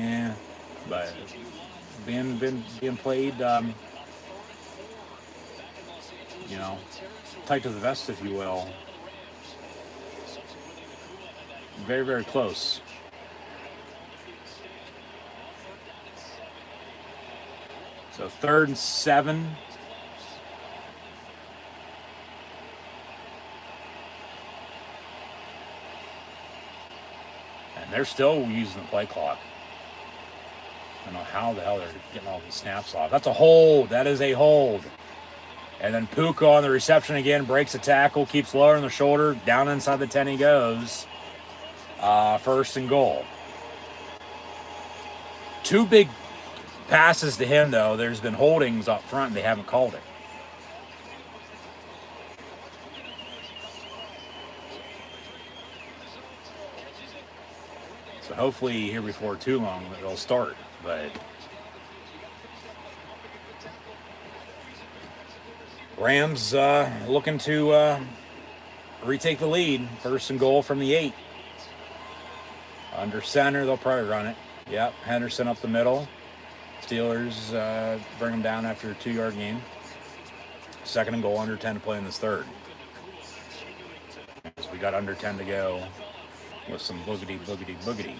but being played, tight to the vest, if you will. Very, very close. So 3rd and 7. And they're still using the play clock. I don't know how the hell they're getting all these snaps off. That's a hold. That is a hold. And then Puka on the reception again, breaks a tackle, keeps lowering the shoulder, down inside the 10 he goes. 1st and goal. 2 big passes to him, though. There's been holdings up front, and they haven't called it. So hopefully here before too long it'll start, but Rams looking to retake the lead. 1st and goal from the 8. Under center, they'll probably run it. Yep, Henderson up the middle. Steelers bring them down after a 2-yard gain. 2nd and goal, under 10 to play in this third. So we got under 10 to go with some boogity, boogity, boogity.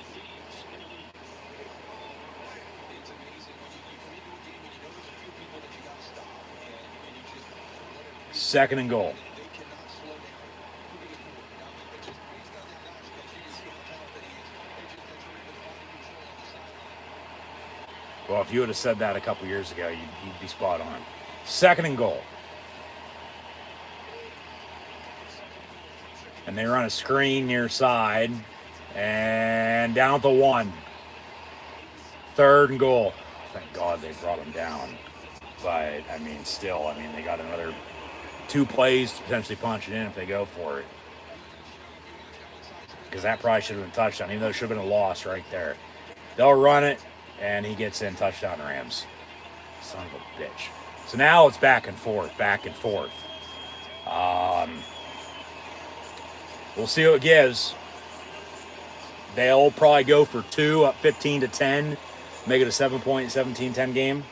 Second and goal. Well, if you would have said that a couple years ago, you'd be spot on. 2nd and goal. And they run a screen near side. And down to 1. 3rd and goal. Thank God they brought him down. But, still, they got another 2 plays to potentially punch it in if they go for it. Because that probably should have been a touchdown, even though it should have been a loss right there. They'll run it, and he gets in, touchdown Rams. Son of a bitch. So now it's back and forth, back and forth. We'll see what it gives. They'll probably go for 2, up 15-10, make it a 7-point, 17-10 game.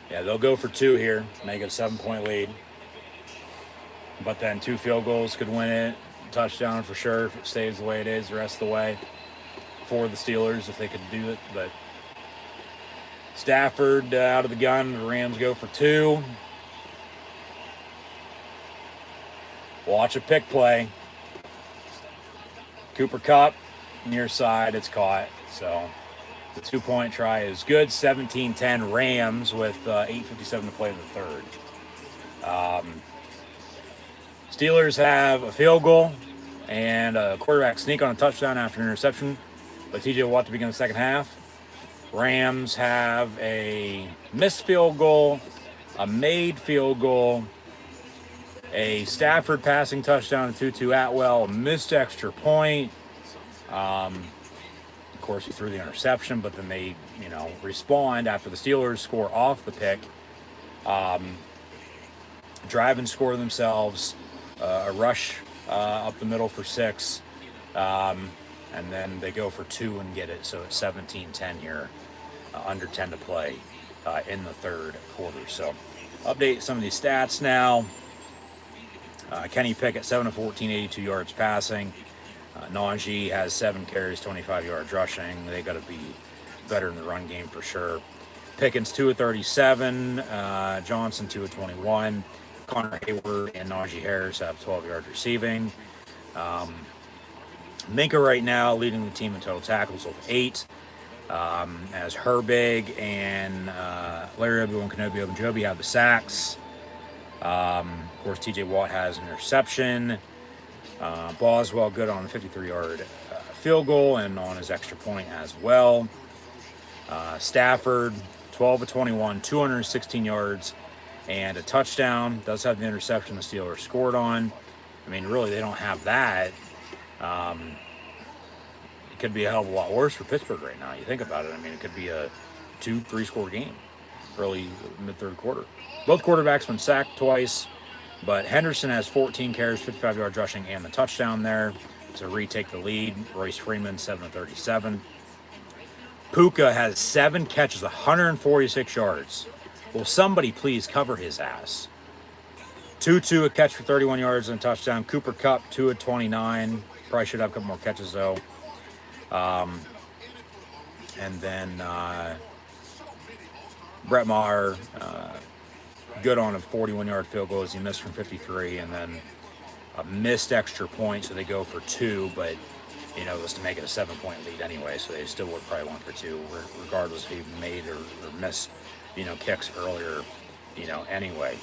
Yeah, they'll go for 2 here, make it a 7-point lead. But then 2 field goals could win it. Touchdown for sure if it stays the way it is the rest of the way for the Steelers if they could do it. But Stafford out of the gun. The Rams go for 2. Watch a pick play. Cooper Kupp near side. It's caught. So the 2-point try is good. 17-10 Rams with 8:57 to play in the third. Steelers have a field goal and a quarterback sneak on a touchdown after an interception by TJ Watt to begin the second half. Rams have a missed field goal, a made field goal, a Stafford passing touchdown to Tutu Atwell, a missed extra point. Of course, he threw the interception, but then they, respond after the Steelers score off the pick. Drive and score themselves. a rush up the middle for 6. And then they go for 2 and get it. So it's 17-10 here, under 10 to play in the third quarter. So update some of these stats now. Kenny Pickett, 7 of 14, 82 yards passing. Najee has 7 carries, 25 yards rushing. They got to be better in the run game for sure. Pickens, 2 of 37. Johnson, 2 of 21. Connor Hayward and Najee Harris have 12 yards receiving. Minka right now leading the team in total tackles with 8. As Herbig and Larry Obi-Wan Kenobi Ogunjobi have the sacks. Of course, TJ Watt has an interception. Boswell good on the 53-yard field goal and on his extra point as well. Stafford, 12 of 21, 216 yards and a touchdown. Does have the interception the Steelers scored on. I mean, really, they don't have that. It could be a hell of a lot worse for Pittsburgh right now. You think about it. I mean, it could be a 2-3 score game early mid-third quarter. Both quarterbacks been sacked twice, but Henderson has 14 carries, 55 yards rushing, and the touchdown there to retake the lead. Royce Freeman, 7 of 37. Puka has 7 catches, 146 yards. Will somebody please cover his ass? Tutu, a catch for 31 yards and a touchdown. Cooper Kupp, 2 of 29. Probably should have a couple more catches, though. And then Brett Maher, good on a 41-yard field goal as he missed from 53, and then a missed extra point, so they go for 2, but, you know, it was to make it a 7-point lead anyway, so they still would probably went for 2, regardless if he made or missed, you know, kicks earlier, you know, anyway.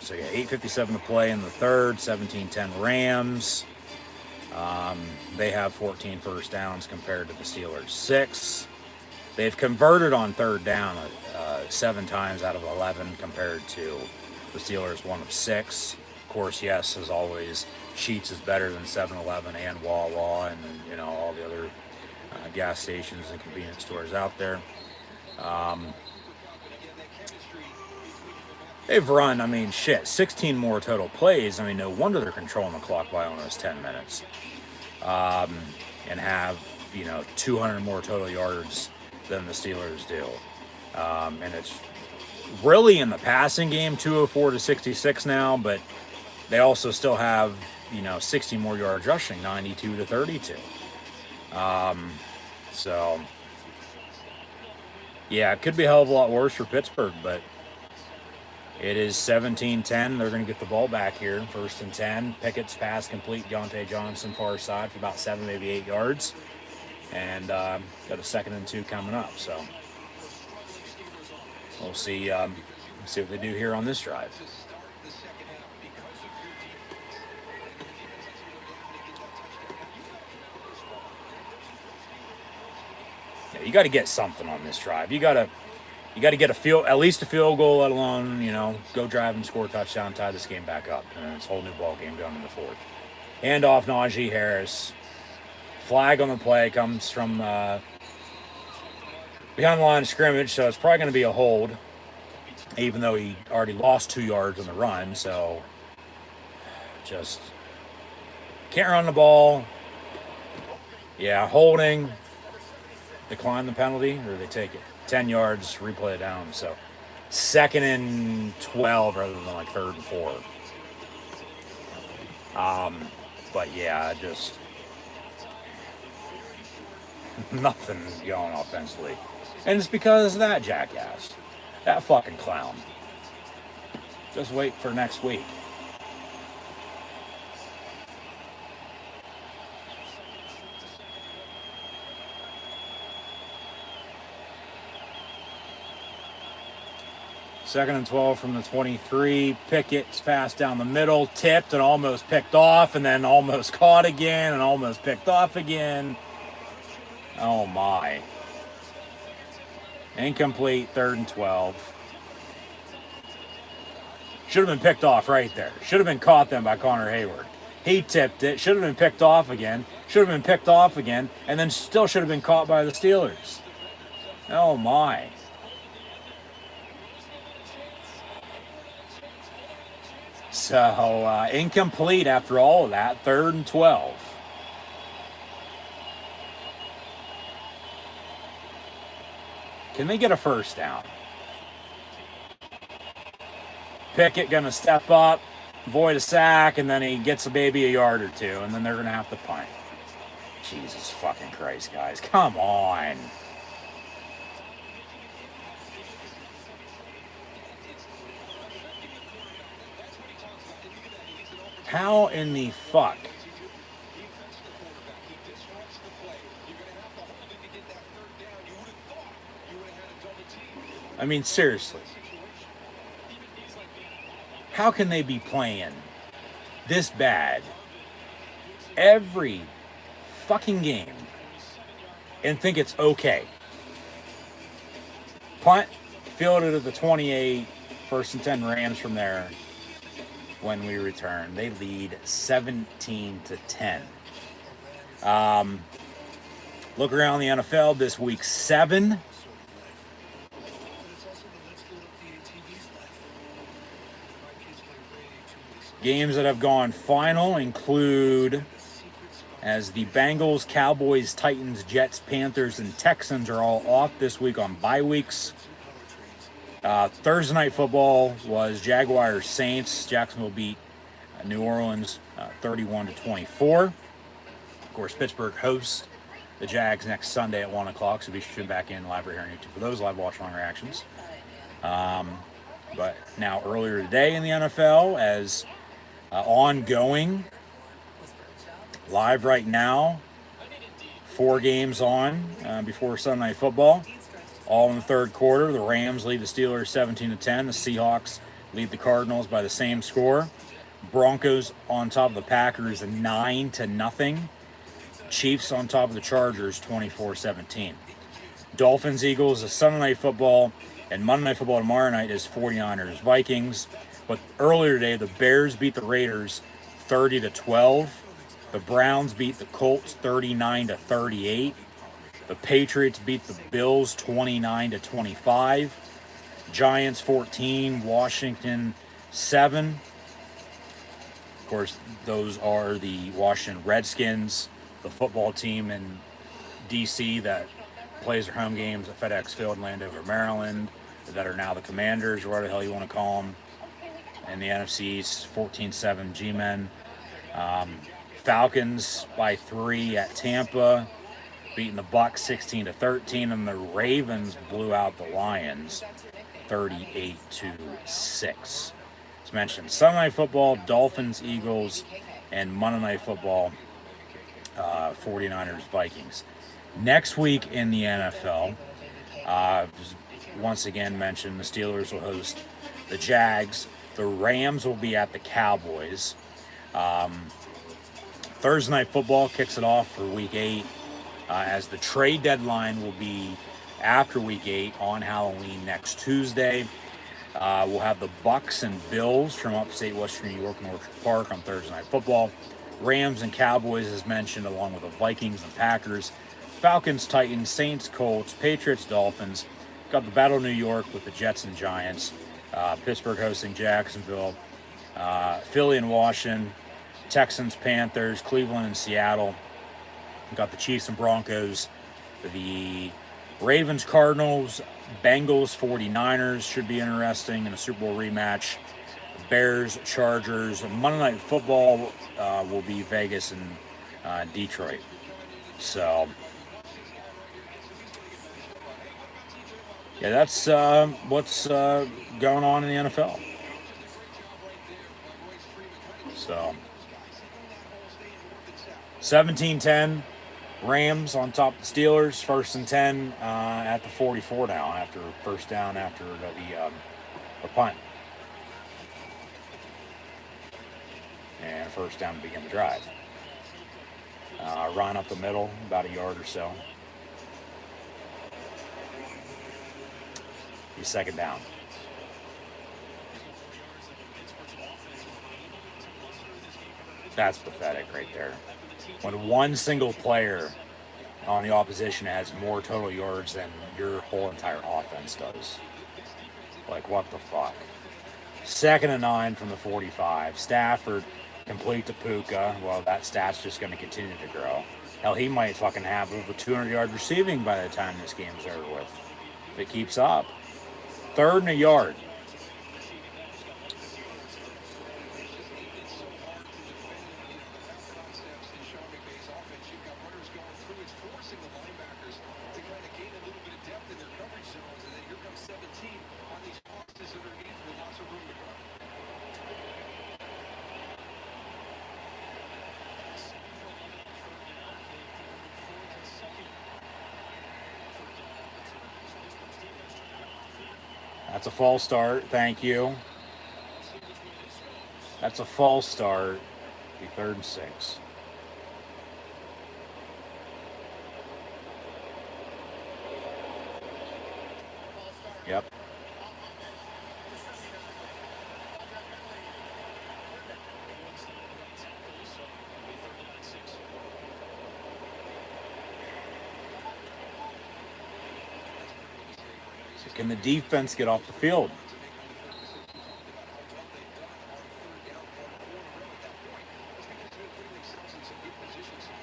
So yeah, 8:57 to play in the third, 17-10 Rams. They have 14 first downs compared to the Steelers' 6. They've converted on third down 7 times out of 11 compared to the Steelers' 1 of 6. Of course, yes, as always, Sheetz is better than 7-Eleven and Wawa and, you know, all the other gas stations and convenience stores out there. They've run, I mean, 16 more total plays. I mean, no wonder they're controlling the clock by almost 10 minutes. And have, you know, 200 more total yards than the Steelers do. And it's really in the passing game, 204 to 66 now, but they also still have, you know, 60 more yards rushing, 92 to 32. So, yeah, it could be a hell of a lot worse for Pittsburgh, but it is 17-10. They're going to get the ball back here. 1st and 10. Pickett's pass complete. Deontay Johnson far side for about 7, maybe 8 yards. And got a 2nd and 2 coming up. So we'll see what they do here on this drive. Yeah, you got to get something on this drive. You got to get at least a field goal, let alone, you know, go drive and score a touchdown, tie this game back up. And it's a whole new ball game going in the 4th. Hand off Najee Harris. Flag on the play comes from behind the line of scrimmage, so it's probably going to be a hold, even though he already lost 2 yards on the run. So just can't run the ball. Yeah, holding. Decline the penalty, or they take it. 10 yards, replay it down. So 2nd and 12 rather than like 3rd and 4. But yeah, just nothing going offensively. And it's because of that jackass. That fucking clown. Just wait for next week. Second and 12 from the 23. Pickett's pass down the middle, tipped and almost picked off, and then almost caught again and almost picked off again. Oh my. Incomplete, 3rd and 12. Should have been picked off right there. Should have been caught then by Connor Hayward. He tipped it, should have been picked off again, should have been picked off again, and then still should have been caught by the Steelers. Oh my. So, incomplete after all of that. 3rd and 12. Can they get a first down? Pickett going to step up, avoid a sack, and then he gets maybe a yard or two, and then they're going to have to punt. Jesus fucking Christ, guys. Come on. How in the fuck? I mean, seriously. How can they be playing this bad every fucking game and think it's okay? Punt, fielded at the 28, 1st and 10 Rams from there. When we return, they lead 17-10. Look around the NFL this week 7. Games that have gone final include, as the Bengals, Cowboys, Titans, Jets, Panthers, and Texans are all off this week on bye weeks. Thursday night football was Jaguars, Saints. Jacksonville beat New Orleans 31-24. Of course, Pittsburgh hosts the Jags next Sunday at 1 o'clock, so be sure to tune back in live right here on YouTube for those live watch-along reactions. But now earlier today in the NFL, as ongoing, live right now, 4 games on before Sunday Night Football. All in the 3rd quarter. The Rams lead the Steelers 17-10. The Seahawks lead the Cardinals by the same score. Broncos on top of the Packers 9-0. Chiefs on top of the Chargers 24-17. Dolphins, Eagles is Sunday Night Football, and Monday Night Football tomorrow night is 49ers, Vikings. But earlier today, the Bears beat the Raiders 30-12. The Browns beat the Colts 39-38. The Patriots beat the Bills 29-25. Giants 14, Washington 7. Of course, those are the Washington Redskins, the football team in D.C. that plays their home games at FedEx Field in Landover, Maryland, that are now the Commanders, or whatever the hell you want to call them. And the NFC East 14-7 G-Men. Falcons by 3 at Tampa, beating the Bucs 16-13, and the Ravens blew out the Lions 38-6. As mentioned, Sunday Night Football, Dolphins, Eagles, and Monday Night Football, 49ers, Vikings. Next week in the NFL, once again mentioned, the Steelers will host the Jags. The Rams will be at the Cowboys. Thursday Night Football kicks it off for Week 8, as the trade deadline will be after Week 8 on Halloween next Tuesday. We'll have the Bucks and Bills from upstate Western New York and Orchard Park on Thursday Night Football. Rams and Cowboys, as mentioned, along with the Vikings and Packers. Falcons, Titans, Saints, Colts, Patriots, Dolphins. Got the Battle of New York with the Jets and Giants. Pittsburgh hosting Jacksonville. Philly and Washington. Texans, Panthers, Cleveland and Seattle. Got the Chiefs and Broncos. The Ravens, Cardinals, Bengals, 49ers should be interesting in a Super Bowl rematch. Bears, Chargers. Monday Night Football will be Vegas and Detroit. So, yeah, that's what's going on in the NFL. So, 17-10, Rams on top of the Steelers, 1st and 10 at the 44 now, after first down after the punt. And first down to begin the drive. Run up the middle, about a yard or so. Be 2nd down. That's pathetic right there. When one single player on the opposition has more total yards than your whole entire offense does. Like, what the fuck? 2nd and 9 from the 45. Stafford complete to Puka. Well, that stat's just going to continue to grow. Hell, he might fucking have over 200 yards receiving by the time this game's over with. If it keeps up. 3rd and a yard. That's a false start. Thank you. That's a false start. Be 3rd and 6. Yep. So can the defense get off the field?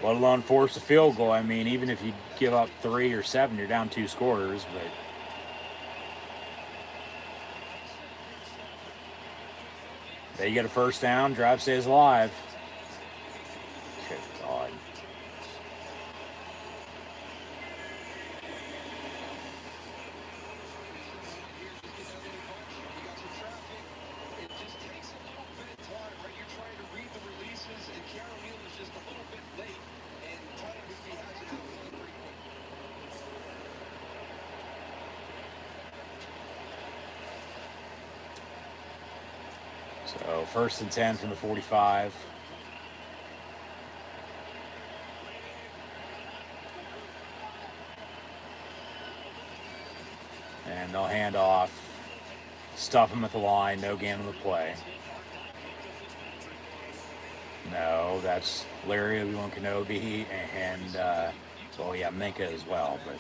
Let alone force a field goal. I mean, even if you give up 3 or 7, you're down 2 scorers, but they get a first down, drive stays alive. Good God. So 1st and 10 from the 45. And they'll hand off, stuff him at the line, no gain on the play. No, that's Larry Obi-Wan Kenobi and, well, yeah, Minka as well, but...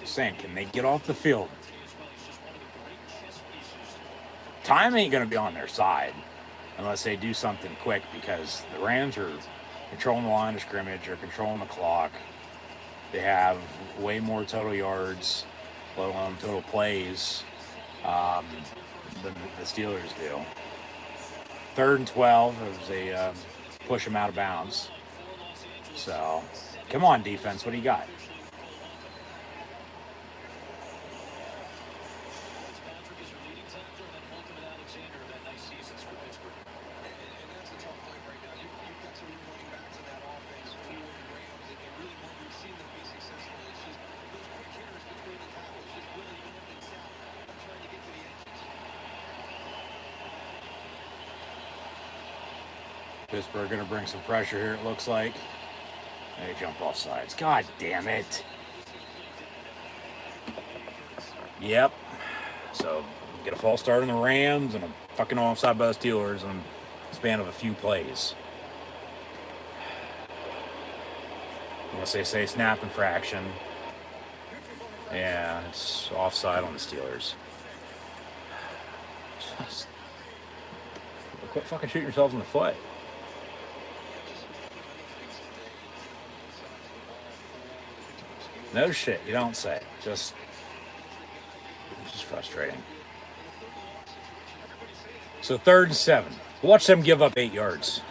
Saying, can they get off the field? Time ain't going to be on their side unless they do something quick, because the Rams are controlling the line of scrimmage or controlling the clock. They have way more total yards, let alone total plays, than the Steelers do. 3rd and 12 as they push them out of bounds. So, come on, defense, what do you got? Pittsburgh going to bring some pressure here, it looks like. They jump off sides. God damn it. Yep. So, get a false start on the Rams and a fucking offside by the Steelers in the span of a few plays. Unless they say snap infraction. Yeah, it's offside on the Steelers. Just quit fucking shooting yourselves in the foot. No shit, you don't say. Just frustrating. So 3rd and 7. Watch them give up 8 yards.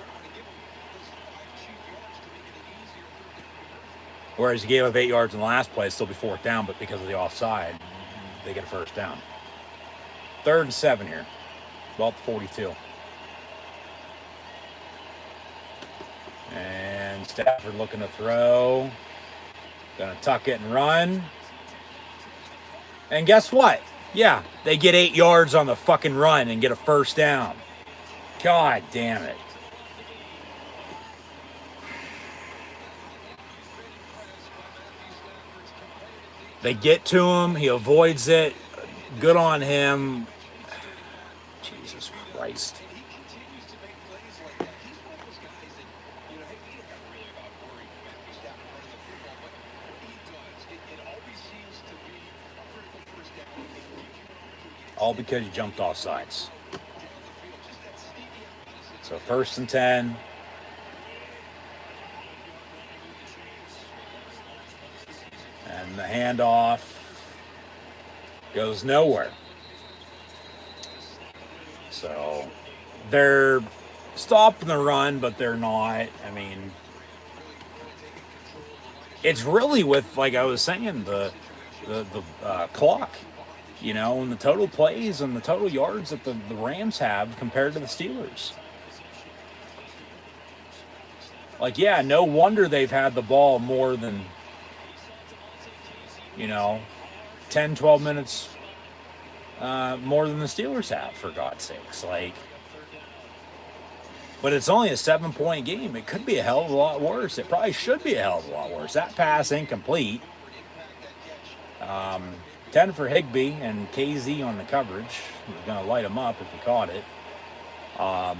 Whereas you gave up 8 yards in the last play, it'd still be 4th down, but because of the offside, they get a first down. 3rd and 7 here. About the 42. And Stafford looking to throw. Gonna tuck it and run. And guess what? Yeah, they get 8 yards on the fucking run and get a first down. God damn it. They get to him. He avoids it. Good on him. Christ. All because you jumped off sides. So 1st and 10. And the handoff goes nowhere. So they're stopping the run, but they're not. I mean, it's really with, like I was saying, the clock, you know, and the total plays and the total yards that the Rams have compared to the Steelers. Like, yeah, no wonder they've had the ball more than, you know, 10, 12 minutes more than the Steelers have, for God's sakes. Like, but it's only a 7-point game. It could be a hell of a lot worse. It probably should be a hell of a lot worse. That pass incomplete. 10 for Higbee and KZ on the coverage. He was going to light him up if he caught it. But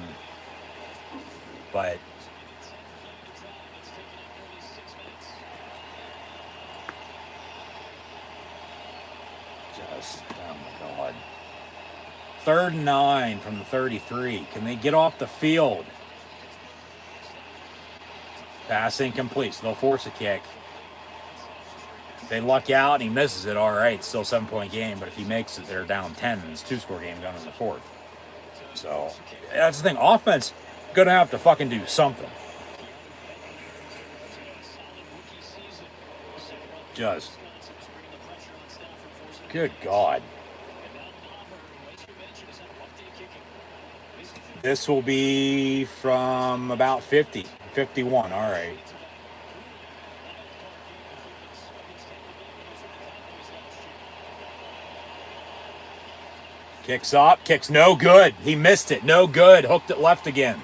just, oh my God. 3rd and 9 from the 33. Can they get off the field? Pass incomplete, so they'll force a kick. If they luck out and he misses it, all right, still a 7-point game. But if he makes it, they're down 10, and it's a 2-score game going in the 4th. So that's the thing. Offense gonna have to fucking do something. Just, good God. This will be from about 50, 51. All right. Kicks up, kicks no good. He missed it, no good. Hooked it left again.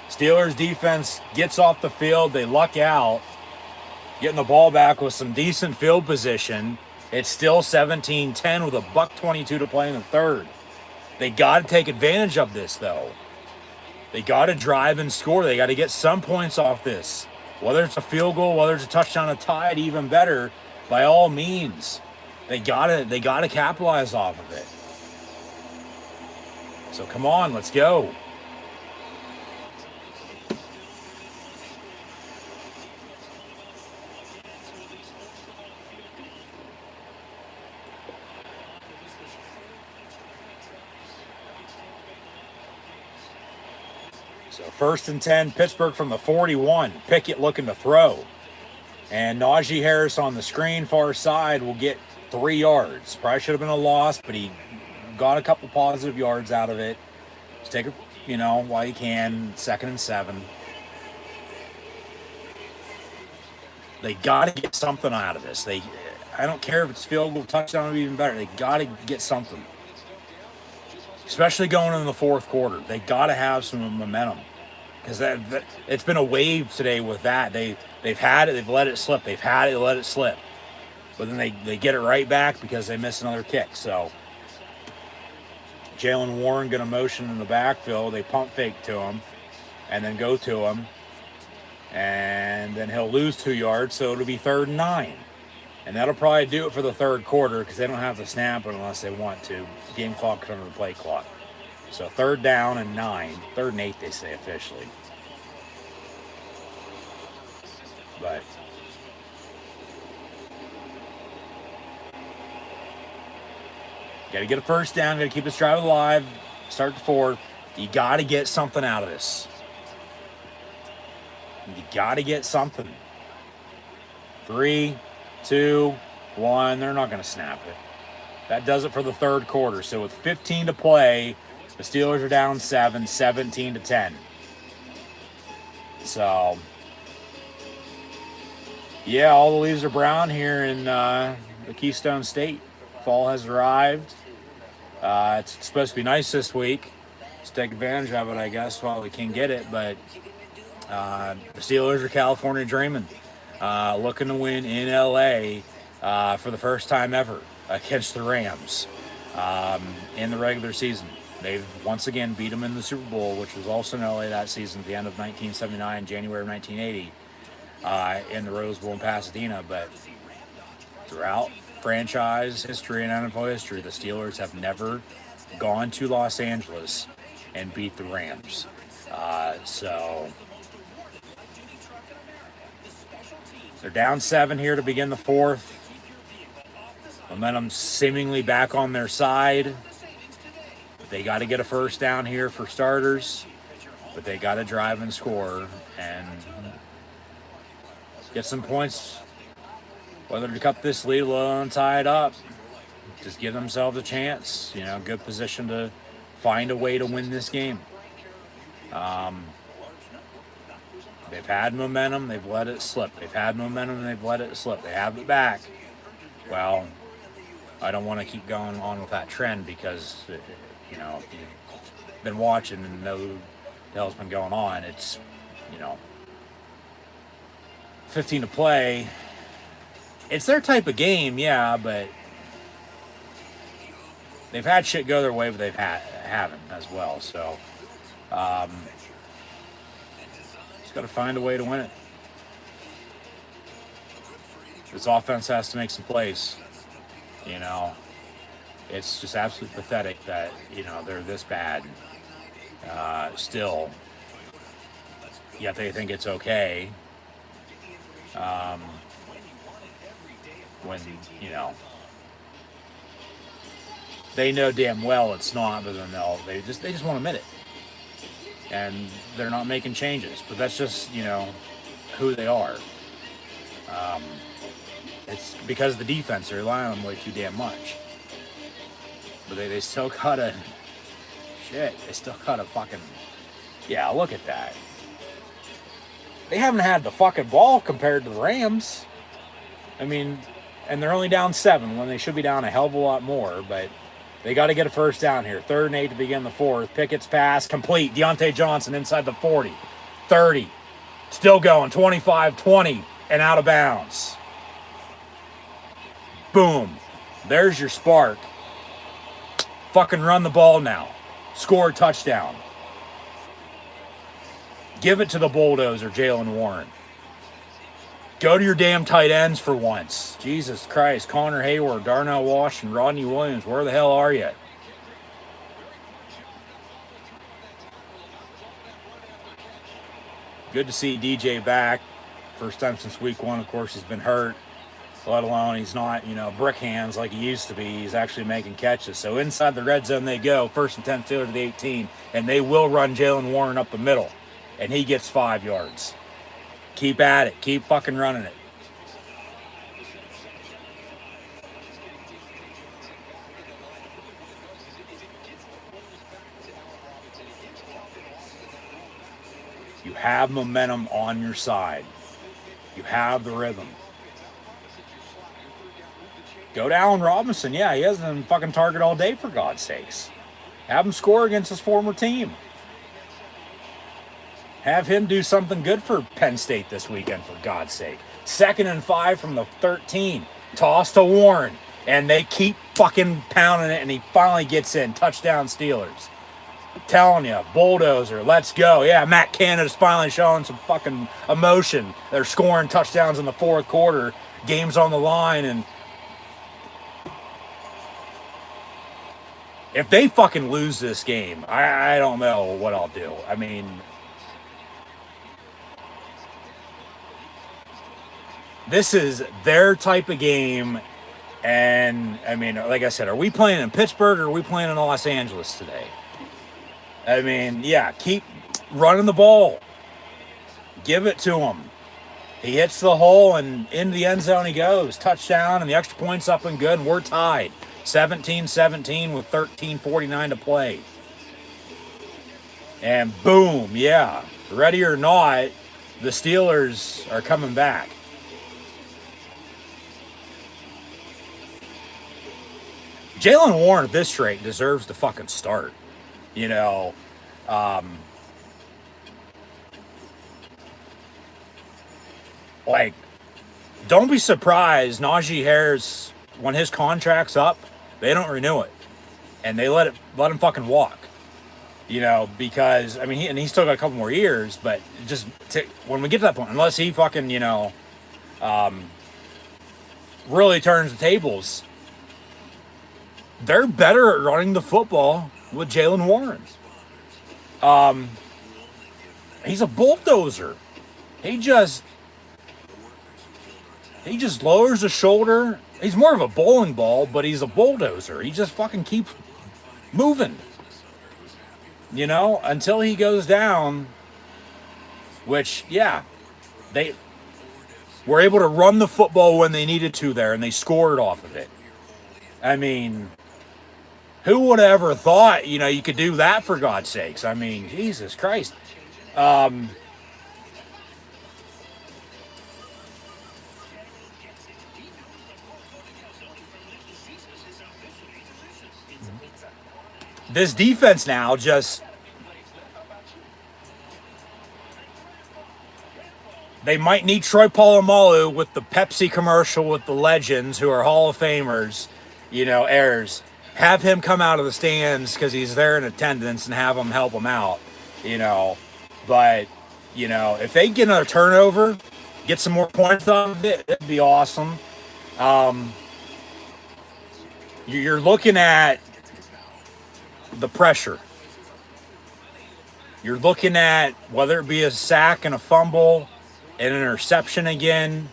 Steelers defense gets off the field. They luck out, getting the ball back with some decent field position. It's still 17-10 with a $1:22 to play in the 3rd. They got to take advantage of this, though. They got to drive and score. They got to get some points off this. Whether it's a field goal, whether it's a touchdown to tie it, even better. By all means, they got to capitalize off of it. So come on, let's go. So 1st and 10, Pittsburgh from the 41. Pickett looking to throw. And Najee Harris on the screen, far side, will get 3 yards. Probably should have been a loss, but he got a couple positive yards out of it. Just take it, you know, while you can. 2nd and 7. They got to get something out of this. I don't care if it's field goal, touchdown, or even better. They got to get something. Especially going into the 4th quarter. They got to have some momentum. Because it's been a wave today with that. They've had it, they've let it slip. They've had it, they let it slip. But then they get it right back because they miss another kick. So Jalen Warren going to motion in the backfield. They pump fake to him and then go to him. And then he'll lose 2 yards, so it'll be 3rd and 9. And that'll probably do it for the 3rd quarter because they don't have to snap it unless they want to. Game clock under the play clock. So 3rd down and 9. 3rd and 8, they say officially. But got to get a 1st down. Got to keep this drive alive. Start the 4th. You got to get something out of this. You got to get something. 3, 2, 1. They're not going to snap it. That does it for the 3rd quarter. So with 15 to play, the Steelers are down 7, 17-10. So, yeah, all the leaves are brown here in the Keystone State. Fall has arrived. It's supposed to be nice this week. Let's take advantage of it, I guess, while we can get it. But the Steelers are California dreaming. Looking to win in LA for the first time ever against the Rams in the regular season. They've once again beat them in the Super Bowl, which was also in LA that season, at the end of 1979, January of 1980, in the Rose Bowl in Pasadena. But throughout franchise history and NFL history, the Steelers have never gone to Los Angeles and beat the Rams. So they're down 7 here to begin the fourth. Momentum seemingly back on their side. They got to get a first down here for starters, but they got to drive and score and get some points, whether to cut this lead low and tie it up. Just give themselves a chance. Good position to find a way to win this game. They've had momentum, they've let it slip. They've had momentum, they've let it slip. They have it back. Well, I don't want to keep going on with that trend because, if you've been watching and know what the hell's been going on, it's, 15 to play. It's their type of game, yeah, but they've had shit go their way, but haven't as well. So, just got to find a way to win it. This offense has to make some plays. It's just absolutely pathetic that, they're this bad still, yet they think it's okay. When, they know damn well it's not, but then they just want to admit it. And they're not making changes, but that's just, who they are. It's because the defense, they're relying on them way too damn much. But they still gotta, they still gotta fucking, look at that. They haven't had the fucking ball compared to the Rams. I mean, and they're only down 7 when they should be down a hell of a lot more, but they got to get a first down here. 3rd and 8 to begin the fourth. Pickett's pass complete. Deontay Johnson inside the 40. 30. Still going. 25, 20, and out of bounds. Boom. There's your spark. Fucking run the ball now. Score a touchdown. Give it to the bulldozer, Jaylen Warren. Go to your damn tight ends for once. Jesus Christ. Connor Hayward, Darnell Washington, Rodney Williams, where the hell are you? Good to see DJ back. First time since week 1, of course, he's been hurt. Let alone he's not, brick hands like he used to be. He's actually making catches. So inside the red zone they go. 1st and 10 Steelers to the 18. And they will run Jaylen Warren up the middle. And he gets 5 yards. Keep at it. Keep fucking running it. You have momentum on your side. You have the rhythm. Go to Allen Robinson. Yeah, he hasn't been fucking target all day, for God's sakes. Have him score against his former team. Have him do something good for Penn State this weekend, for God's sake. 2nd and 5 from the 13. Toss to Warren. And they keep fucking pounding it, and he finally gets in. Touchdown Steelers. I'm telling you, bulldozer, let's go. Yeah, Matt Canada's finally showing some fucking emotion. They're scoring touchdowns in the 4th quarter. Game's on the line, and if they fucking lose this game, I don't know what I'll do. I mean, this is their type of game, and I mean, like I said, are we playing in Pittsburgh or are we playing in Los Angeles today? I mean, yeah, keep running the ball. Give it to him. He hits the hole and into the end zone he goes. Touchdown, and the extra point's up and good, and we're tied. 17-17 with 13:49 to play. And boom, yeah, ready or not, the Steelers are coming back. Jaylen Warren at this rate deserves to fucking start. Don't be surprised Najee Harris, when his contract's up, they don't renew it. And they let him fucking walk. because I mean, he's still got a couple more years, but just when we get to that point, unless he fucking, really turns the tables, they're better at running the football with Jaylen Warren. He's a bulldozer. He just lowers the shoulder. He's more of a bowling ball, but he's a bulldozer. He just fucking keeps moving. Until he goes down, which, yeah, they were able to run the football when they needed to there, and they scored off of it. I mean, who would have ever thought, you could do that, for God's sakes? I mean, Jesus Christ. This defense now they might need Troy Polamalu with the Pepsi commercial with the legends who are Hall of Famers, heirs. Have him come out of the stands because he's there in attendance and have him help him out, But, if they get another turnover, get some more points out of it, it'd be awesome. You're looking at the pressure. You're looking at whether it be a sack and a fumble, an interception again.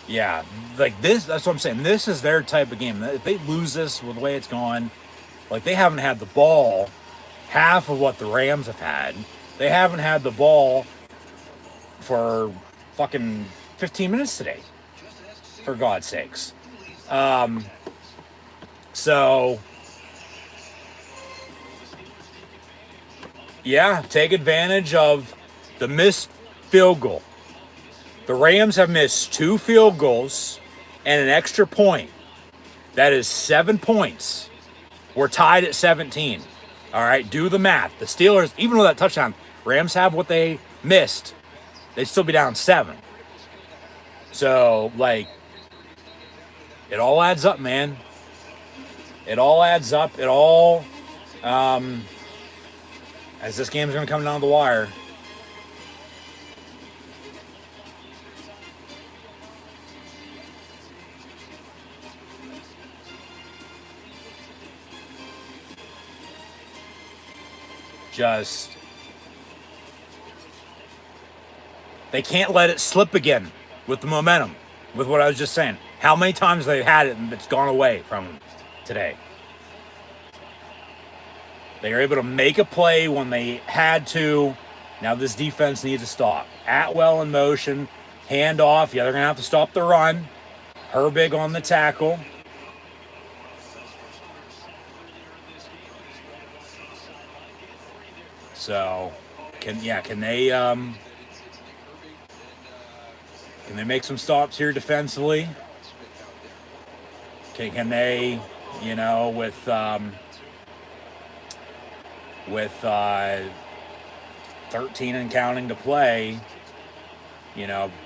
Yeah, like this, that's what I'm saying. This is their type of game. If they lose this with the way it's gone, like they haven't had the ball half of what the Rams have had. They haven't had the ball for fucking 15 minutes today, for God's sakes. So, yeah, take advantage of the missed field goal. The Rams have missed 2 field goals and an extra point. That is 7 points. We're tied at 17. All right, do the math. The Steelers, even with that touchdown, Rams have what they missed. They'd still be down 7. So, it all adds up, man. It all adds up. It all, as this game's going to come down the wire. They can't let it slip again with the momentum, with what I was just saying. How many times they've had it and it's gone away from them today. They were able to make a play when they had to. Now this defense needs to stop. Atwell in motion, handoff. Yeah, they're going to have to stop the run. Herbig on the tackle. So, can they make some stops here defensively? Can they, with 13 and counting to play,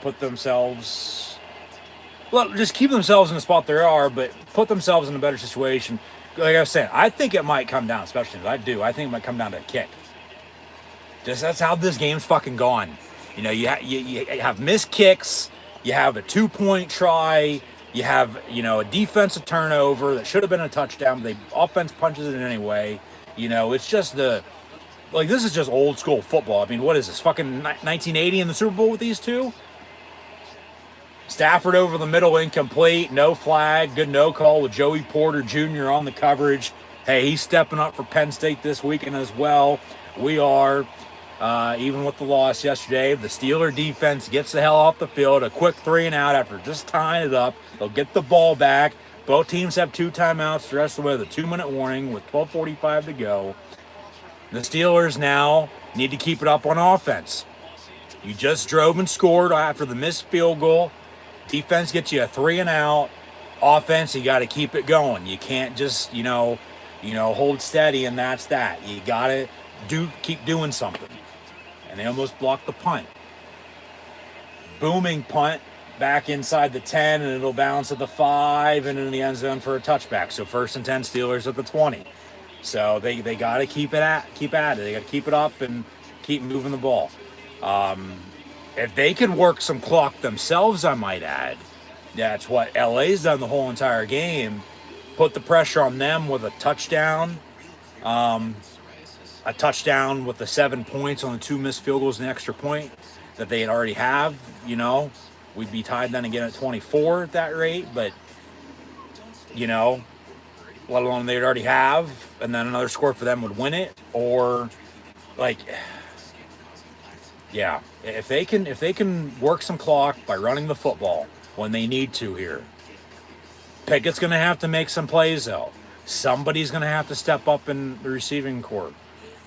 put themselves, just keep themselves in the spot they are, but put themselves in a better situation. Like I was saying, I think it might come down, especially I think it might come down to a kick. That's how this game's fucking gone. You have missed kicks, you have a 2-point try, you have, a defensive turnover that should have been a touchdown, but the offense punches it in anyway. It's just this is just old school football. I mean, what is this, fucking 1980 in the Super Bowl with these two? Stafford over the middle, incomplete, no flag, good no call with Joey Porter Jr. on the coverage. Hey, he's stepping up for Penn State this weekend as well. We are. Even with the loss yesterday, the Steeler defense gets the hell off the field. A quick 3 and out after just tying it up. They'll get the ball back. Both teams have 2 timeouts. The rest of the way, the 2-minute warning with 12:45 to go. The Steelers now need to keep it up on offense. You just drove and scored after the missed field goal. Defense gets you a 3 and out. Offense, you got to keep it going. You can't just, hold steady and that's that. You got to keep doing something. And they almost blocked the punt. Booming punt back inside the 10, and it'll bounce at the 5 and in the end zone for a touchback. So 1st and 10, Steelers at the 20. So they got to keep at it. They got to keep it up and keep moving the ball. If they can work some clock themselves, I might add, that's what LA's done the whole entire game. Put the pressure on them with a touchdown. A touchdown with the 7 points on the 2 missed field goals and the extra point that they had already have. You know, we'd be tied then again at 24 at that rate. But, you know, let alone they'd already have. And then another score for them would win it. Or, like, yeah, if they can work some clock by running the football when they need to here. Pickett's going to have to make some plays, though. Somebody's going to have to step up in the receiving corps.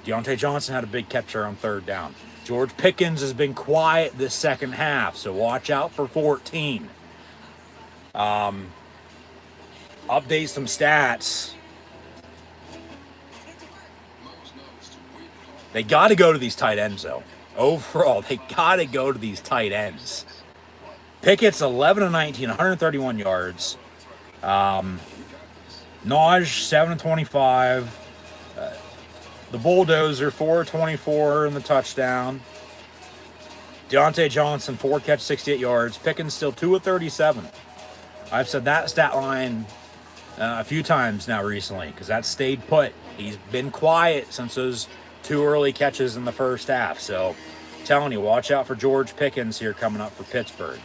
Deontay Johnson had a big catcher on 3rd down. George Pickens has been quiet this second half, so watch out for 14. Update some stats. They got to go to these tight ends, though. Overall, they got to go to these tight ends. Pickett's 11 of 19, 131 yards. Naj 7 of 25. The Bulldozer 4 of 24 in the touchdown. Deontay Johnson 4 catch, 68 yards. Pickens still 2 of 37. I've said that stat line a few times now recently because that stayed put. He's been quiet since those 2 early catches in the first half. So, I'm telling you, watch out for George Pickens here coming up for Pittsburgh.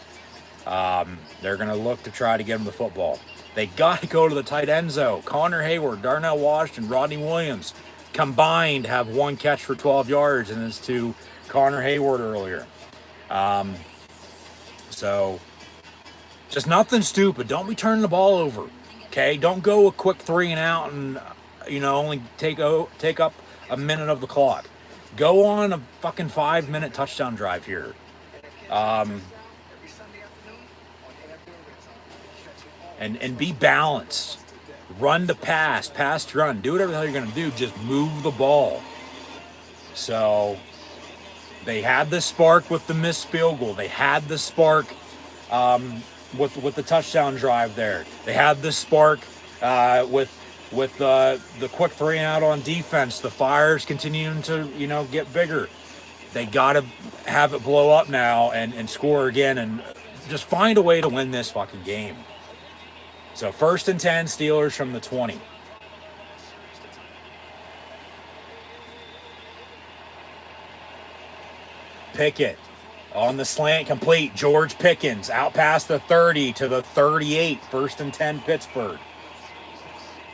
They're going to look to try to get him the football. They got to go to the tight end zone. Connor Hayward, Darnell Washington, Rodney Williams combined have 1 catch for 12 yards, and it's to Connor Hayward earlier. So, just nothing stupid. Don't be turning the ball over, okay? Don't go a quick 3 and out and, you know, only take up a minute of the clock. Go on a fucking 5-minute touchdown drive here. And be balanced. Run to pass to run. Do whatever the hell you're going to do. Just move the ball. So, they had the spark with the missed field goal. They had the spark with the touchdown drive there. They had the spark with the quick 3 and out on defense. The fire's continuing to, you know, get bigger. They got to have it blow up now and score again and just find a way to win this fucking game. So 1st and 10, Steelers from the 20. Pickett on the slant complete. George Pickens out past the 30 to the 38. 1st and 10, Pittsburgh.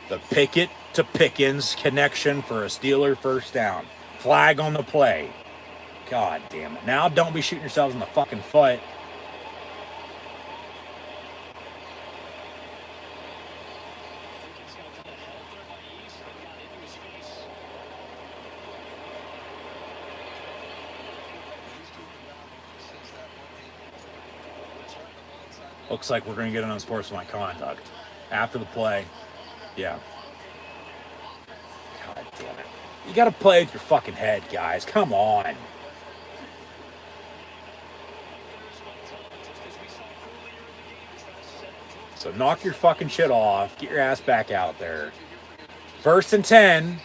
The Pickett to Pickens connection for a Steeler 1st down. Flag on the play. God damn it. Now don't be shooting yourselves in the fucking foot. Looks like we're going to get an unsportsmanlike conduct after the play. Yeah. God damn it. You got to play with your fucking head, guys. Come on. So knock your fucking shit off. Get your ass back out there. 1st and 10.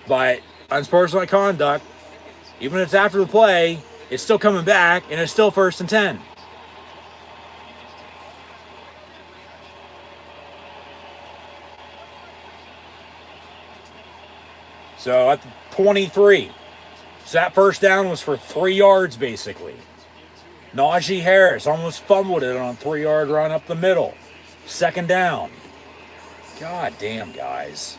But unsportsmanlike conduct, even if it's after the play, it's still coming back, and it's still 1st and 10. So at the 23. So that 1st down was for 3 yards, basically. Najee Harris almost fumbled it on a 3-yard run up the middle. 2nd down. God damn, guys.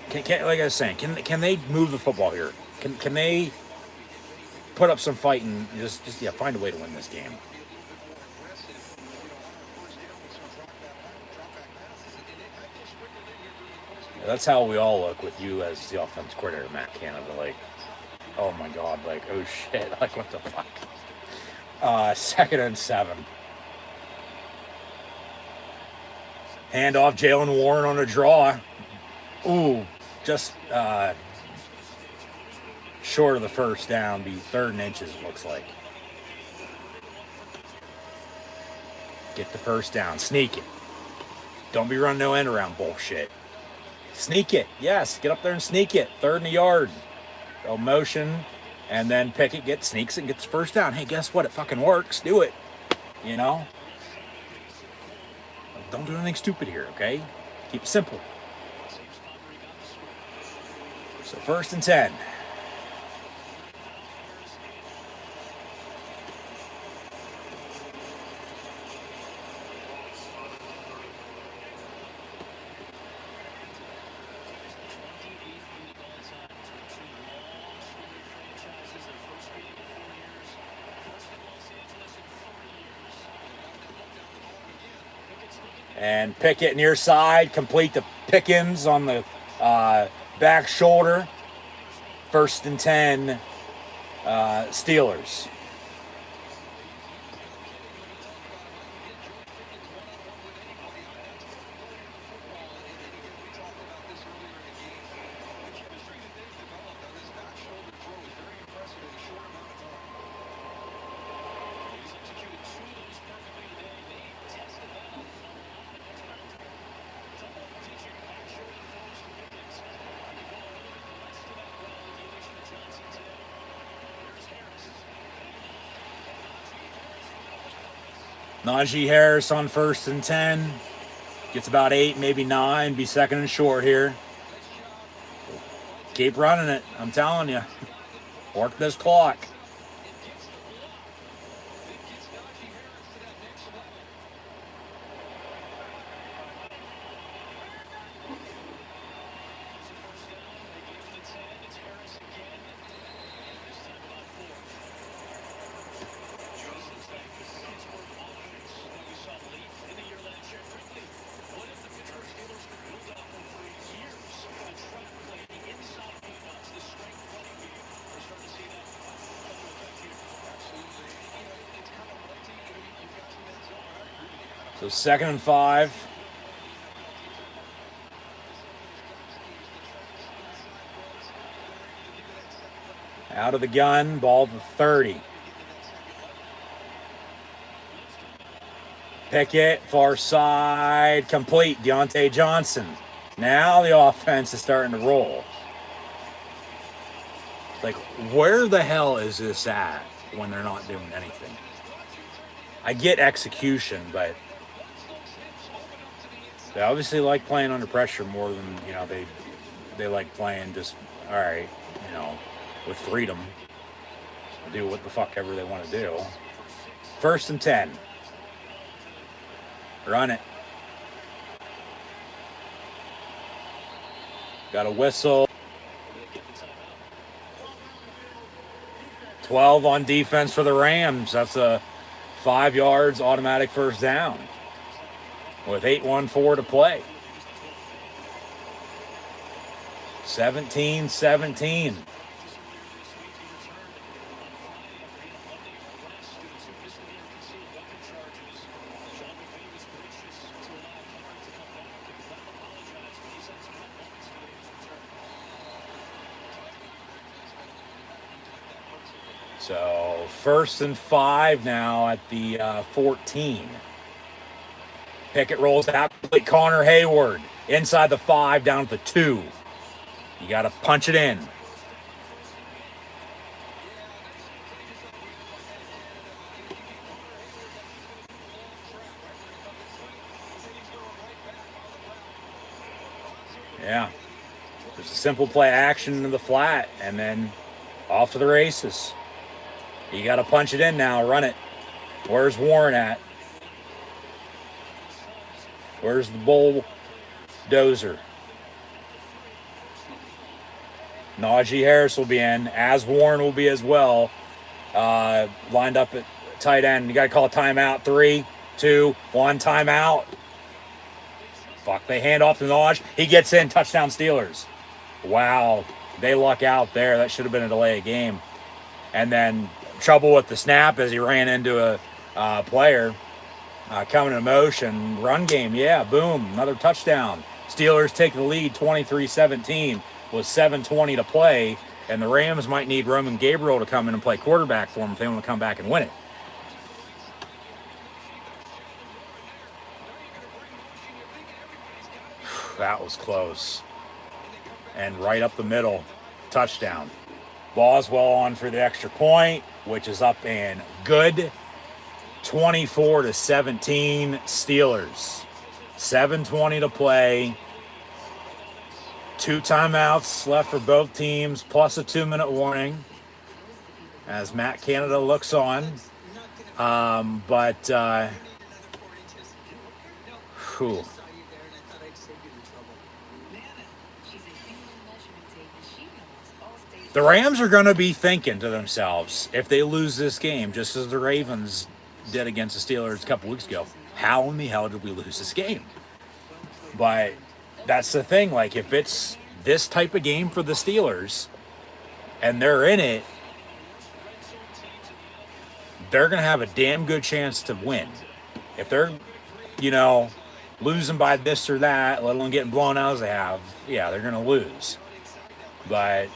Can like I was saying, can they move the football here? Can they put up some fight and just find a way to win this game? That's how we all look with you as the offense coordinator, Matt Canada. Like, oh my God, like, oh shit, like, what the fuck? 2nd and 7. Handoff, Jalen Warren on a draw. Ooh, just short of the first down, be 3rd and inches, it looks like. Get the first down. Sneak it. Don't be running no end around bullshit. Sneak it. Yes, get up there and sneak it. 3rd and a yard. Go motion, and then Pickett sneaks it and gets the first down. Hey, guess what? It fucking works. Do it. You know? Don't do anything stupid here, okay? Keep it simple. So 1st and 10. And Pickett near side, complete the Pickens on the back shoulder. 1st and 10, Steelers. Najee Harris on 1st and 10. Gets about 8, maybe 9. Be 2nd and short here. Keep running it. I'm telling you. Work this clock. So 2nd and 5. Out of the gun, ball to 30. Pickett, far side, complete. Deontay Johnson. Now the offense is starting to roll. Like, where the hell is this at when they're not doing anything? I get execution, but they obviously like playing under pressure more than, you know, they like playing just, all right, you know, with freedom to do what the fuck ever they want to do. 1st and 10. Run it. Got a whistle. 12 on defense for the Rams. That's a 5 yards automatic first down with 8:14 to play. 17-17. So 1st and 5 now at the 14. Pickett rolls out. Connor Hayward inside the 5 down to the 2. You got to punch it in. Yeah. There's a simple play action in the flat and then off to the races. You got to punch it in now. Run it. Where's Warren at? Where's the bulldozer? Najee Harris will be in, as Warren will be as well. Lined up at tight end. You got to call a timeout. 3, 2, 1, timeout. Fuck, they hand off to Najee. He gets in. Touchdown Steelers. Wow, they luck out there. That should have been a delay of game. And then trouble with the snap as he ran into a player. Coming in motion, run game, yeah, boom, another touchdown. Steelers take the lead 23-17 with 7:20 to play. And the Rams might need Roman Gabriel to come in and play quarterback for them if they want to come back and win it. That was close. And right up the middle, touchdown. Boswell on for the extra point, which is up and good. 24-17 Steelers. 7:20 to play. 2 timeouts left for both teams, plus a 2-minute warning as Matt Canada looks on. Whew. The Rams are going to be thinking to themselves, if they lose this game, just as the Ravens did against the Steelers a couple weeks ago, how in the hell did we lose this game? But that's the thing. Like, if it's this type of game for the Steelers and they're in it, they're going to have a damn good chance to win. If they're, losing by this or that, let alone getting blown out as they have, yeah, they're going to lose. But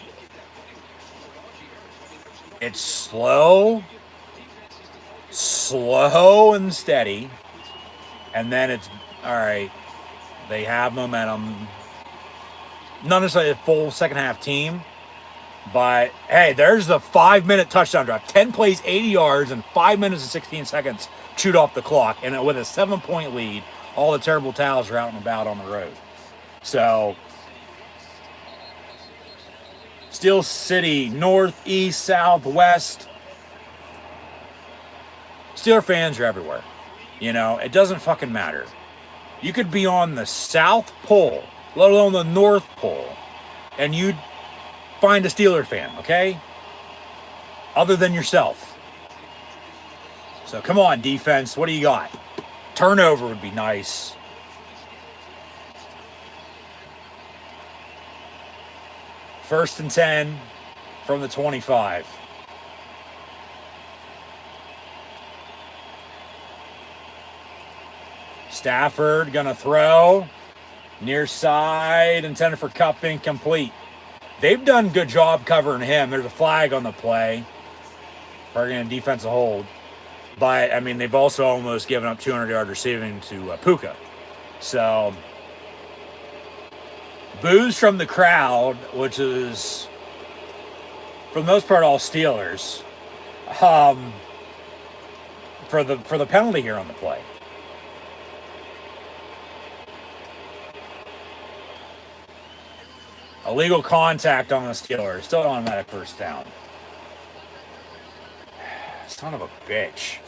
it's slow and steady, and then it's, all right, they have momentum. Not necessarily a full second half team, but hey, there's the 5-minute touchdown drive. 10 plays, 80 yards, and 5 minutes and 16 seconds chewed off the clock. And with a 7-point lead, all the terrible towels are out and about on the road. So, Steel City, north, east, south, west. Steeler fans are everywhere. It doesn't fucking matter. You could be on the South Pole, let alone the North Pole, and you'd find a Steeler fan, okay? Other than yourself. So come on, defense. What do you got? Turnover would be nice. First and 10 from the 25. Stafford gonna throw. Near side, intended for Kupp, incomplete. They've done a good job covering him. There's a flag on the play. Targeting a defensive hold. But, they've also almost given up 200-yard receiving to Puka. So, boos from the crowd, which is, for the most part, all Steelers, for the penalty here on the play. Illegal contact on the Steelers. Still automatic first down. Son of a bitch.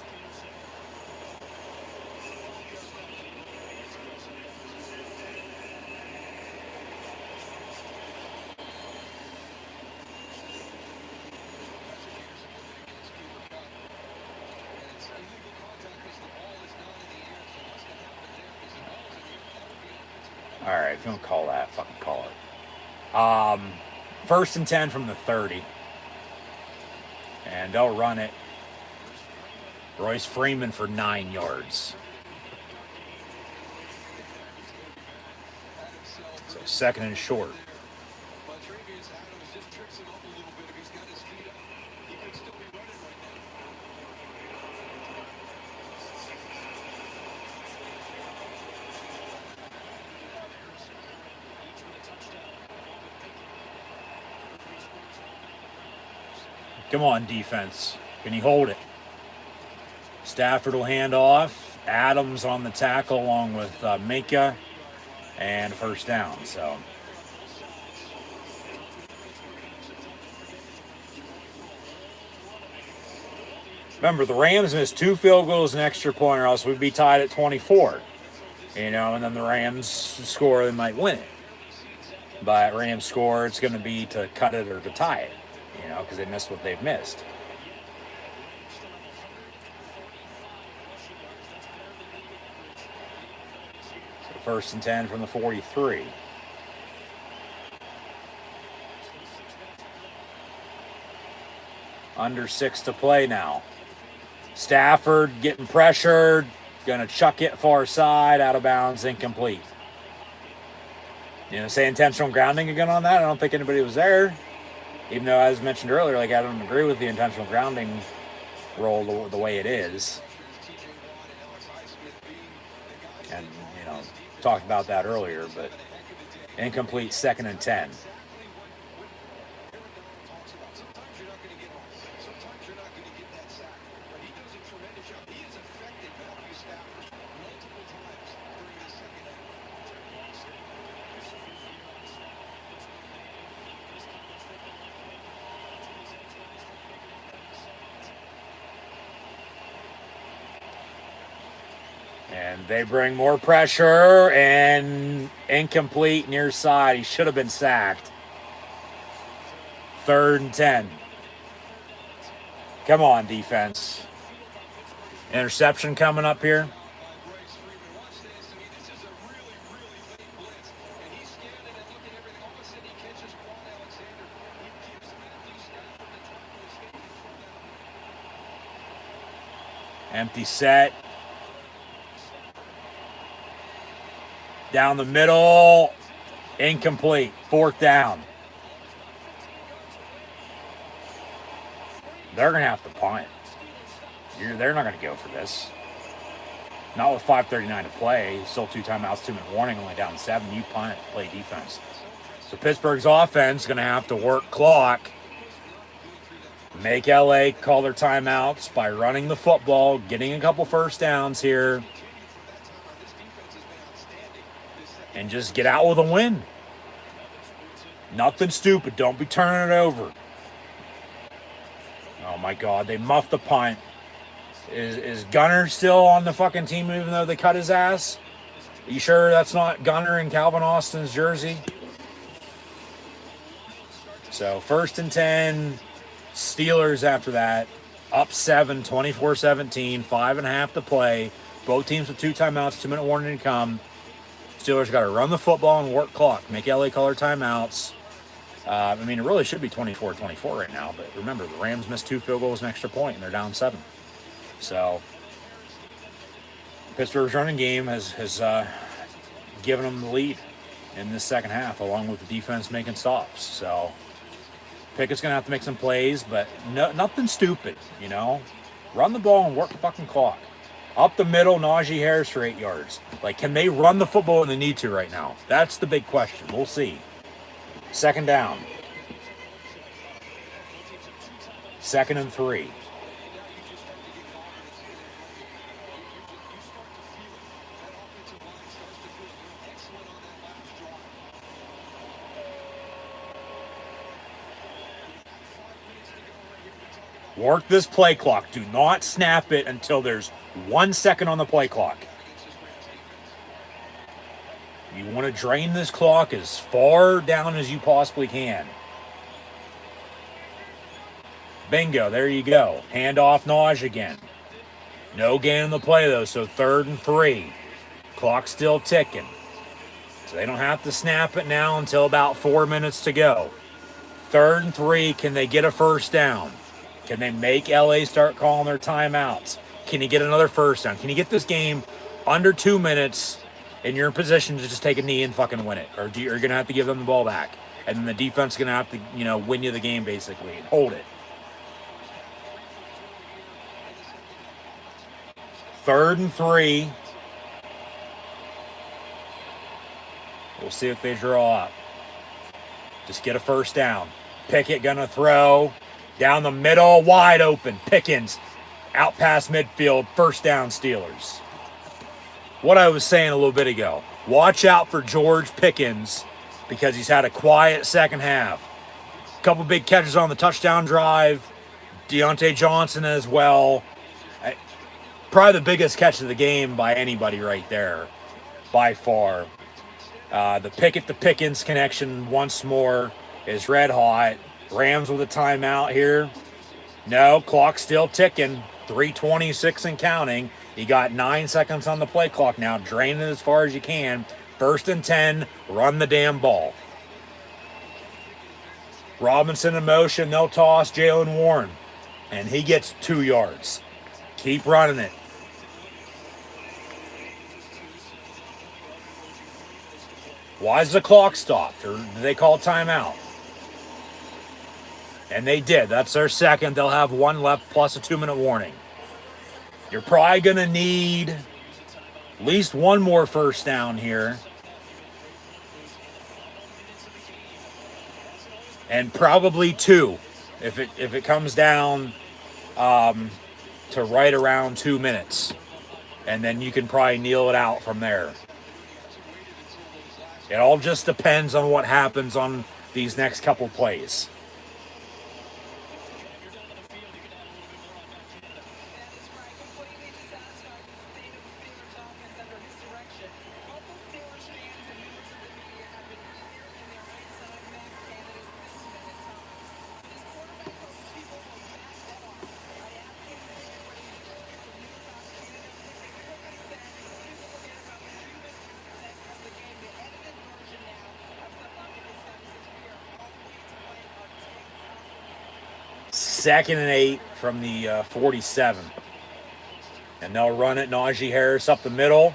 All right, if you don't call that, fucking call it. First and 10 from the 30. And they'll run it. Royce Freeman for 9 yards. So second and short. Come on, defense. Can you hold it? Stafford will hand off. Adams on the tackle along with Minka. And first down. So, remember, the Rams missed 2 field goals and extra point, or else we'd be tied at 24. And then the Rams score, they might win it. But Rams score, it's going to be to cut it or to tie it. Because they missed what they've missed. So first and 10 from the 43. Under 6 to play now. Stafford getting pressured. Going to chuck it far side, out of bounds, incomplete. Say intentional grounding again on that? I don't think anybody was there. Even though, as mentioned earlier, like I don't agree with the intentional grounding rule the way it is. And, talked about that earlier, but incomplete 2nd and 10. And they bring more pressure, and incomplete near side. He should have been sacked. 3rd and 10. Come on, defense. Interception coming up here. Empty set. Down the middle. Incomplete. 4th down. They're going to have to punt. They're not going to go for this. Not with 5:39 to play. Still 2 timeouts, 2-minute warning, only down 7. You punt, play defense. So Pittsburgh's offense is going to have to work clock. Make LA call their timeouts by running the football, getting a couple first downs here. And just get out with a win. Nothing stupid. Don't be turning it over. Oh my God, they muffed the punt. Is Gunner still on the fucking team even though they cut his ass? Are you sure that's not Gunner in Calvin Austin's jersey? So 1st and 10, Steelers after that. Up 7, 24-17, 5.5 to play. Both teams with 2 timeouts, 2-minute warning to come. Steelers got to run the football and work clock. Make LA color timeouts. I mean, it really should be 24-24 right now. But remember, the Rams missed 2 field goals, an extra point, and they're down 7. So Pittsburgh's running game has given them the lead in this second half, along with the defense making stops. So Pickett's going to have to make some plays, but nothing stupid, Run the ball and work the fucking clock. Up the middle, Najee Harris for 8 yards. Like, can they run the football when they need to right now? That's the big question. We'll see. 2nd down. 2nd and 3. Work this play clock. Do not snap it until there's 1 second on the play clock. You want to drain this clock as far down as you possibly can. Bingo, there you go. Hand off Najee again. No gain on the play though, so 3rd and 3. Clock's still ticking. So they don't have to snap it now until about 4 minutes to go. 3rd and 3, can they get a first down? Can they make LA start calling their timeouts? Can you get another first down? Can you get this game under 2 minutes and you're in position to just take a knee and fucking win it? Or you're going to have to give them the ball back. And then the defense is going to have to, win you the game basically and hold it. 3rd and 3. We'll see if they draw up. Just get a first down. Pickett going to throw. Down the middle, wide open. Pickens out past midfield. First down, Steelers. What I was saying a little bit ago. Watch out for George Pickens because he's had a quiet second half. A couple big catches on the touchdown drive. Deontay Johnson as well. Probably the biggest catch of the game by anybody right there. By far. The Pickett to Pickens connection once more is red hot. Rams with a timeout here. No, clock's still ticking. 3:26 and counting. You got 9 seconds on the play clock now. Drain it as far as you can. 1st and 10. Run the damn ball. Robinson in motion. They'll toss Jalen Warren. And he gets 2 yards. Keep running it. Why is the clock stopped? Or do they call timeout? And they did. That's their second. They'll have one left plus a 2-minute warning. You're probably going to need at least one more first down here. And probably two if it comes down to right around 2 minutes. And then you can probably kneel it out from there. It all just depends on what happens on these next couple plays. Second and 8 from the 47. And they'll run it. Najee Harris up the middle.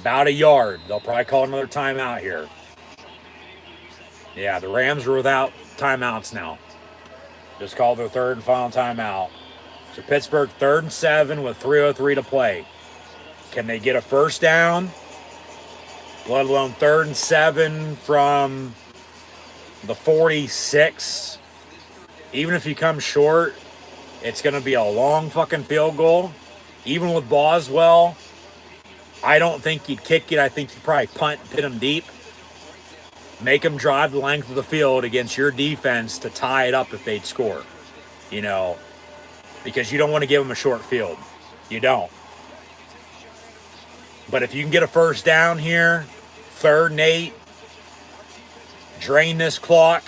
About a yard. They'll probably call another timeout here. Yeah, the Rams are without timeouts now. Just called their third and final timeout. So Pittsburgh 3rd and 7 with 3:03 to play. Can they get a first down? Let alone 3rd and 7 from the 46. Even if you come short, it's going to be a long fucking field goal. Even with Boswell, I don't think you'd kick it. I think you'd probably punt, pin them deep. Make them drive the length of the field against your defense to tie it up if they'd score. You know, because you don't want to give them a short field. You don't. But if you can get a first down here, 3rd and 8, drain this clock,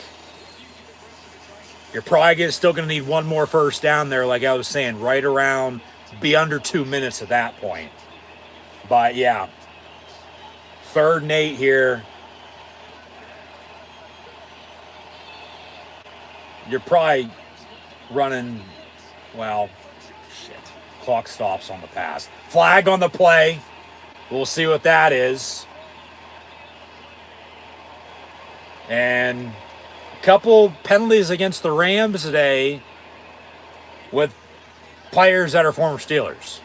you're probably still going to need one more first down there, like I was saying, right around, be under 2 minutes at that point. But, yeah, 3rd and 8 here. You're probably running, well, shit. Clock stops on the pass. Flag on the play. We'll see what that is. And couple penalties against the Rams today with players that are former Steelers.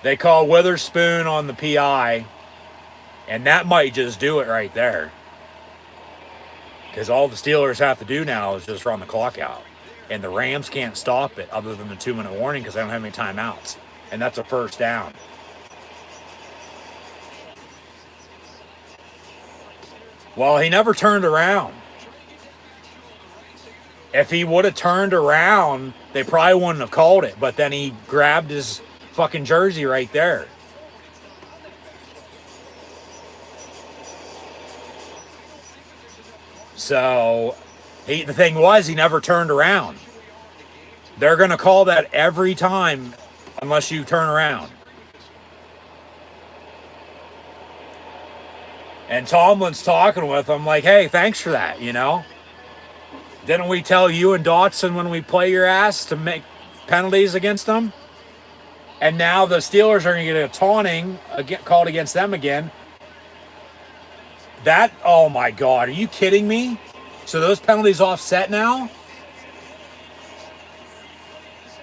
They call Witherspoon on the PI, and that might just do it right there. Because all the Steelers have to do now is just run the clock out. And the Rams can't stop it other than the 2-minute warning because they don't have any timeouts. And that's a first down. Well, he never turned around. If he would have turned around, they probably wouldn't have called it. But then he grabbed his fucking jersey right there. So, the thing was, he never turned around. They're going to call that every time unless you turn around. And Tomlin's talking with him like, hey, thanks for that, you know? Didn't we tell you and Dotson when we play your ass to make penalties against them? And now the Steelers are going to get a taunting called against them again. That, oh my God, are you kidding me? So those penalties offset now?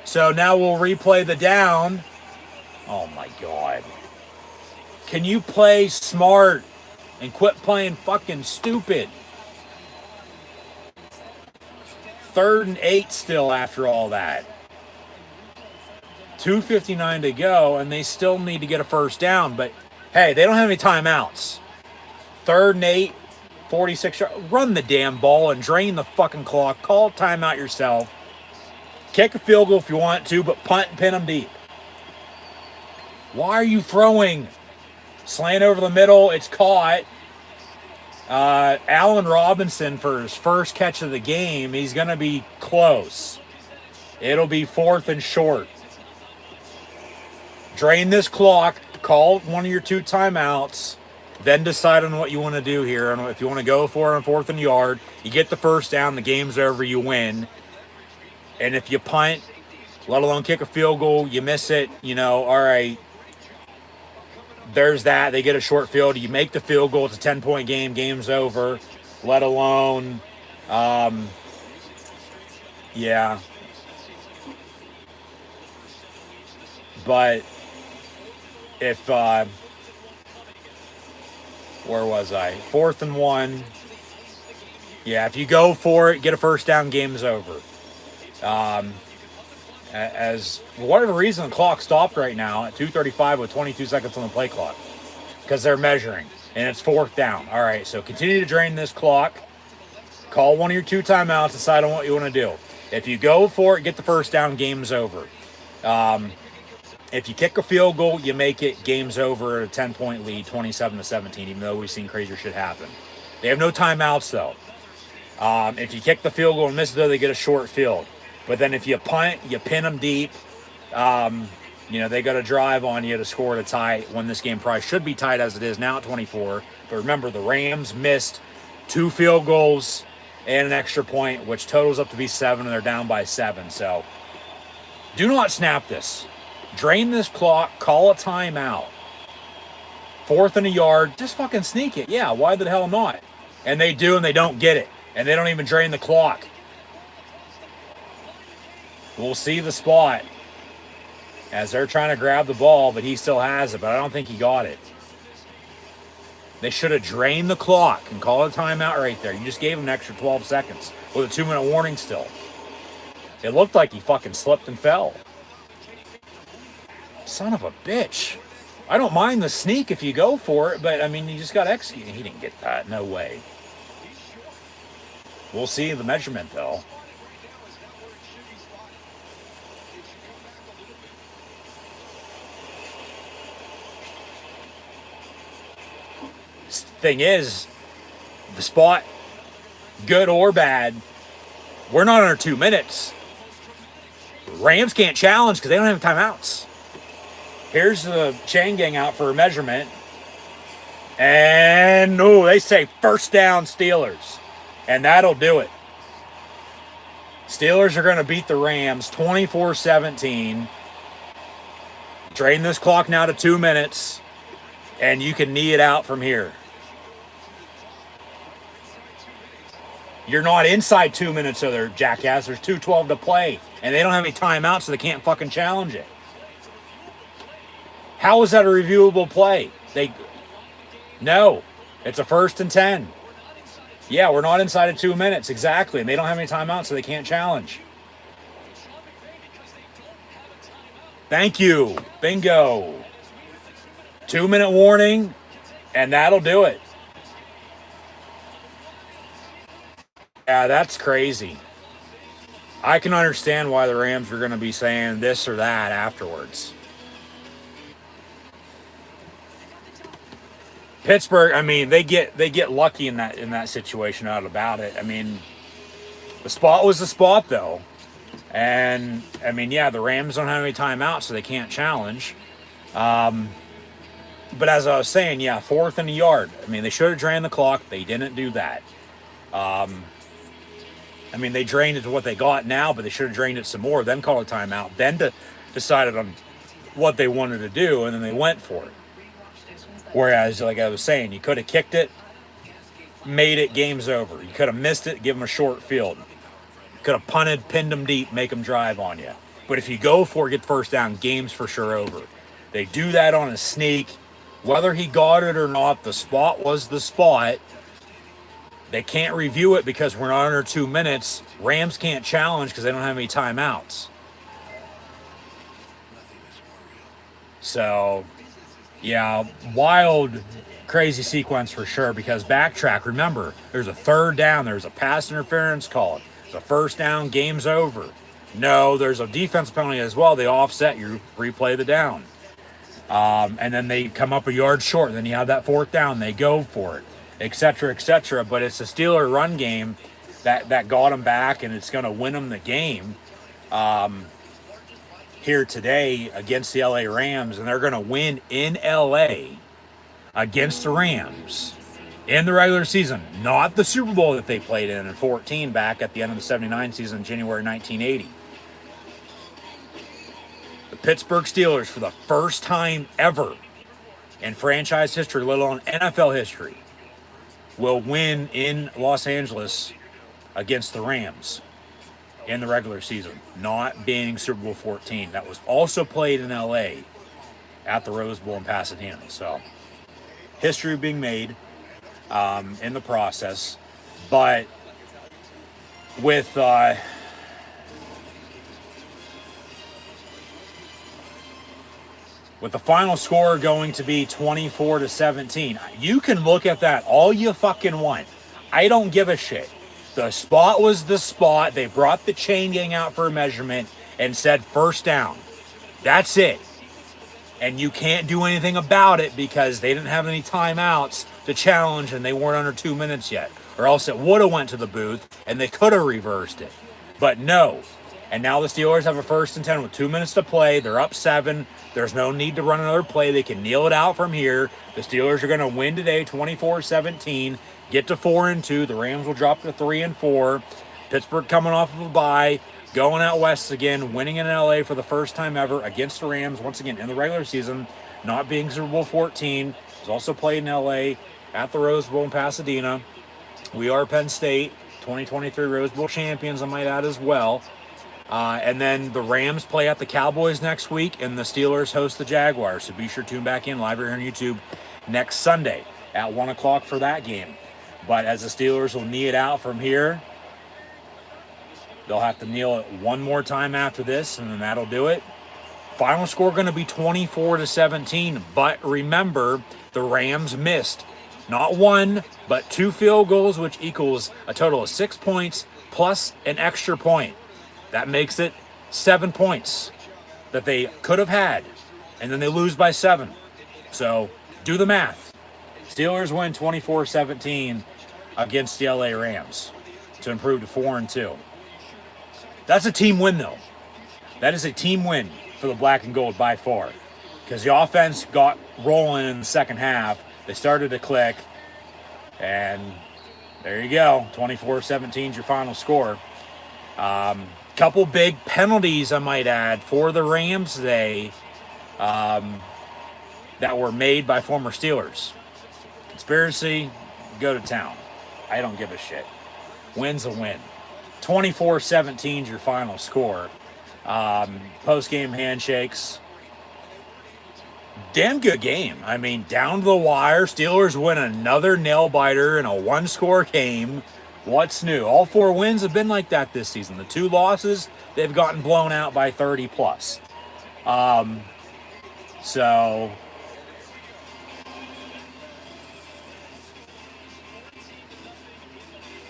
So now we'll replay the down. Oh my God. Can you play smart and quit playing fucking stupid? 3rd and 8 still after all that. 2:59 to go, and they still need to get a first down. But, hey, they don't have any timeouts. 3rd and 8, 46 yards. Run the damn ball and drain the fucking clock. Call timeout yourself. Kick a field goal if you want to, but punt and pin them deep. Why are you throwing? Slant over the middle. It's caught. Allen Robinson for his first catch of the game. He's going to be close. It'll be 4th and short. Drain this clock. Call one of your 2 timeouts. Then decide on what you want to do here. And if you want to go for it on 4th and yard, you get the first down. The game's over. You win. And if you punt, let alone kick a field goal, you miss it. You know, all right. There's that. They get a short field. You make the field goal. It's a 10-point game. Game's over. Let alone Yeah. But if, where was I? 4th and 1. Yeah, if you go for it, get a first down, game's over. As for whatever reason, the clock stopped right now at 2:35 with 22 seconds on the play clock because they're measuring, and it's 4th down. All right, so continue to drain this clock. Call one of your 2 timeouts, decide on what you want to do. If you go for it, get the first down, game's over. If you kick a field goal, you make it, game's over, a 10-point lead, 27-17, even though we've seen crazier shit happen. They have no timeouts, though. If you kick the field goal and miss it, though, they get a short field. But then if you punt, you pin them deep. They got to drive on you to score to tie when this game probably should be tied as it is now at 24. But remember, the Rams missed 2 field goals and an extra point, which totals up to be 7, and they're down by 7. So do not snap this. Drain this clock. Call a timeout. 4th and a yard. Just fucking sneak it. Yeah, why the hell not? And they do, and they don't get it. And they don't even drain the clock. We'll see the spot as they're trying to grab the ball, but he still has it, but I don't think he got it. They should have drained the clock and called a timeout right there. You just gave him an extra 12 seconds with a 2-minute warning still. It looked like he fucking slipped and fell. Son of a bitch. I don't mind the sneak if you go for it, but, I mean, you just got to execute. He didn't get that. No way. We'll see the measurement, though. Thing is, the spot, good or bad, we're not under 2 minutes. Rams can't challenge because they don't have timeouts. Here's the chain gang out for a measurement. And, they say first down Steelers. And that'll do it. Steelers are going to beat the Rams 24-17. Drain this clock now to 2 minutes. And you can knee it out from here. You're not inside 2 minutes, so they're jackass. There's 2:12 to play. And they don't have any timeouts, so they can't fucking challenge it. How is that a reviewable play? No. It's a 1st and 10. Yeah, we're not inside of 2 minutes. Exactly. And they don't have any timeouts, so they can't challenge. Thank you. Bingo. 2-minute warning, and that'll do it. Yeah, that's crazy. I can understand why the Rams are going to be saying this or that afterwards. Pittsburgh, I mean, they get lucky in that situation, out about it. I mean, the spot was the spot, though. And, I mean, yeah, the Rams don't have any timeouts, so they can't challenge. But as I was saying, yeah, 4th and a yard. I mean, they should have drained the clock. They didn't do that. I mean, they drained it to what they got now, but they should have drained it some more, then call a timeout, then decided on what they wanted to do, and then they went for it. Whereas, like I was saying, you could have kicked it, made it, game's over. You could have missed it, give them a short field. You could have punted, pinned them deep, make them drive on you. But if you go for it, get first down, game's for sure over. They do that on a sneak. Whether he got it or not, the spot was the spot. They can't review it because we're not under 2 minutes. Rams can't challenge because they don't have any timeouts. So, yeah, wild, crazy sequence for sure, because backtrack, remember, there's a 3rd down, there's a pass interference call. It's a 1st down, game's over. No, there's a defense penalty as well. They offset, you replay the down. And then they come up a yard short, and then you have that 4th down, they go for it, etc., etc. But it's a Steeler run game that got them back, and it's going to win them the game here today against the LA Rams, and they're going to win in LA against the Rams in the regular season, not the Super Bowl that they played in 14 back at the end of the 79 season, January 1980. The Pittsburgh Steelers, for the first time ever in franchise history, let alone NFL history, will win in Los Angeles against the Rams in the regular season, not being Super Bowl 14. That was also played in LA at the Rose Bowl in Pasadena. So history being made in the process. But with the final score going to be 24-17, you can look at that all you fucking want. I don't give a shit. The spot was the spot. They brought the chain gang out for a measurement and said first down. That's it. And you can't do anything about it because they didn't have any timeouts to challenge and they weren't under 2 minutes yet. Or else it would have went to the booth and they could have reversed it. But no. And now the Steelers have a 1st and 10 with 2 minutes to play. They're up 7. There's no need to run another play. They can kneel it out from here. The Steelers are going to win today 24-17. Get to 4-2. The Rams will drop to 3-4. Pittsburgh coming off of a bye, going out west again, winning in LA for the first time ever against the Rams, once again in the regular season, not being Super Bowl 14. It was also played in LA at the Rose Bowl in Pasadena. We are Penn State, 2023 Rose Bowl champions, I might add as well. And then the Rams play at the Cowboys next week, and the Steelers host the Jaguars. So be sure to tune back in live here on YouTube next Sunday at 1 o'clock for that game. But as the Steelers will knee it out from here, they'll have to kneel it one more time after this, and then that'll do it. Final score going to be 24-17. But remember, the Rams missed not 1, but 2 field goals, which equals a total of 6 points plus an extra point. That makes it 7 points that they could have had, and then they lose by 7. So do the math. Steelers win 24-17 against the LA Rams to improve to 4-2. That's a team win, though. That is a team win for the black and gold by far, because the offense got rolling in the second half. They started to click, and there you go. 24-17 is your final score. Couple big penalties, I might add, for the Rams today that were made by former Steelers. Conspiracy, go to town. I don't give a shit. Win's a win. 24-17 is your final score. Post-game handshakes. Damn good game. I mean, down to the wire. Steelers win another nail-biter in a one-score game. What's new? All 4 wins have been like that this season. The 2 losses, they've gotten blown out by 30 plus. So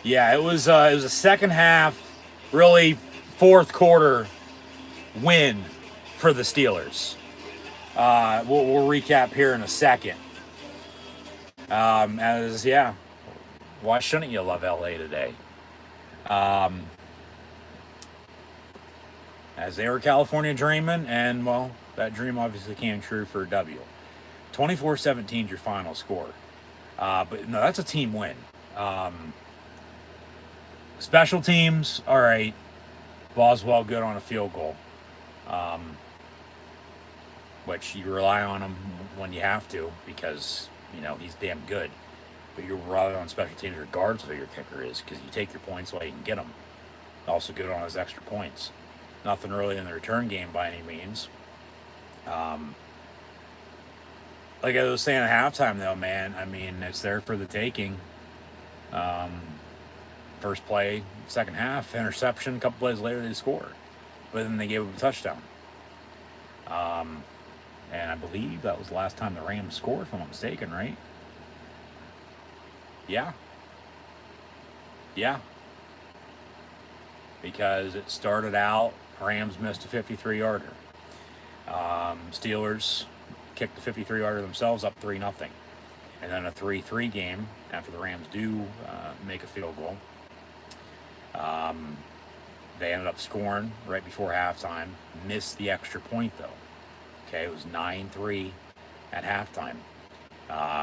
yeah, it was a second half, really fourth quarter win for the Steelers. We'll recap here in a second. Why shouldn't you love LA today? As they were California dreaming, and well, that dream obviously came true for a W. 24-17 is your final score. But no, that's a team win. Special teams, all right. Boswell good on a field goal, which you rely on him when you have to because, you know, he's damn good. But you rely on special teams regardless of who your kicker is because you take your points while you can get them. Also good on his extra points. Nothing really in the return game by any means. Like I was saying at halftime, though, man, I mean, it's there for the taking. First play, second half, interception. A couple plays later, they score. But then they gave up a touchdown. And I believe that was the last time the Rams scored, if I'm not mistaken, right? Yeah. Because it started out, Rams missed a 53-yarder. Steelers kicked the 53-yarder themselves up 3-0. And then a 3-3 game after the Rams do make a field goal. They ended up scoring right before halftime. Missed the extra point, though. Okay, it was 9-3 at halftime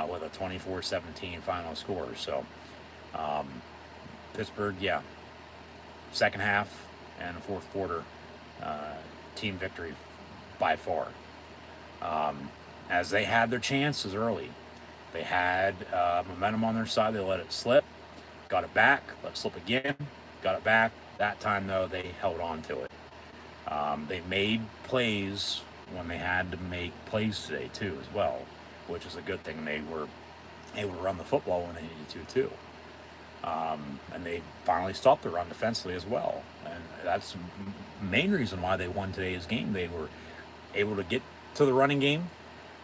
with a 24-17 final score. So, Pittsburgh, yeah, second half and the fourth quarter team victory by far. As they had their chances early. They had momentum on their side. They let it slip. Got it back. Let it slip again. got it back. That time, though, they held on to it. They made plays when they had to make plays today, too, as well, which is a good thing. They were able to run the football when they needed to, too. And they finally stopped the run defensively as well. And that's the main reason why they won today's game. They were able to get to the running game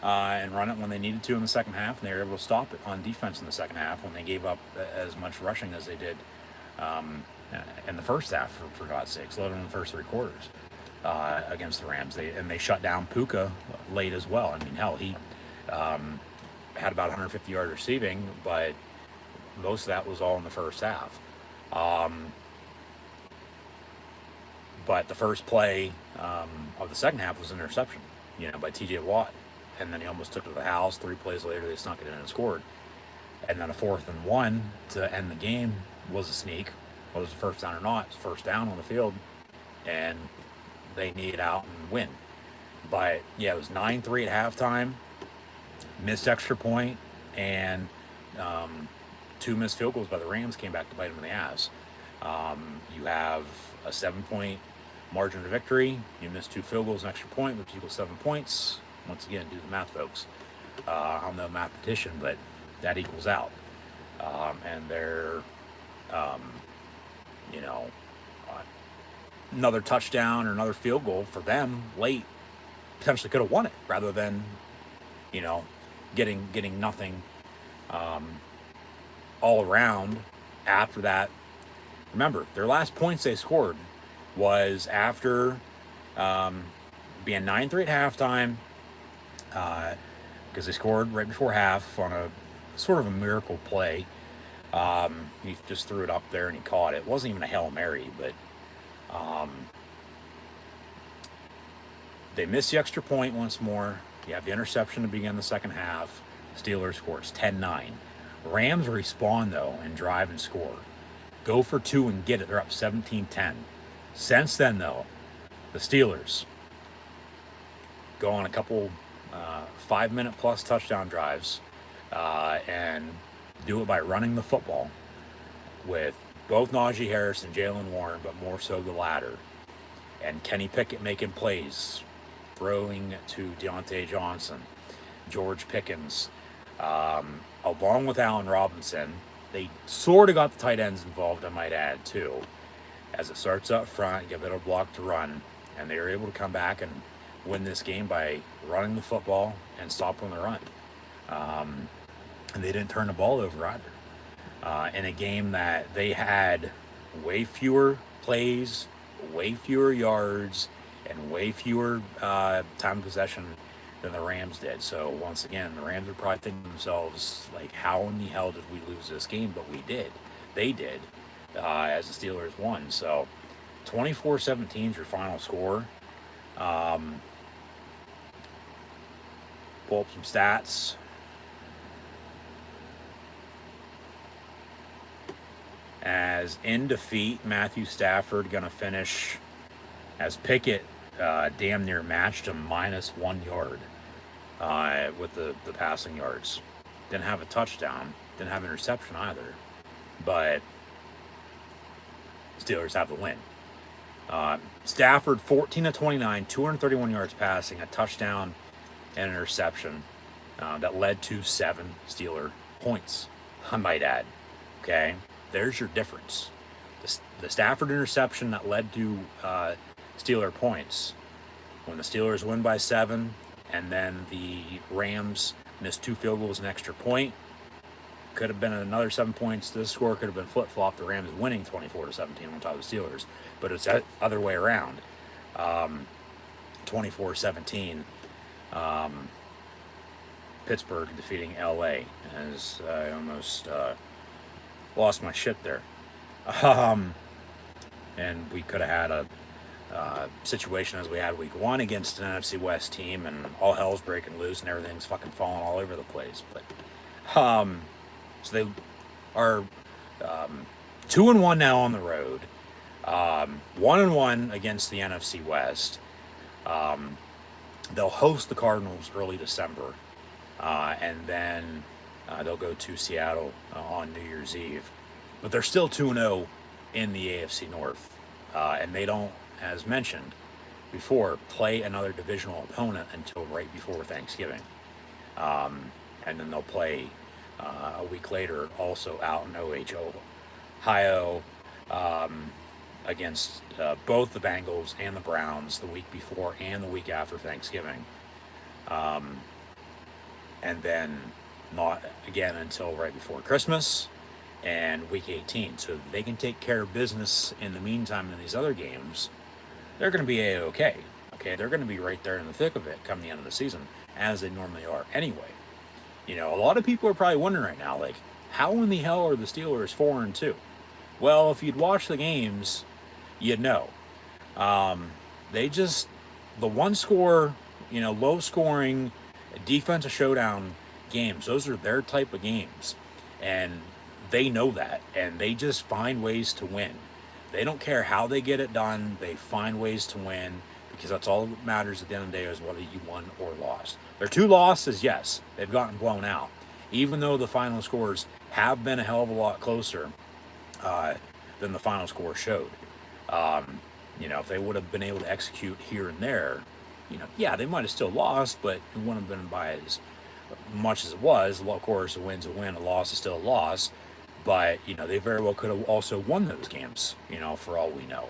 and run it when they needed to in the second half, and they were able to stop it on defense in the second half when they gave up as much rushing as they did in the first half, for God's sakes, let alone in the first three quarters against the Rams. They shut down Puka late as well. I mean, hell, he had about 150 yards receiving, but most of that was all in the first half. But the first play of the second half was an interception, by T.J. Watt. And then he almost took it to the house. 3 plays later, they snuck it in and scored. And then a 4th and 1 to end the game was a sneak. Whether it was a first down or not, it's first down on the field. And they needed out and win. But, yeah, it was 9-3 at halftime. Missed extra point. And 2 missed field goals by the Rams came back to bite them in the ass. You have a 7-point margin of victory. You missed 2 field goals and extra point, which equals 7 points. Once again, do the math, folks. I'm no mathematician, but that equals out. And they're, another touchdown or another field goal for them late potentially could have won it, rather than, getting nothing all around after that. Remember, their last points they scored was after being 9-3 at halftime, because they scored right before half on a sort of a miracle play. He just threw it up there and he caught it. It wasn't even a Hail Mary, but they missed the extra point once more. You have the interception to begin the second half. Steelers scores 10-9. Rams respond, though, and drive and score. Go for 2 and get it. They're up 17-10. Since then, though, the Steelers go on a couple 5-minute-plus touchdown drives and do it by running the football with both Najee Harris and Jalen Warren, but more so the latter. And Kenny Pickett making plays, throwing to Deontay Johnson, George Pickens, along with Allen Robinson. They sort of got the tight ends involved, I might add, too. As it starts up front, give it a block to run, and they were able to come back and win this game by running the football and stopping the run. And they didn't turn the ball over either. In a game that they had way fewer plays, way fewer yards, and way fewer time of possession than the Rams did. So once again, the Rams are probably thinking to themselves, like, how in the hell did we lose this game? But we did. They did, as the Steelers won. So 24-17 is your final score. Pull up some stats. As in defeat, Matthew Stafford going to finish as Pickett damn near matched him -1 yard with the passing yards. Didn't have a touchdown. Didn't have an interception either. But Steelers have the win. Stafford, 14-29, 231 yards passing, a touchdown and an interception that led to 7 Steeler points, I might add. Okay? There's your difference. The Stafford interception that led to Steeler points. When the Steelers win by 7, and then the Rams missed 2 field goals and extra point, could have been another 7 points. This score could have been flip-flopped. The Rams winning 24-17 on top of the Steelers, but it's the other way around. 24-17. Pittsburgh defeating LA, as I almost lost my shit there. And we could have had a situation as we had week 1 against an NFC West team, and all hell's breaking loose and everything's fucking falling all over the place. But so they are 2-1 now on the road, 1-1 against the NFC West. They'll host the Cardinals early December, and then they'll go to Seattle on New Year's Eve. But they're still 2-0 in the AFC North. And they don't, as mentioned before, play another divisional opponent until right before Thanksgiving. And then they'll play a week later, also out in Ohio, against both the Bengals and the Browns the week before and the week after Thanksgiving. And then not again until right before Christmas and week 18. So they can take care of business in the meantime in these other games. They're going to be A-OK. Okay, they're going to be right there in the thick of it come the end of the season, as they normally are anyway. You know, a lot of people are probably wondering right now, like, how in the hell are the Steelers 4-2? Well, if you'd watch the games, you'd know. The one score, you know, low scoring defensive showdown games, those are their type of games. And they know that, and they just find ways to win. They don't care how they get it done. They find ways to win, because that's all that matters at the end of the day, is whether you won or lost. Their 2 losses, yes, they've gotten blown out, even though the final scores have been a hell of a lot closer than the final score showed. You know, if they would have been able to execute here and there, you know, yeah, they might have still lost, but it wouldn't have been by as much as it was. Of course, a win's a win, a loss is still a loss. But, you know, they very well could have also won those games, you know, for all we know.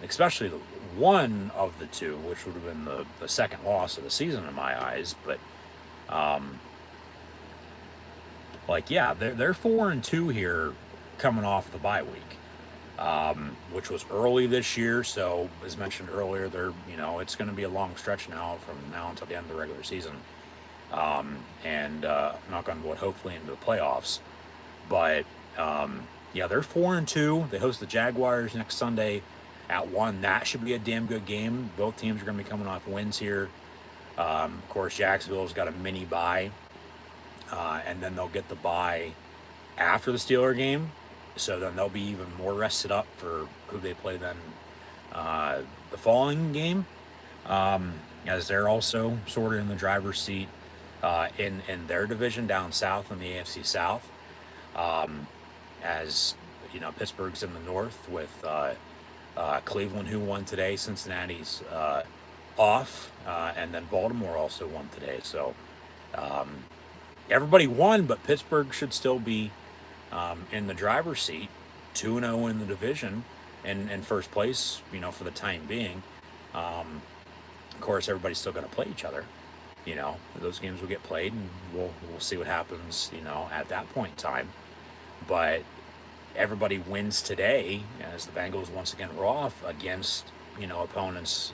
Especially the one of the 2, which would have been the second loss of the season in my eyes. But, yeah, they're 4-2 here coming off the bye week, which was early this year. So, as mentioned earlier, it's going to be a long stretch now from now until the end of the regular season. And knock on wood, hopefully into the playoffs. But, they're 4-2. They host the Jaguars next Sunday at 1. That should be a damn good game. Both teams are going to be coming off wins here. Of course, Jacksonville's got a mini bye. And then they'll get the bye after the Steeler game. So then they'll be even more rested up for who they play then the following game. As they're also sort of in the driver's seat in their division down south in the AFC South. As you know, Pittsburgh's in the north with Cleveland, who won today. Cincinnati's off, and then Baltimore also won today. So everybody won, but Pittsburgh should still be in the driver's seat, 2-0 in the division, and in first place, you know, for the time being. Of course, everybody's still going to play each other. You know, those games will get played, and we'll see what happens, you know, at that point in time. But everybody wins today, as the Bengals once again were off against, you know, opponents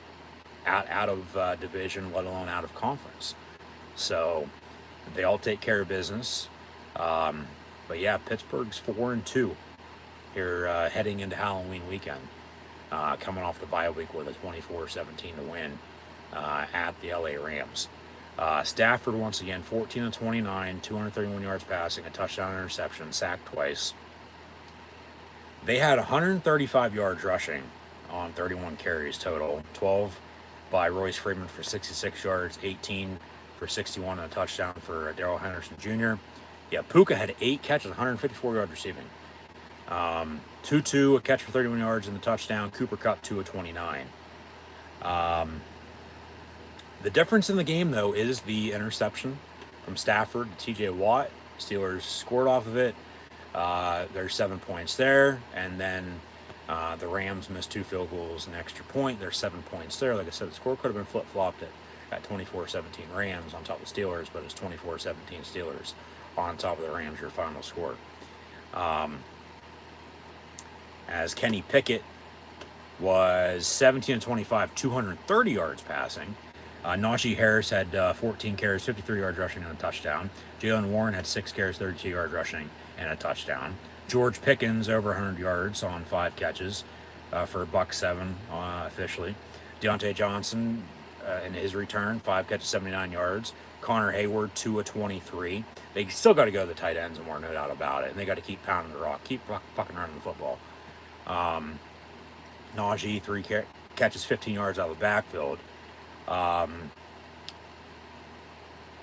out of division, let alone out of conference. So they all take care of business. But yeah, Pittsburgh's 4-2 here heading into Halloween weekend, coming off the bye week with a 24-17 to win at the LA Rams. Stafford once again 14-29, 231 yards passing, a touchdown, interception, sacked twice. They had 135 yards rushing on 31 carries total, 12 by Royce Freeman for 66 yards, 18 for 61, and a touchdown for Darrell Henderson Jr. Yeah, Puka had 8 catches, 154 yards receiving. Tutu, a catch for 31 yards in the touchdown. Cooper Kupp, 2 of 29. The difference in the game, though, is the interception from Stafford to T.J. Watt. Steelers scored off of it. There's 7 points there. And then the Rams missed 2 field goals, an extra point. There's 7 points there. Like I said, the score could have been flip-flopped at 24-17 Rams on top of the Steelers, but it's 24-17 Steelers on top of the Rams, your final score. As Kenny Pickett was 17-25, 230 yards passing. Najee Harris had 14 carries, 53 yards rushing, and a touchdown. Jalen Warren had 6 carries, 32 yards rushing, and a touchdown. George Pickens over 100 yards on 5 catches for $1.07 officially. Deontay Johnson in his return, 5 catches, 79 yards. Connor Hayward, 2 of 23. They still got to go to the tight ends, and more, no doubt about it. And they got to keep pounding the rock, keep fucking running the football. Najee, 3 catches, 15 yards out of the backfield.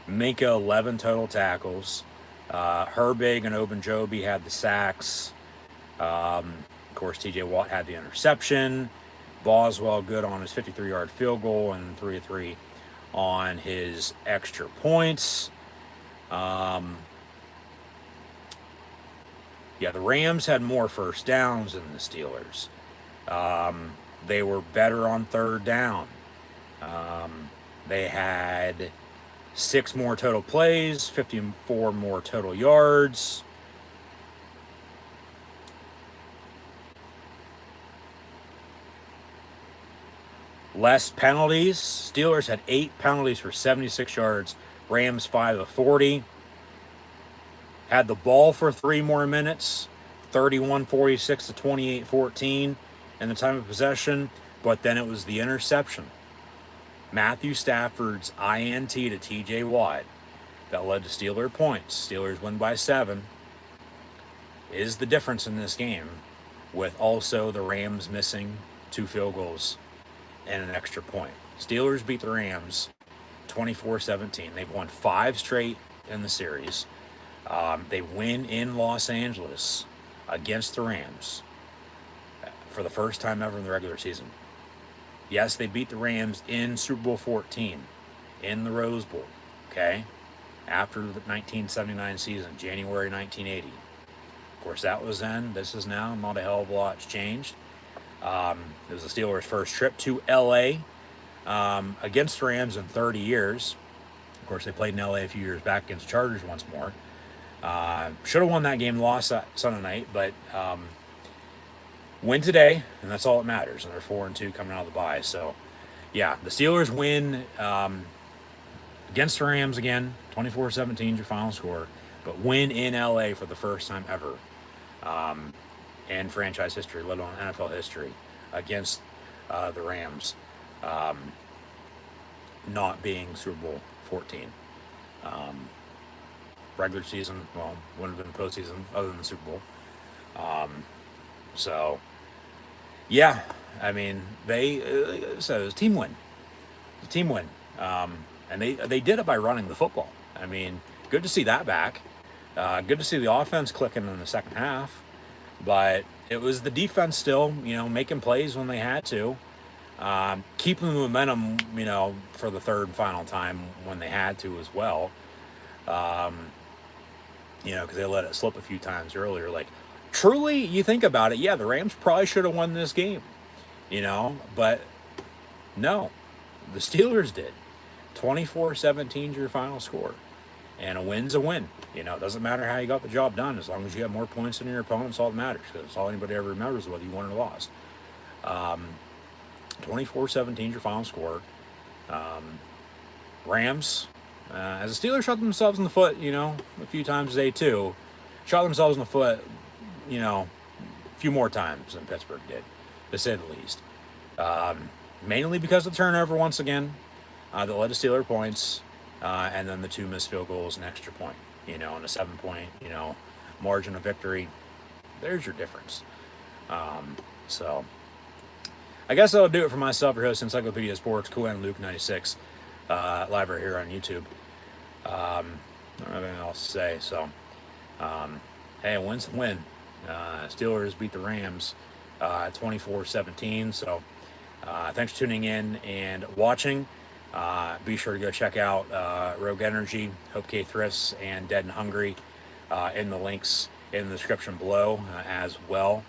Minka, 11 total tackles. Herbig and Ogunjobi had the sacks. Of course, TJ Watt had the interception. Boswell good on his 53-yard field goal and 3-3 on his extra points. Yeah, the Rams had more first downs than the Steelers. They were better on third down. They had 6 more total plays, 54 more total yards. Less penalties. Steelers had 8 penalties for 76 yards. Rams 5 of 40. Had the ball for 3 more minutes. 31-46 to 28-14 in the time of possession. But then it was the interception. Matthew Stafford's INT to TJ Watt that led to Steeler points. Steelers win by 7. Is the difference in this game, with also the Rams missing 2 field goals and an extra point. Steelers beat the Rams 24-17. They've won 5 straight in the series. They win in Los Angeles against the Rams for the first time ever in the regular season. Yes, they beat the Rams in Super Bowl 14 in the Rose Bowl, okay? After the 1979 season, January 1980. Of course, that was then. This is now. Not a hell of a lot's changed. It was the Steelers' first trip to L.A. Against the Rams in 30 years. Of course, they played in L.A. a few years back against the Chargers once more. Should have won that game, lost that Sunday night, but win today, and that's all that matters. And they're 4-2 coming out of the bye. So, yeah, the Steelers win against the Rams again. 24-17 is your final score, but win in L.A. for the first time ever. In franchise history, let alone NFL history, against the Rams not being Super Bowl 14. Regular season, well, wouldn't have been the postseason other than the Super Bowl. So, yeah, I mean, so it was a team win. It's a team win. And they did it by running the football. I mean, good to see that back. Good to see the offense clicking in the second half. But it was the defense still, making plays when they had to. Keeping the momentum, for the third and final time when they had to as well. Because they let it slip a few times earlier. Like, truly, you think about it, yeah, the Rams probably should have won this game. But no, the Steelers did. 24-17 is your final score. And a win's a win. It doesn't matter how you got the job done. As long as you have more points than your opponent, it's all that matters. Because it's all anybody ever remembers, whether you won or lost. 24-17 is your final score. Rams, as the Steelers shot themselves in the foot, a few times today too. Shot themselves in the foot, a few more times than Pittsburgh did, to say the least. Mainly because of the turnover once again that led to Steeler points. And then the 2 missed field goals and extra point, and a 7-point, margin of victory. There's your difference. So I guess that'll do it for myself, your host, Encyclopedia Sports, Cohen Luke 96, live right here on YouTube. I don't have anything else to say. So, hey, a win's a win. Steelers beat the Rams 24-17. So, thanks for tuning in and watching. Be sure to go check out Rogue Energy, HopeKThrifts, and Dead and Hungry in the links in the description below as well.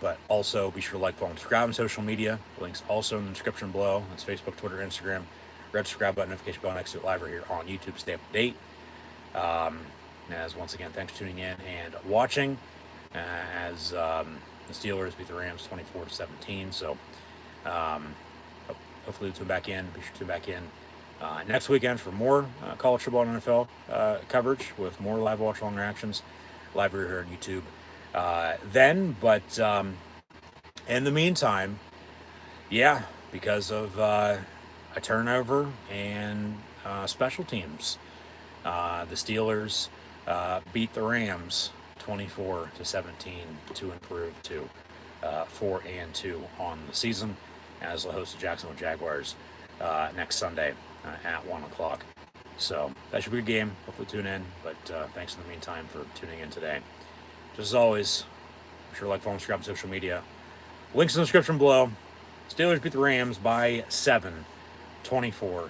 But also be sure to like, follow, and subscribe on social media. Links also in the description below. That's Facebook, Twitter, Instagram. Red subscribe button, notification bell next to it, live right here on YouTube. Stay up to date. As once again, thanks for tuning in and watching. As the Steelers beat the Rams 24-17. So, hopefully we'll tune back in. Be sure to tune back in next weekend for more college football and NFL coverage with more live watch long reactions live here on YouTube. But in the meantime, yeah, because of a turnover and special teams, the Steelers beat the Rams 24-17 to improve to 4-2 on the season as the host of Jacksonville Jaguars next Sunday at 1 o'clock. So that should be a good game. Hopefully tune in. But thanks in the meantime for tuning in today. Just as always, be sure to like, follow, and subscribe on social media. Links in the description below. Steelers beat the Rams by 7, 24-17.